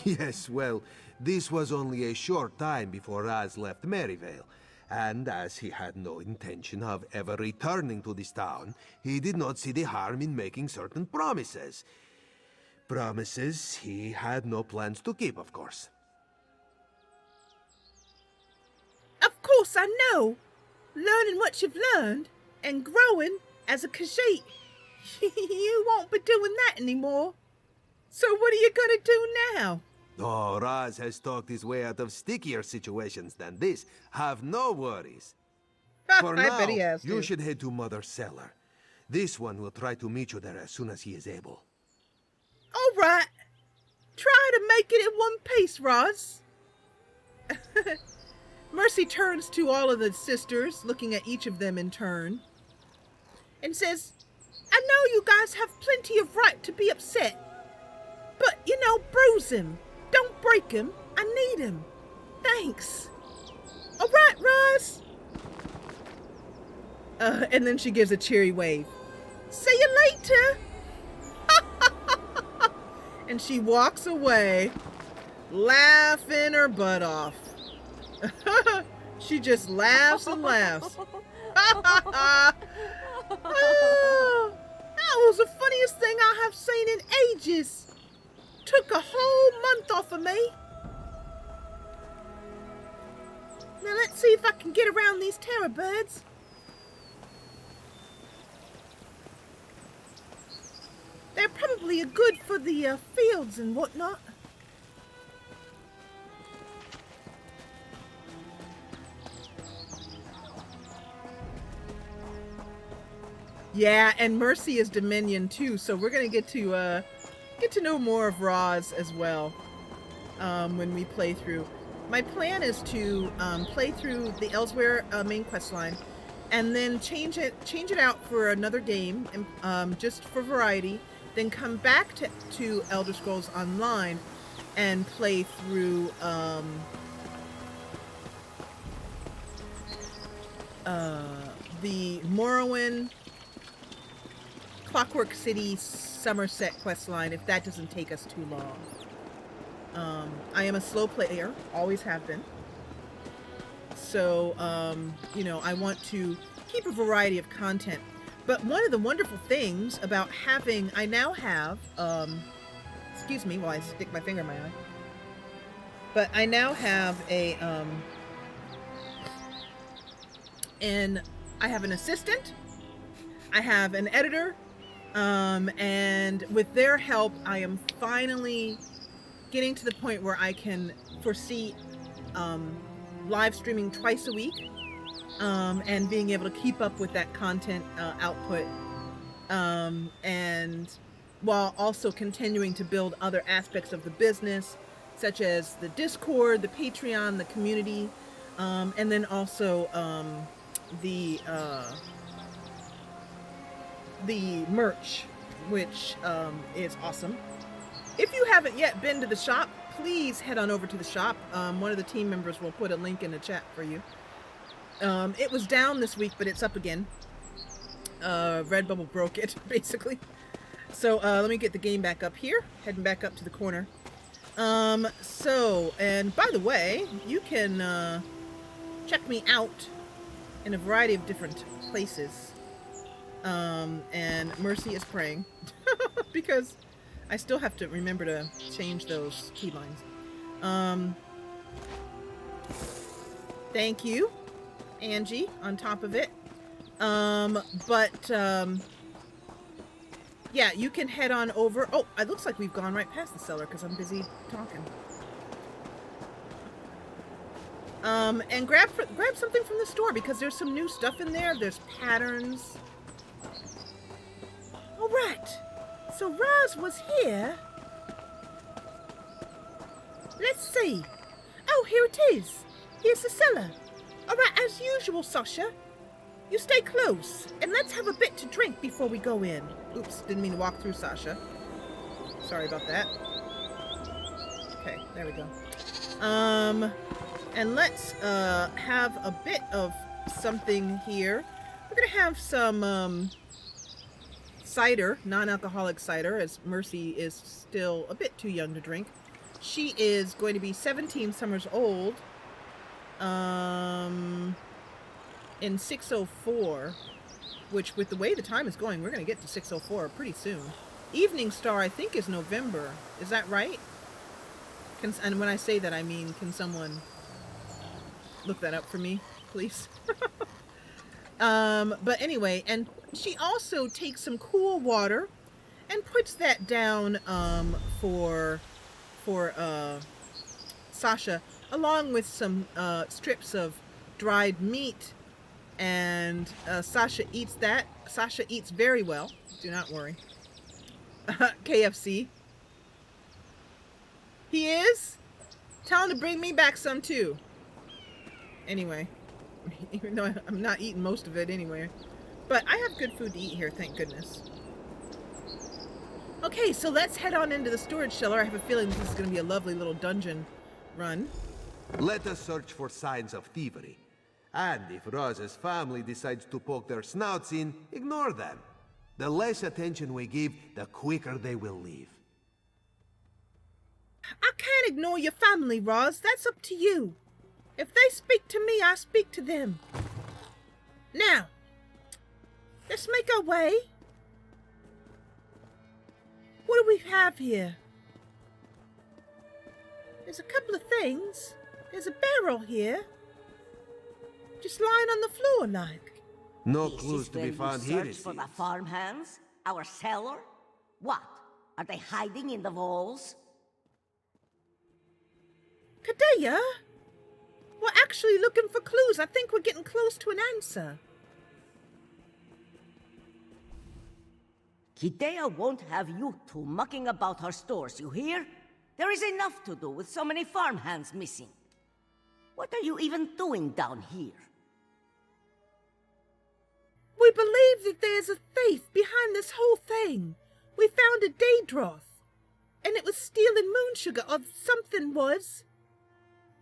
Yes, well, this was only a short time before Raz left Maryvale, and as he had no intention of ever returning to this town, he did not see the harm in making certain promises. Promises he had no plans to keep, of course. Of course I know. Learning what you've learned and growing as a Khajiit, you won't be doing that anymore. So what are you gonna do now? Oh, Raz has talked his way out of stickier situations than this. Have no worries. For I now, bet he has you to. should head to Mother's cellar. This one will try to meet you there as soon as he is able. All right. Try to make it in one piece, Roz. Mersie turns to all of the sisters, looking at each of them in turn, and says, I know you guys have plenty of right to be upset, but, you know, bruise him. Don't break him. I need him. Thanks. All right, Roz. And then she gives a cheery wave. See you later. And she walks away, laughing her butt off. She just laughs and laughs. That was the funniest thing I have seen in ages. Took a whole month off of me. Now let's see if I can get around these terror birds. They're probably good for the fields and whatnot. Yeah, and Mersie is Dominion too, so we're gonna get to know more of Roz as well when we play through. My plan is to play through the ELSWEYR main quest line, and then change it out for another game, just for variety. Then come back to Elder Scrolls Online and play through the Morrowind, Clockwork City, Somerset questline, if that doesn't take us too long. I am a slow player, always have been. So, you know, I want to keep a variety of content. But one of the wonderful things about having, I now have, excuse me while I stick my finger in my eye. But I now have and I have an assistant, I have an editor, and with their help, I am finally getting to the point where I can foresee live streaming twice a week, and being able to keep up with that content output, and while also continuing to build other aspects of the business, such as the Discord, the Patreon, the community, and then also the merch, which is awesome. If you haven't yet been to the shop, please head on over to the shop. One of the team members will put a link in the chat for you. It was down this week, but it's up again. Redbubble broke it, basically. So let me get the game back up here. Heading back up to the corner. And by the way, you can check me out in a variety of different places. And Mersie is praying because I still have to remember to change those keylines. Thank you, Angie, on top of it. Yeah, you can head on over. Oh, it looks like we've gone right past the cellar because I'm busy talking. And grab something from the store because there's some new stuff in there. There's patterns. All right. So Roz was here. Let's see. Oh, here it is. Here's the cellar. All right, as usual, Sasha. You stay close, and let's have a bit to drink before we go in. Oops, didn't mean to walk through Sasha. Sorry about that. Okay, there we go. And let's have a bit of something here. We're gonna have some cider, non-alcoholic cider, as Mersie is still a bit too young to drink. She is going to be 17 summers old in 604, which with the way the time is going, we're going to get to 604 pretty soon. Evening Star, I think, is November. Is that right? And when I say that, I mean, can someone look that up for me, please? But anyway, and she also takes some cool water and puts that down for Sasha, along with some strips of dried meat, and Sasha eats that. Sasha eats very well, do not worry. KFC. He is? Tell him to bring me back some too. Anyway, even though I'm not eating most of it anyway. But I have good food to eat here, thank goodness. Okay, so let's head on into the storage cellar. I have a feeling this is going to be a lovely little dungeon run. Let us search for signs of thievery. And if Rose's family decides to poke their snouts in, ignore them. The less attention we give, the quicker they will leave. I can't ignore your family, Roz. That's up to you. If they speak to me, I speak to them. Now, let's make our way. What do we have here? There's a couple of things. There's a barrel here. Just lying on the floor like. No clues to be found here, search for the farmhands? Our cellar? What? Are they hiding in the walls? Kadea? We're actually looking for clues. I think we're getting close to an answer. Kidea won't have you two mucking about her stores, you hear? There is enough to do with so many farmhands missing. What are you even doing down here? We believe that there's a thief behind this whole thing. We found a Daedroth, and it was stealing moon sugar, or something was.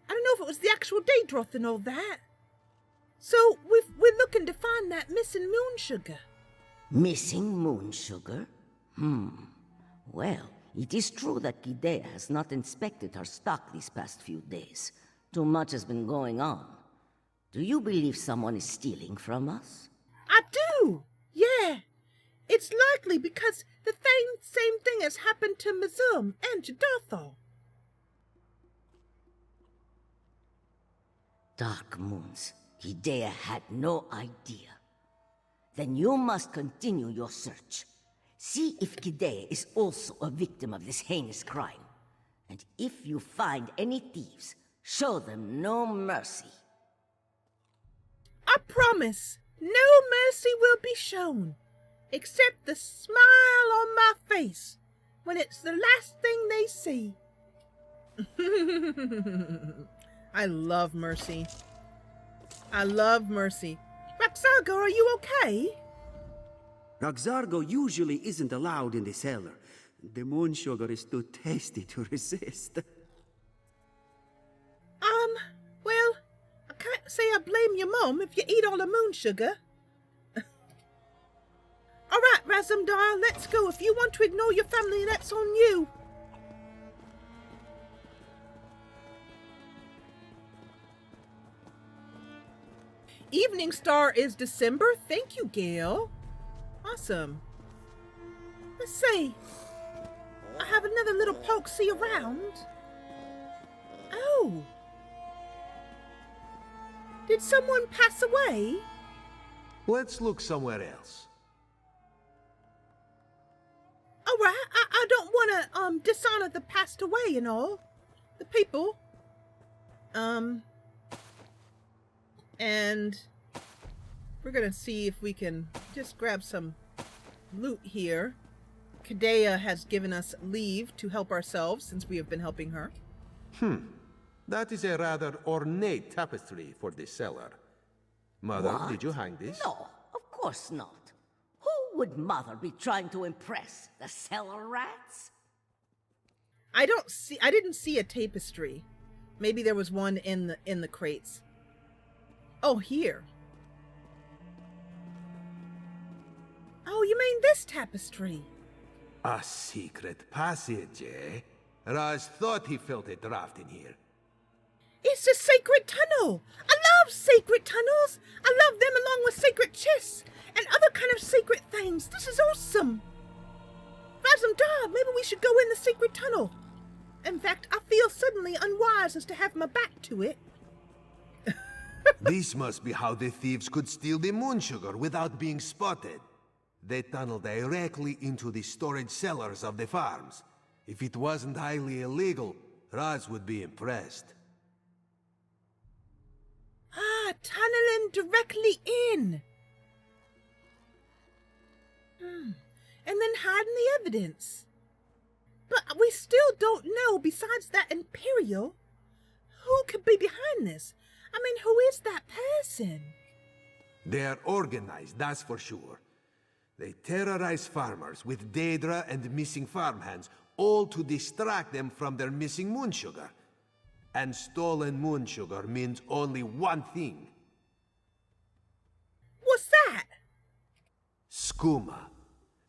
I don't know if it was the actual Daedroth and all that. So we're looking to find that missing moon sugar. Missing moon sugar? Well, it is true that Kidea has not inspected her stock these past few days. Too much has been going on. Do you believe someone is stealing from us? I do! Yeah. It's likely because the same thing has happened to Mizum and Jadarthal. Dark moons. Kidea had no idea. Then you must continue your search. See if Kidea is also a victim of this heinous crime. And if you find any thieves, show them no mercy. I promise, no mercy will be shown, except the smile on my face when it's the last thing they see. I love Mersie. I love Mersie. Raxargo, are you okay? Raxargo usually isn't allowed in the cellar. The moon sugar is too tasty to resist. Well, I can't say I blame your mom if you eat all the moon sugar. All right, Razumdar, let's go. If you want to ignore your family, that's on you. Evening Star is December. Thank you, Gail. Awesome. Let's see. I have another little poke see around. Oh. Did someone pass away? Let's look somewhere else. All right, I don't want to dishonor the passed away and all. The people. And we're gonna see if we can just grab some loot here. Kidea has given us leave to help ourselves since we have been helping her. That is a rather ornate tapestry for this cellar. Mother, What? did you hang this? No, of course not. Who would Mother be trying to impress? The cellar rats? I didn't see a tapestry. Maybe there was one in the crates. Oh, here. mean this tapestry? A secret passage, eh? Raz thought he felt a draft in here. It's a sacred tunnel. I love sacred tunnels. I love them along with sacred chests and other kind of sacred things. This is awesome. Razumdar, maybe we should go in the sacred tunnel. In fact, I feel suddenly unwise as to have my back to it. This must be how the thieves could steal the moon sugar without being spotted. They tunnel directly into the storage cellars of the farms. If it wasn't highly illegal, Raz would be impressed. Ah, tunneling directly in. And then hiding the evidence. But we still don't know, besides that Imperial, who could be behind this. I mean, who is that person? They are organized, that's for sure. They terrorize farmers with Daedra and missing farmhands, all to distract them from their missing moon sugar. And stolen moon sugar means only one thing. What's that? Skooma.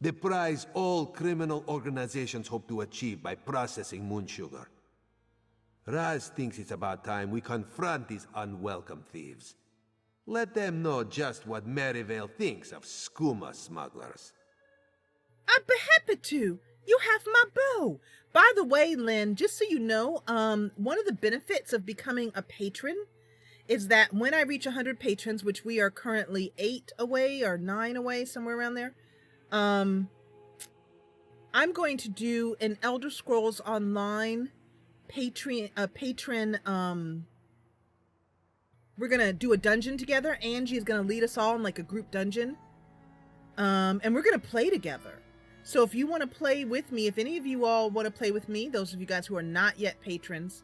The prize all criminal organizations hope to achieve by processing moon sugar. Raz thinks it's about time we confront these unwelcome thieves. Let them know just what Merryvale thinks of skooma smugglers. I'd be happy to. You have my bow. By the way, Lynn, just so you know, one of the benefits of becoming a patron is that when I reach 100 patrons, which we are currently 8 away or 9 away, somewhere around there, I'm going to do an Elder Scrolls Online patron, we're gonna do a dungeon together. Angie is gonna lead us all in like a group dungeon. And we're gonna play together. So if you want to play with me, if any of you all want to play with me, those of you guys who are not yet patrons,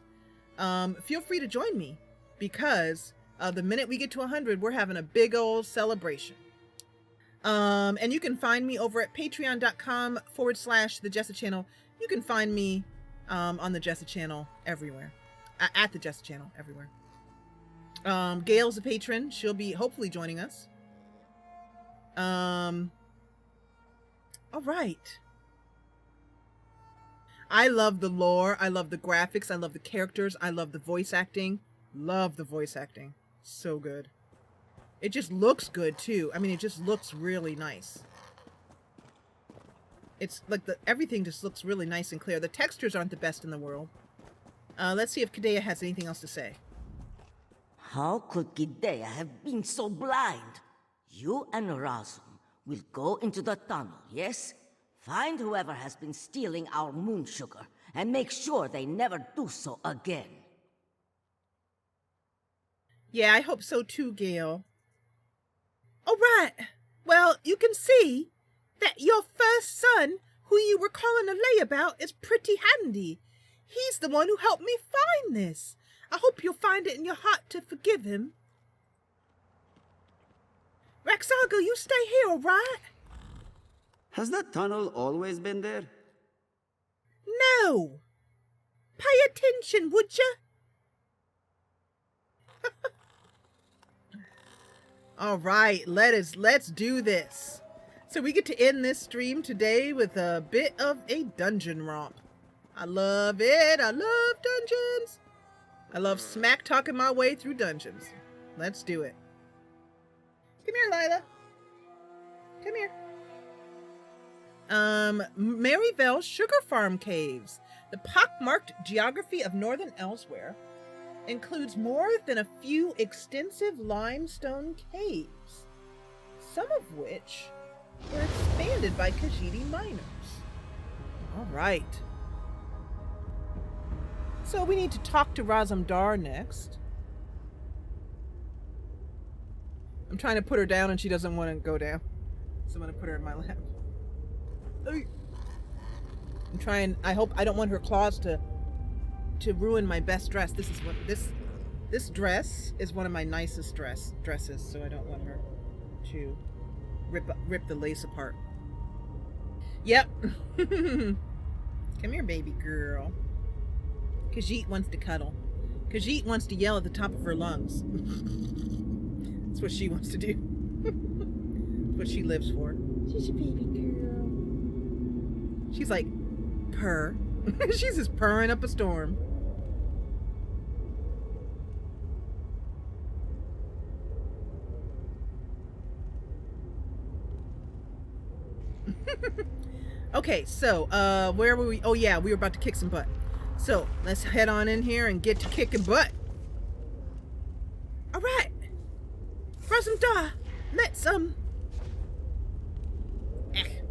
feel free to join me, because the minute we get to 100, we're having a big old celebration. And you can find me over at patreon.com/the Jessa Channel. You can find me on the Jessa Channel everywhere. At the Jessa Channel everywhere. Gail's a patron. She'll be hopefully joining us. All right. I love the lore. I love the graphics. I love the characters. I love the voice acting. Love the voice acting. So good. It just looks good too. I mean, it just looks really nice. It's like everything just looks really nice and clear. The textures aren't the best in the world. Let's see if Kadea has anything else to say. How could Kadea have been so blind? You and Razum will go into the tunnel, yes? Find whoever has been stealing our moon sugar and make sure they never do so again. Yeah, I hope so too, Gail. All right. Well, you can see that your first son, who you were calling a layabout, is pretty handy. He's the one who helped me find this. I hope you'll find it in your heart to forgive him. Raxalga, you stay here, all right? Has that tunnel always been there? No. Pay attention, would you? All right, let's do this. So we get to end this stream today with a bit of a dungeon romp. I love it. I love dungeons. I love smack talking my way through dungeons. Let's do it. Come here, Lila. Come here. Merryvale Sugar Farm Caves. The pockmarked geography of northern ELSWEYR includes more than a few extensive limestone caves, some of which were expanded by Khajiit miners. All right. So we need to talk to Razumdar next. I'm trying to put her down and she doesn't want to go down. So I'm going to put her in my lap. I'm trying, I don't want her claws to ruin my best dress. This is what, this dress is one of my nicest dresses, so I don't want her to rip the lace apart. Yep. Come here, baby girl. Khajiit wants to cuddle. Khajiit wants to yell at the top of her lungs. That's what she wants to do. That's what she lives for. She's a baby girl. She's like, purr. She's just purring up a storm. Okay, so, where were we? Oh yeah, we were about to kick some butt. So, let's head on in here and get to kicking butt. Alright. Razandar, let's,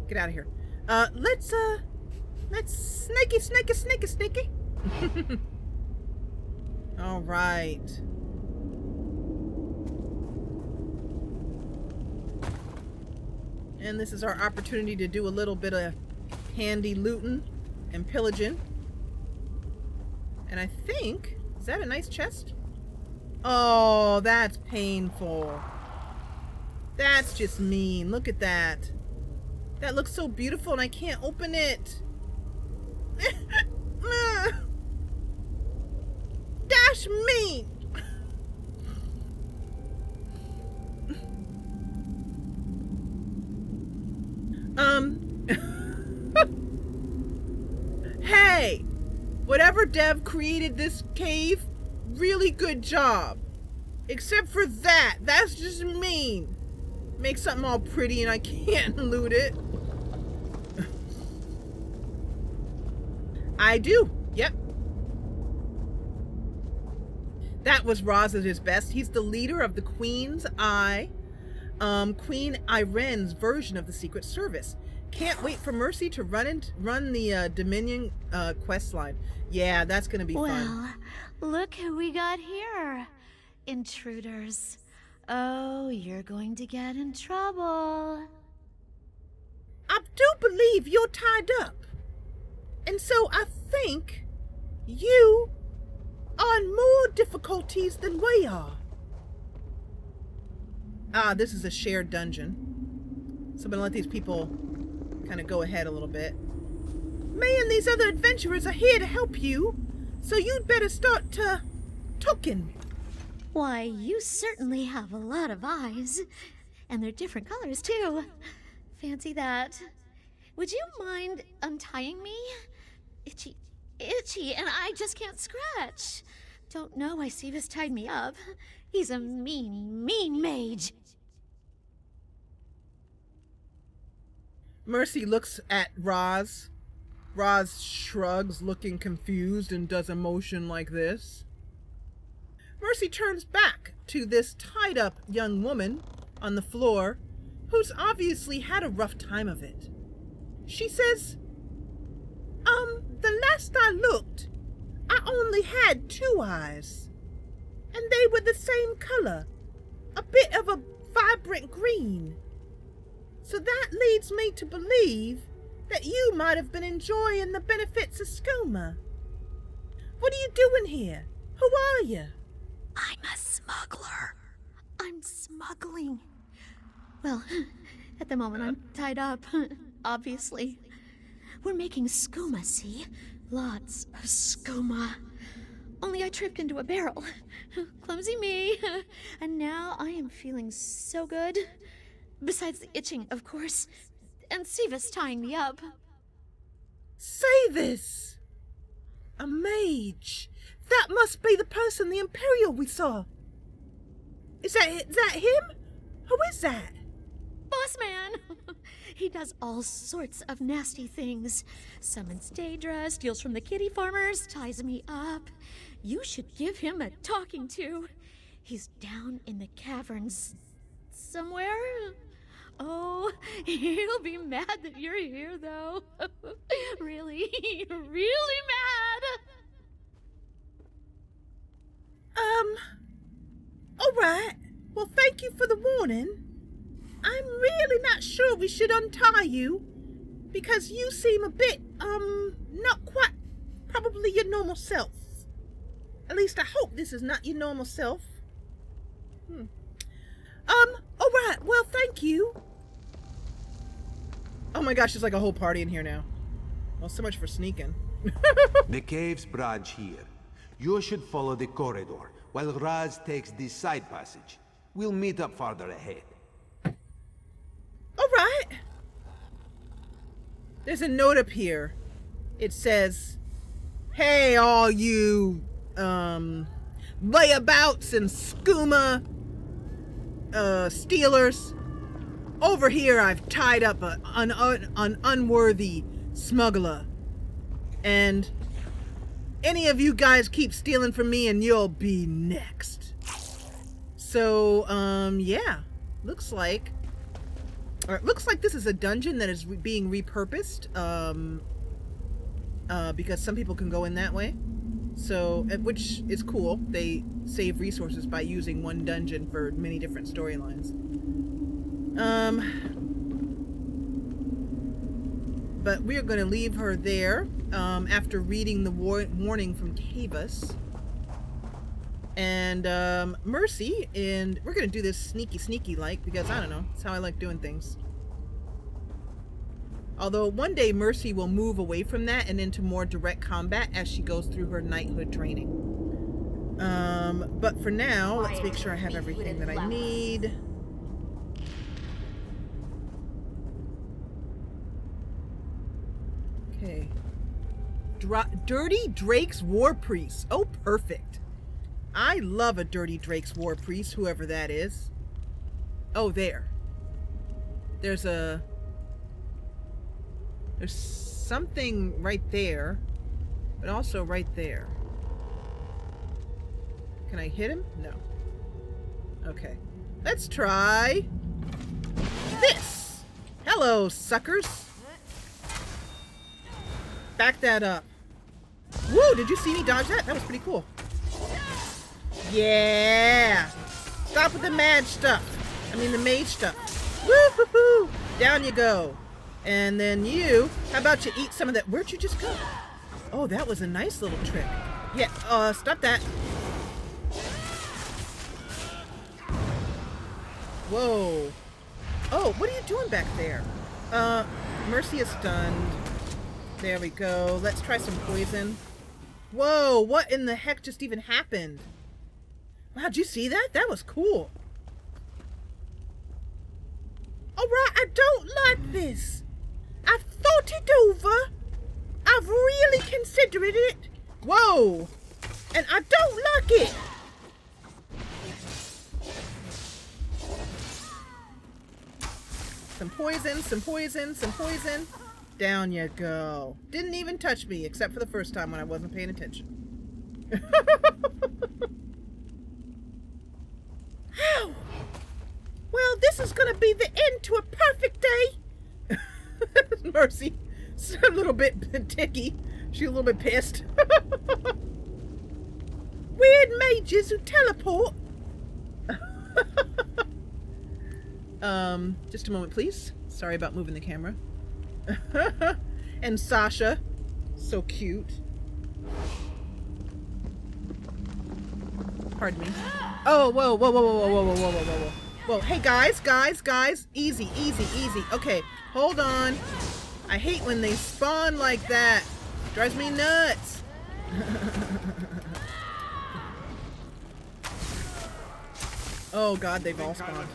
get out of here. Let's sneaky. Alright. And this is our opportunity to do a little bit of handy looting and pillaging. And I think, is that a nice chest? Oh, that's painful. That's just mean. Look at that. That looks so beautiful and I can't open it. That's mean. Hey, whatever dev created this cave, really good job. Except for that, that's just mean. Make something all pretty and I can't loot it. I do, yep. That was Roz at his best. He's the leader of the Queen's Eye, Queen Iren's version of the Secret Service. Can't wait for Mersie to run the Dominion quest line. Yeah, that's gonna be fun. Well, look who we got here. Intruders. Oh, you're going to get in trouble. I do believe you're tied up. And so I think you are in more difficulties than we are. Ah, this is a shared dungeon. So I'm gonna let these people kind of go ahead a little bit. Me and these other adventurers are here to help you, so you'd better start talking. Why, you certainly have a lot of eyes. And they're different colors, too. Fancy that. Would you mind untying me? Itchy, and I just can't scratch. Don't know why Sivas tied me up. He's a mean mage. Mersie looks at Roz. Roz shrugs, looking confused, and does a motion like this. Mersie turns back to this tied-up young woman on the floor who's obviously had a rough time of it. She says, the last I looked, I only had 2 eyes, and they were the same color, a bit of a vibrant green. So that leads me to believe that you might have been enjoying the benefits of skooma. What are you doing here? Who are you? I'm a smuggler. I'm smuggling. Well, at the moment I'm tied up, obviously. We're making skooma, see? Lots of skooma. Only I tripped into a barrel. Clumsy me. And now I am feeling so good. Besides the itching, of course. And Sivas tying me up. Sivas! A mage. That must be the person, the Imperial we saw. Is that him? Who is that? Boss man! He does all sorts of nasty things. Summons Daedra, steals from the kitty farmers, ties me up. You should give him a talking to. He's down in the caverns somewhere. Oh, he'll be mad that you're here, though. Really mad. All right. Well, thank you for the warning. I'm really not sure we should untie you, because you seem a bit, not quite, probably your normal self. At least I hope this is not your normal self. All right. Well, thank you. Oh my gosh, there's like a whole party in here now. Well, so much for sneaking. The cave's branch here. You should follow the corridor, while Raz takes this side passage. We'll meet up farther ahead. All right. There's a note up here. It says, "Hey, all you layabouts and skooma stealers. Over here I've tied up an unworthy smuggler. And any of you guys keep stealing from me and you'll be next." So, yeah. Looks like this is a dungeon that is being repurposed, because some people can go in that way. So, which is cool. They save resources by using one dungeon for many different storylines. But we're going to leave her there, after reading the warning from Tavus. And, Mersie, and we're going to do this sneaky like, because I don't know, it's how I like doing things. Although one day Mersie will move away from that and into more direct combat as she goes through her knighthood training. But for now, let's make sure I have everything that I need. Okay. Dirty Drake's War Priest. Oh, perfect. I love a Dirty Drake's War Priest, whoever that is. Oh, there. There's something right there, but also right there. Can I hit him? No. Okay. Let's try this. Hello, suckers. Back that up. Woo, did you see me dodge that? That was pretty cool. Yeah. Stop with the mad stuff. I mean the mage stuff. Woo-hoo-hoo. Down you go. And then you, how about you eat some of that? Where'd you just go? Oh, that was a nice little trick. Yeah, stop that. Whoa. Oh, what are you doing back there? Mersie is stunned. There we go. Let's try some poison. Whoa, what in the heck just even happened? Wow, did you see that? That was cool. Alright, I don't like this. I've thought it over. I've really considered it. Whoa. And I don't like it. Some poison, some poison, some poison. Down you go. Didn't even touch me, except for the first time when I wasn't paying attention. Ow. Well, this is gonna be the end to a perfect day. Mersie, a little bit ticky. She's a little bit pissed. Weird mages who teleport. Just a moment, please. Sorry about moving the camera. And Sasha, so cute. Pardon me. Oh, whoa, whoa, whoa, whoa, whoa, whoa, whoa, whoa, whoa, whoa. Whoa, hey guys, easy, easy, easy. Okay, hold on. I hate when they spawn like that. Drives me nuts. Oh god, they've all spawned.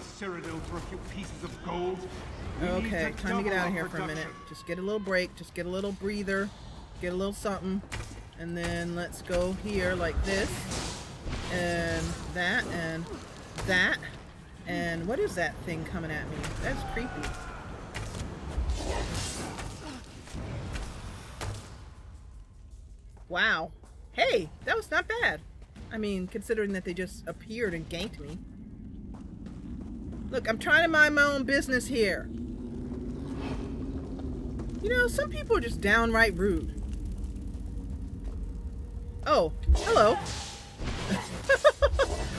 Okay, time to get out of here for a minute. Just get a little break, just get a little breather, get a little something, and then let's go here like this, and that, and that. And what is that thing coming at me? That's creepy. Wow. Hey, that was not bad. I mean, considering that they just appeared and ganked me. Look, I'm trying to mind my own business here. You know, some people are just downright rude. Oh, hello.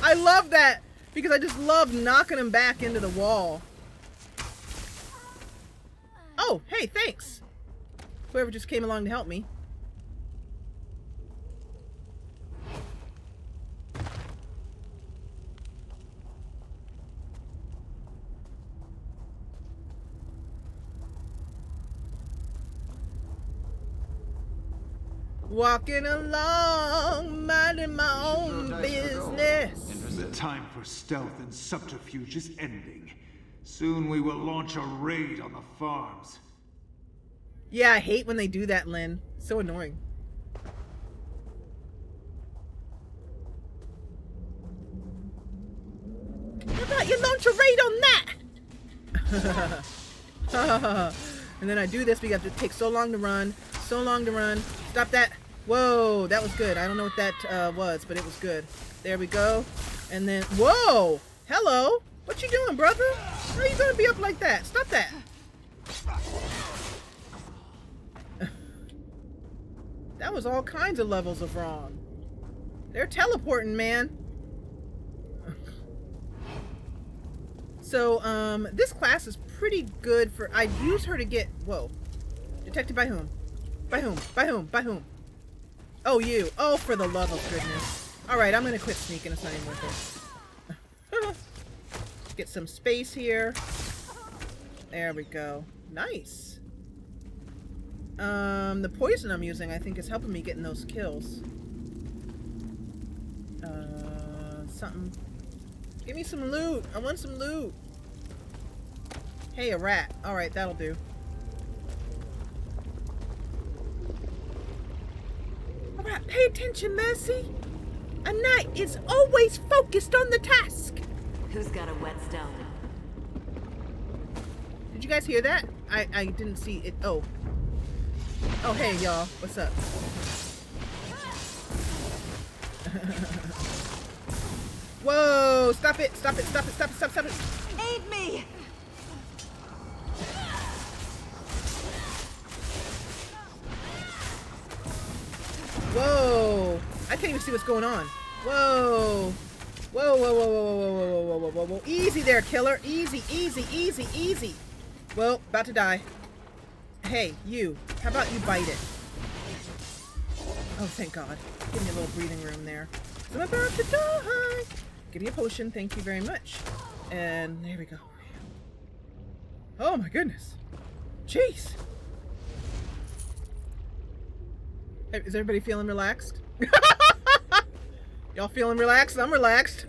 I love that. Because I just love knocking him back into the wall. Oh, hey, thanks. Whoever just came along to help me. Walking along, minding my own business. The time for stealth and subterfuge is ending. Soon we will launch a raid on the farms. Yeah, I hate when they do that, Lynn. So annoying. How about you launch a raid on that? And then I do this, we have to take so long to run. So long to run. Stop that. Whoa, that was good. I don't know what that was, but it was good. There we go. And then, whoa! Hello! What you doing, brother? How are you gonna be up like that? Stop that. That was all kinds of levels of wrong. They're teleporting, man. So, this class is pretty good for... I'd use her to get... Whoa. Detected by whom? By whom? By whom? By whom? Oh, you. Oh, for the love of goodness. Alright, I'm gonna quit sneaking. It's not even worth it. Get some space here. There we go. Nice. The poison I'm using, I think, is helping me getting those kills. Something. Give me some loot. I want some loot. Hey, a rat. Alright, that'll do. Alright, pay attention, Mersie. A knight is always focused on the task. Who's got a whetstone? Did you guys hear that? I didn't see it. Oh. Oh, hey, y'all. What's up? Whoa! Stop it! Stop it! Stop it! Stop it! Stop it! Stop it! Aid me! Whoa! I can't even see what's going on. Whoa! Whoa! Whoa! Whoa! Whoa! Whoa! Whoa! Whoa! Whoa! Whoa! Whoa! Easy there, killer! Easy! Easy! Easy! Easy! Well, about to die. Hey, you. How about you bite it? Oh, thank God. Give me a little breathing room there. I'm about to die! Give me a potion, thank you very much. And there we go. Oh my goodness. Jeez. Hey, is everybody feeling relaxed? Y'all feeling relaxed? I'm relaxed.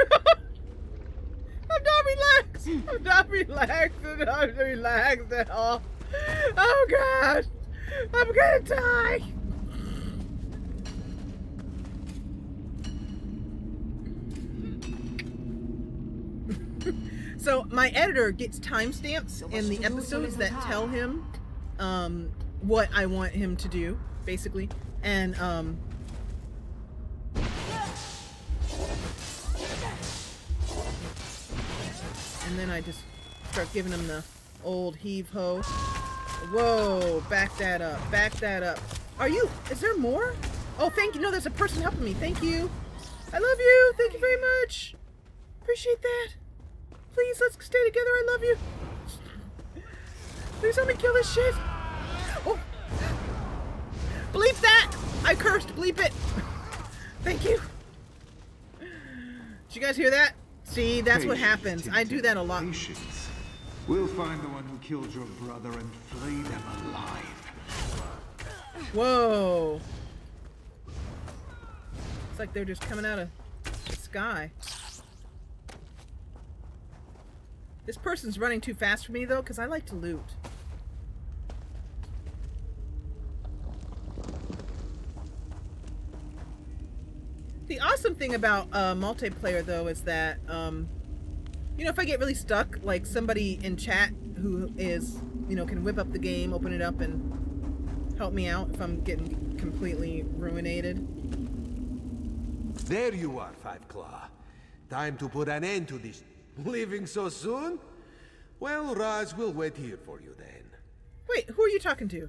I'm not relaxed. I'm not relaxed. I'm not relaxed at all. Oh God. I'm gonna die. So my editor gets timestamps in the episodes that tell him what I want him to do, basically. And then I just start giving him the old heave-ho. Whoa, back that up, back that up. Are you, is there more? Oh, thank you. No, there's a person helping me. Thank you. I love you. Thank you very much. Appreciate that. Please, let's stay together. I love you. Please help me kill this shit. Oh. Bleep that. I cursed. Bleep it. Thank you. Did you guys hear that? See, that's what happens. I do that a lot. Patience. We'll find the one who killed your brother and flay them alive. Whoa. It's like they're just coming out of the sky. This person's running too fast for me, though, because I like to loot. The awesome thing about multiplayer, though, is that, you know, if I get really stuck, like somebody in chat who is, you know, can whip up the game, open it up, and help me out if I'm getting completely ruinated. There you are, Five Claw. Time to put an end to this. Leaving so soon? Well, Raz will wait here for you then. Wait, who are you talking to?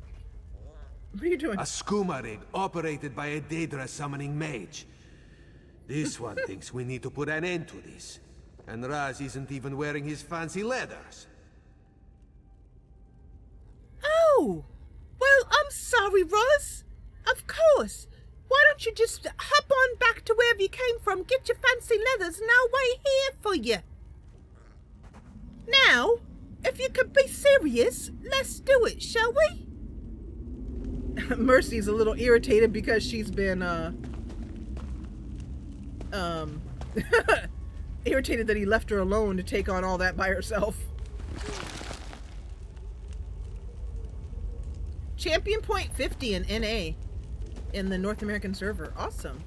What are you doing? A skooma rig operated by a Daedra summoning mage. This one thinks we need to put an end to this. And Raz isn't even wearing his fancy leathers. Oh! Well, I'm sorry, Raz. Of course. Why don't you just hop on back to wherever you came from, get your fancy leathers, and I'll wait here for you. Now, if you could be serious, let's do it, shall we? Mersie's a little irritated because she's been, irritated that he left her alone to take on all that by herself. Champion point 50 in NA in the North American server. Awesome.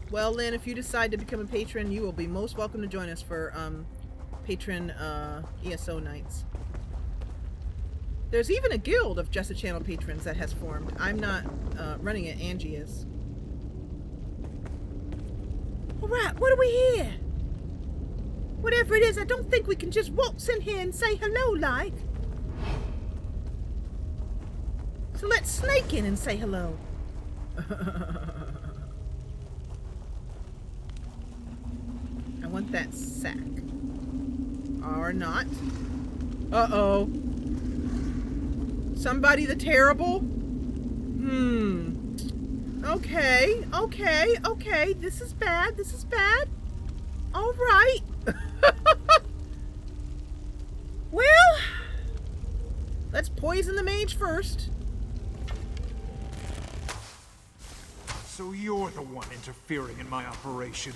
Well, Lynn, if you decide to become a patron, you will be most welcome to join us for patron ESO nights. There's even a guild of Jessa Channel patrons that has formed. I'm not running it, Angie is. Alright, what do we hear? Whatever it is, I don't think we can just waltz in here and say hello like. So let's snake in and say hello. I want that sack. Or not. Uh-oh. Somebody the terrible? Okay, okay, okay. This is bad. This is bad. All right. Well, let's poison the mage first. So you're the one interfering in my operation.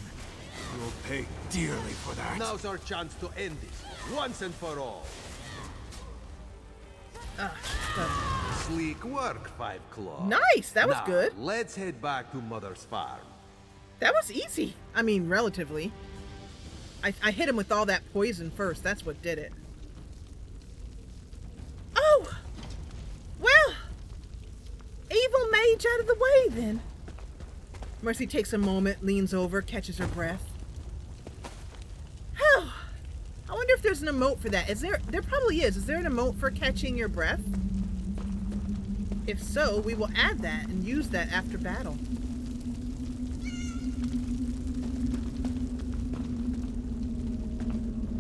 You'll pay dearly for that. Now's our chance to end this, once and for all. Sleek work, Five Claw. Nice, that was now, good. Let's head back to Mother's farm. That was easy. I mean, relatively. I hit him with all that poison first. That's what did it. Oh! Well, evil mage out of the way then. Mercy takes a moment, leans over, catches her breath. Oh, I wonder if there's an emote for that. Is there? There probably is. Is there an emote for catching your breath? If so, we will add that and use that after battle.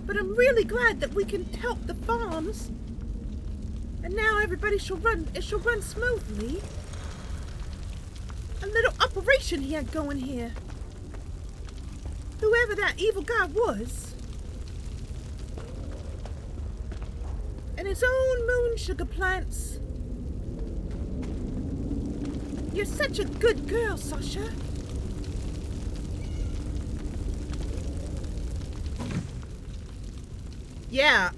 But I'm really glad that we can help the farms. And now everybody shall run, it shall run smoothly. A little operation he had going here. Whoever that evil guy was. And his own moon sugar plants. You're such a good girl, Sasha. Yeah,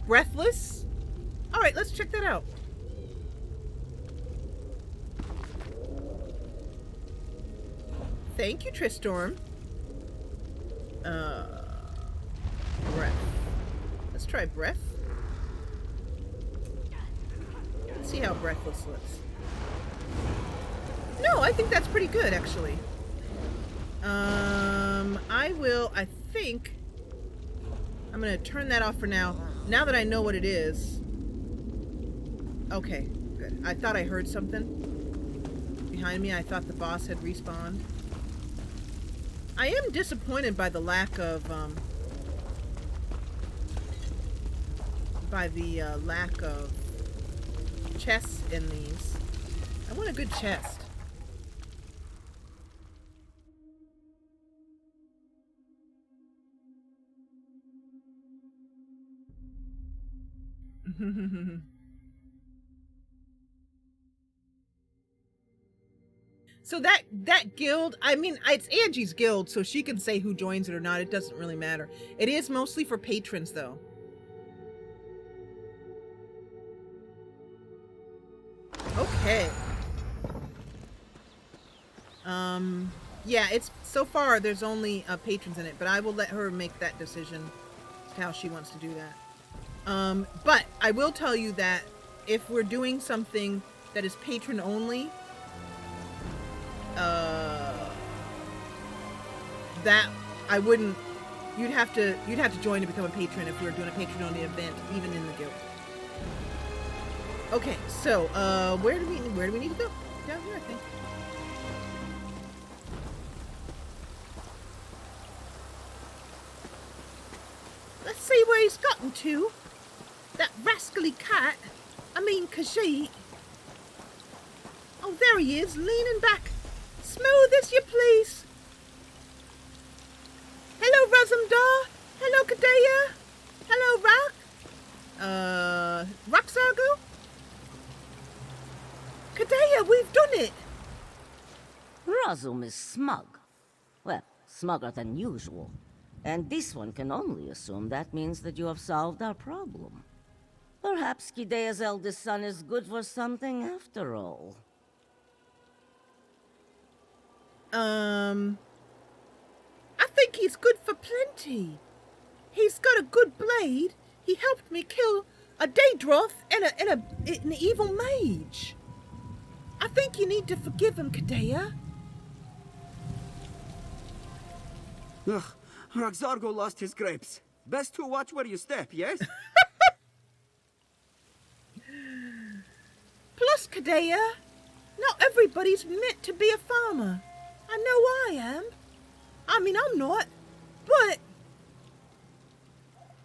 Breathless? Alright, let's check that out. Thank you, Tristorm. Breath. Let's try Breath. Let's see how Breathless looks. No, I think that's pretty good, actually. I think I'm gonna turn that off for now. Now that I know what it is. Okay, good. I thought I heard something behind me. I thought the boss had respawned. I am disappointed by the lack of chests in these. I want a good chest. So that guild, I mean, it's Angie's guild, so she can say who joins it or not. It doesn't really matter. It is mostly for patrons, though. Okay. Yeah, it's so far there's only patrons in it, but I will let her make that decision as to how she wants to do that. But I will tell you that if we're doing something that is patron only, that I wouldn't. You'd have to join to become a patron if we were doing a patron only event, even in the guild. Okay, so where do we need to go? Down here, I think. Let's see where he's gotten to. That rascally cat. I mean, Khajiit. Oh, there he is, leaning back. Smooth as you please. Hello, Razumdar. Hello, Kadea. Hello, Rock. Roxargo? Kadea, we've done it. Razum is smug. Well, smugger than usual. And this one can only assume that means that you have solved our problem. Perhaps Kidea's eldest son is good for something after all. I think he's good for plenty. He's got a good blade. He helped me kill a Daedroth and an evil mage. I think you need to forgive him, Kidea. Ugh, Roxargo lost his grapes. Best to watch where you step, yes? Plus, Kidea, not everybody's meant to be a farmer. I know I am. I mean, I'm not. But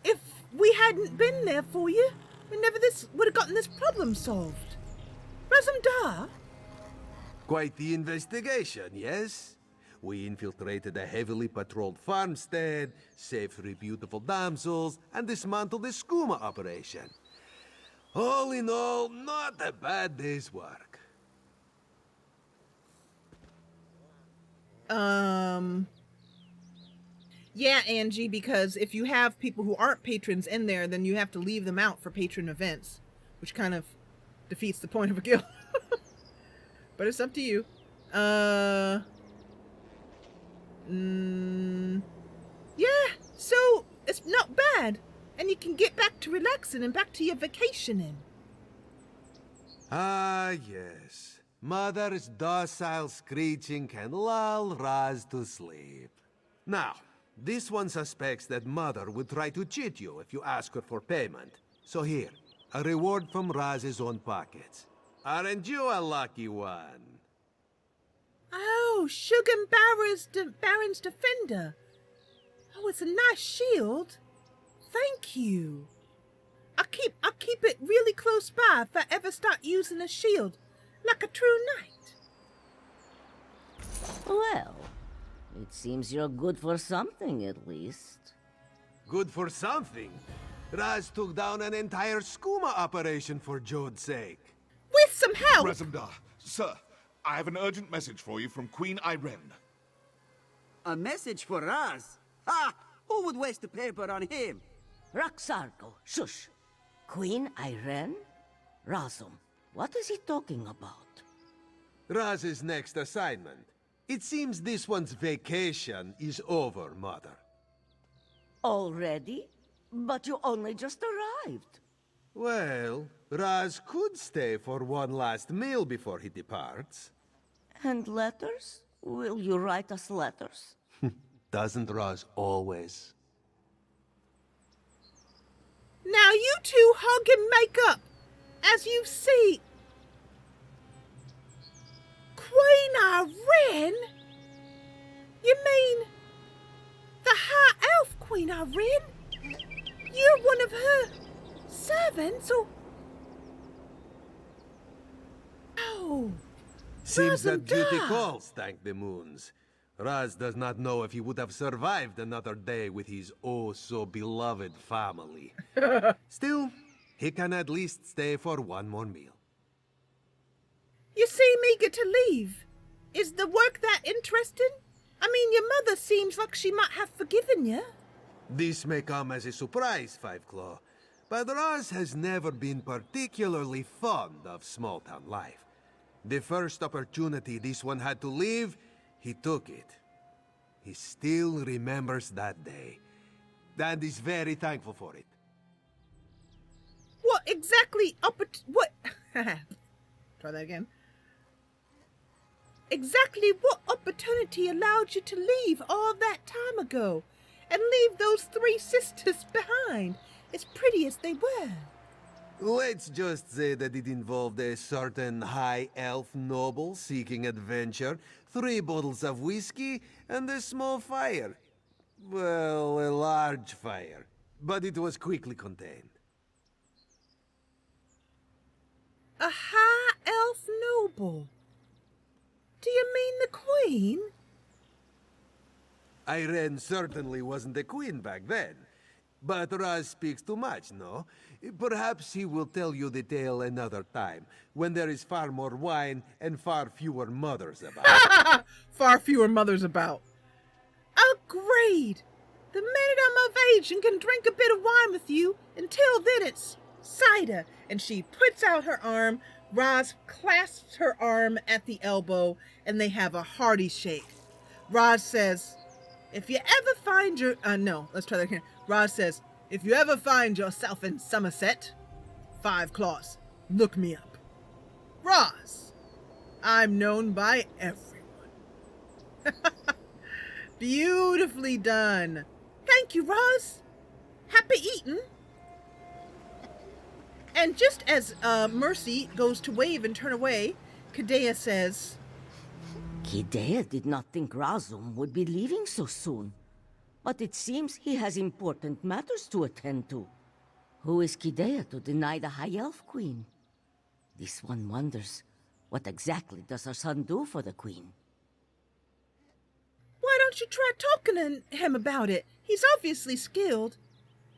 if we hadn't been there for you, we never would have gotten this problem solved. Razumdar? Quite the investigation, yes? We infiltrated a heavily patrolled farmstead, saved 3 beautiful damsels, and dismantled the skooma operation. All in all, not a bad day's work. Yeah, Angie, because if you have people who aren't patrons in there, then you have to leave them out for patron events, which kind of defeats the point of a guild. But it's up to you. Yeah, so it's not bad. And you can get back to relaxing and back to your vacationing. Ah, yes. Mother's docile screeching can lull Raz to sleep. Now, this one suspects that Mother would try to cheat you if you ask her for payment. So here, a reward from Raz's own pockets. Aren't you a lucky one? Oh, Shugan Baron's Defender. Oh, it's a nice shield. Thank you. I'll keep it really close by if I ever start using a shield, like a true knight. Well, it seems you're good for something, at least. Good for something? Raz took down an entire skooma operation for Jode's sake. With some help! Razumdar, sir, I have an urgent message for you from Queen Irene. A message for Raz? Ha! Who would waste the paper on him? Roxargo, shush. Queen Irene? Razum, what is he talking about? Raz's next assignment. It seems this one's vacation is over, Mother. Already? But you only just arrived. Well, Raz could stay for one last meal before he departs. And letters? Will you write us letters? Doesn't Raz always? Now you two hug and make up, as you see. Queen Irene? You mean the High Elf Queen Irene? You're one of her servants, or... Oh, Seems that duty Razumdar. calls, thank the moons. Raz does not know if he would have survived another day with his oh-so-beloved family. Still, he can at least stay for one more meal. You seem eager to leave. Is the work that interesting? I mean, your mother seems like she might have forgiven you. This may come as a surprise, Five Claw, but Raz has never been particularly fond of small-town life. The first opportunity this one had to leave, he took it. He still remembers that day, and is very thankful for it. What exactly what... Try that again. Exactly what opportunity allowed you to leave all that time ago and leave those 3 sisters behind, as pretty as they were? Let's just say that it involved a certain high elf noble seeking adventure, 3 bottles of whiskey, and a small fire. Well, a large fire, but it was quickly contained. A high elf noble? Do you mean the queen? Irene certainly wasn't the queen back then. But Raz speaks too much, no? Perhaps he will tell you the tale another time, when there is far more wine and far fewer mothers about. Far fewer mothers about. Agreed. The minute I'm of age and can drink a bit of wine with you, until then it's cider. And she puts out her arm. Roz clasps her arm at the elbow, and they have a hearty shake. Roz says, if you ever find your... no, let's try that again. Roz says, if you ever find yourself in Somerset, 5 Claws, look me up. Roz, I'm known by everyone. Beautifully done. Thank you, Roz. Happy eating. And just as Mersie goes to wave and turn away, Kidea says, Kidea did not think Razum would be leaving so soon. But it seems he has important matters to attend to. Who is Kidea to deny the High Elf Queen? This one wonders, what exactly does her son do for the Queen? Why don't you try talking to him about it? He's obviously skilled.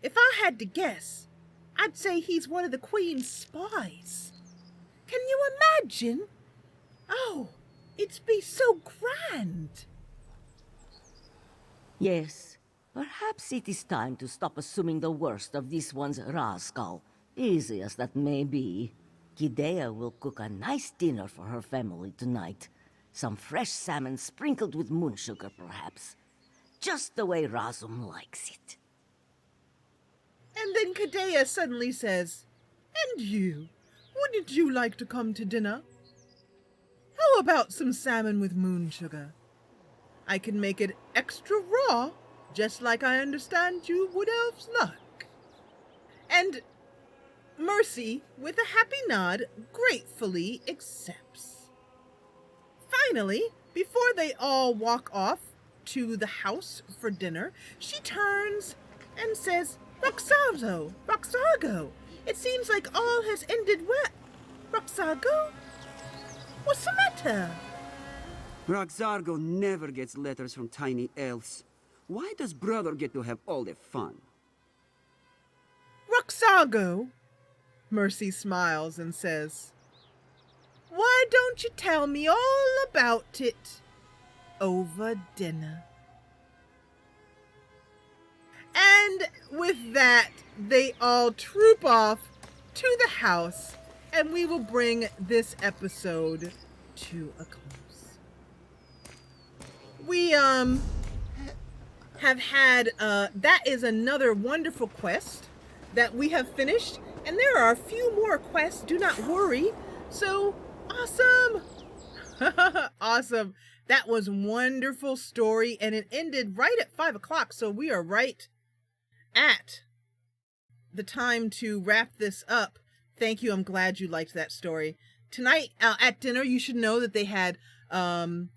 If I had to guess, I'd say he's one of the Queen's spies. Can you imagine? Oh, it'd be so grand. Yes, perhaps it is time to stop assuming the worst of this one's rascal, easy as that may be. Kidea will cook a nice dinner for her family tonight. Some fresh salmon sprinkled with moon sugar, perhaps. Just the way Razum likes it. And then Kidea suddenly says, and you, wouldn't you like to come to dinner? How about some salmon with moon sugar? I can make it extra raw, just like I understand you wood elves like. And Mersie, with a happy nod, gratefully accepts. Finally, before they all walk off to the house for dinner, she turns and says, Roxargo, it seems like all has ended well. Roxargo? What's the matter? Roxargo never gets letters from tiny elves. Why does brother get to have all the fun? Roxargo, Mersie smiles and says, why don't you tell me all about it over dinner? And with that, they all troop off to the house, and we will bring this episode to a close. We have had that is another wonderful quest that we have finished, and there are a few more quests, do not worry. So awesome. Awesome. That was wonderful story, and it ended right at 5 o'clock, so we are right at the time to wrap this up. Thank you. I'm glad you liked that story. Tonight at dinner, you should know that they had some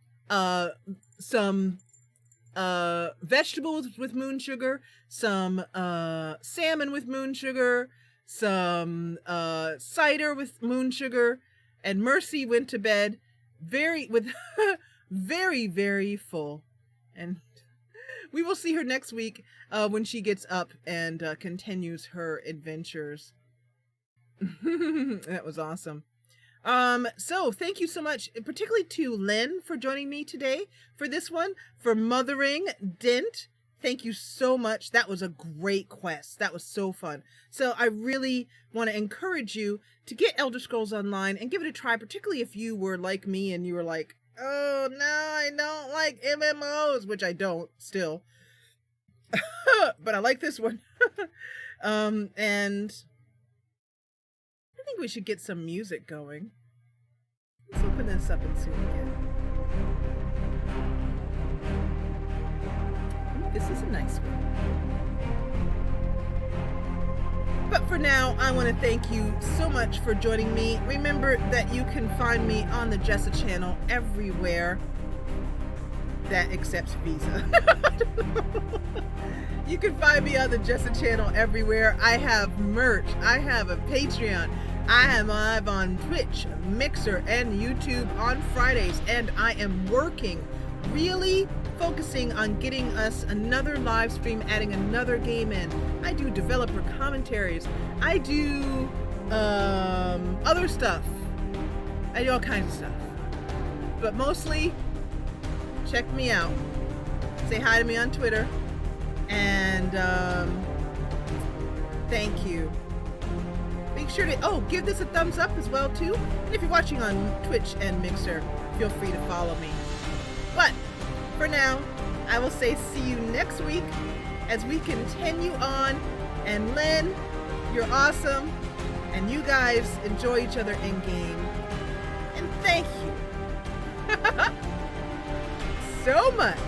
vegetables with moon sugar, some salmon with moon sugar, some cider with moon sugar, and Mersie went to bed very full. And we will see her next week when she gets up and continues her adventures. That was awesome. So thank you so much, particularly to Lynn for joining me today for this one, for mothering Dent. Thank you so much. That was a great quest. That was so fun. So I really want to encourage you to get Elder Scrolls Online and give it a try, particularly if you were like me and you were like, oh no, I don't like MMOs, which I don't still. But I like this one. And I think we should get some music going. Let's open this up and see what we get. Ooh, this is a nice one. But for now, I want to thank you so much for joining me. Remember that you can find me on the Jessa Channel everywhere that accepts Visa. You can find me on the Jessa Channel everywhere. I have merch. I have a Patreon. I am live on Twitch, Mixer, and YouTube on Fridays, and I am working, really focusing on getting us another live stream, adding another game in. I do developer commentaries. I do other stuff. I do all kinds of stuff. But mostly, check me out. Say hi to me on Twitter. And thank you. make sure to, give this a thumbs up as well too. And if you're watching on Twitch and Mixer, feel free to follow me. But for now, I will say see you next week as we continue on. And Lynn, you're awesome. And you guys enjoy each other in game. And thank you so much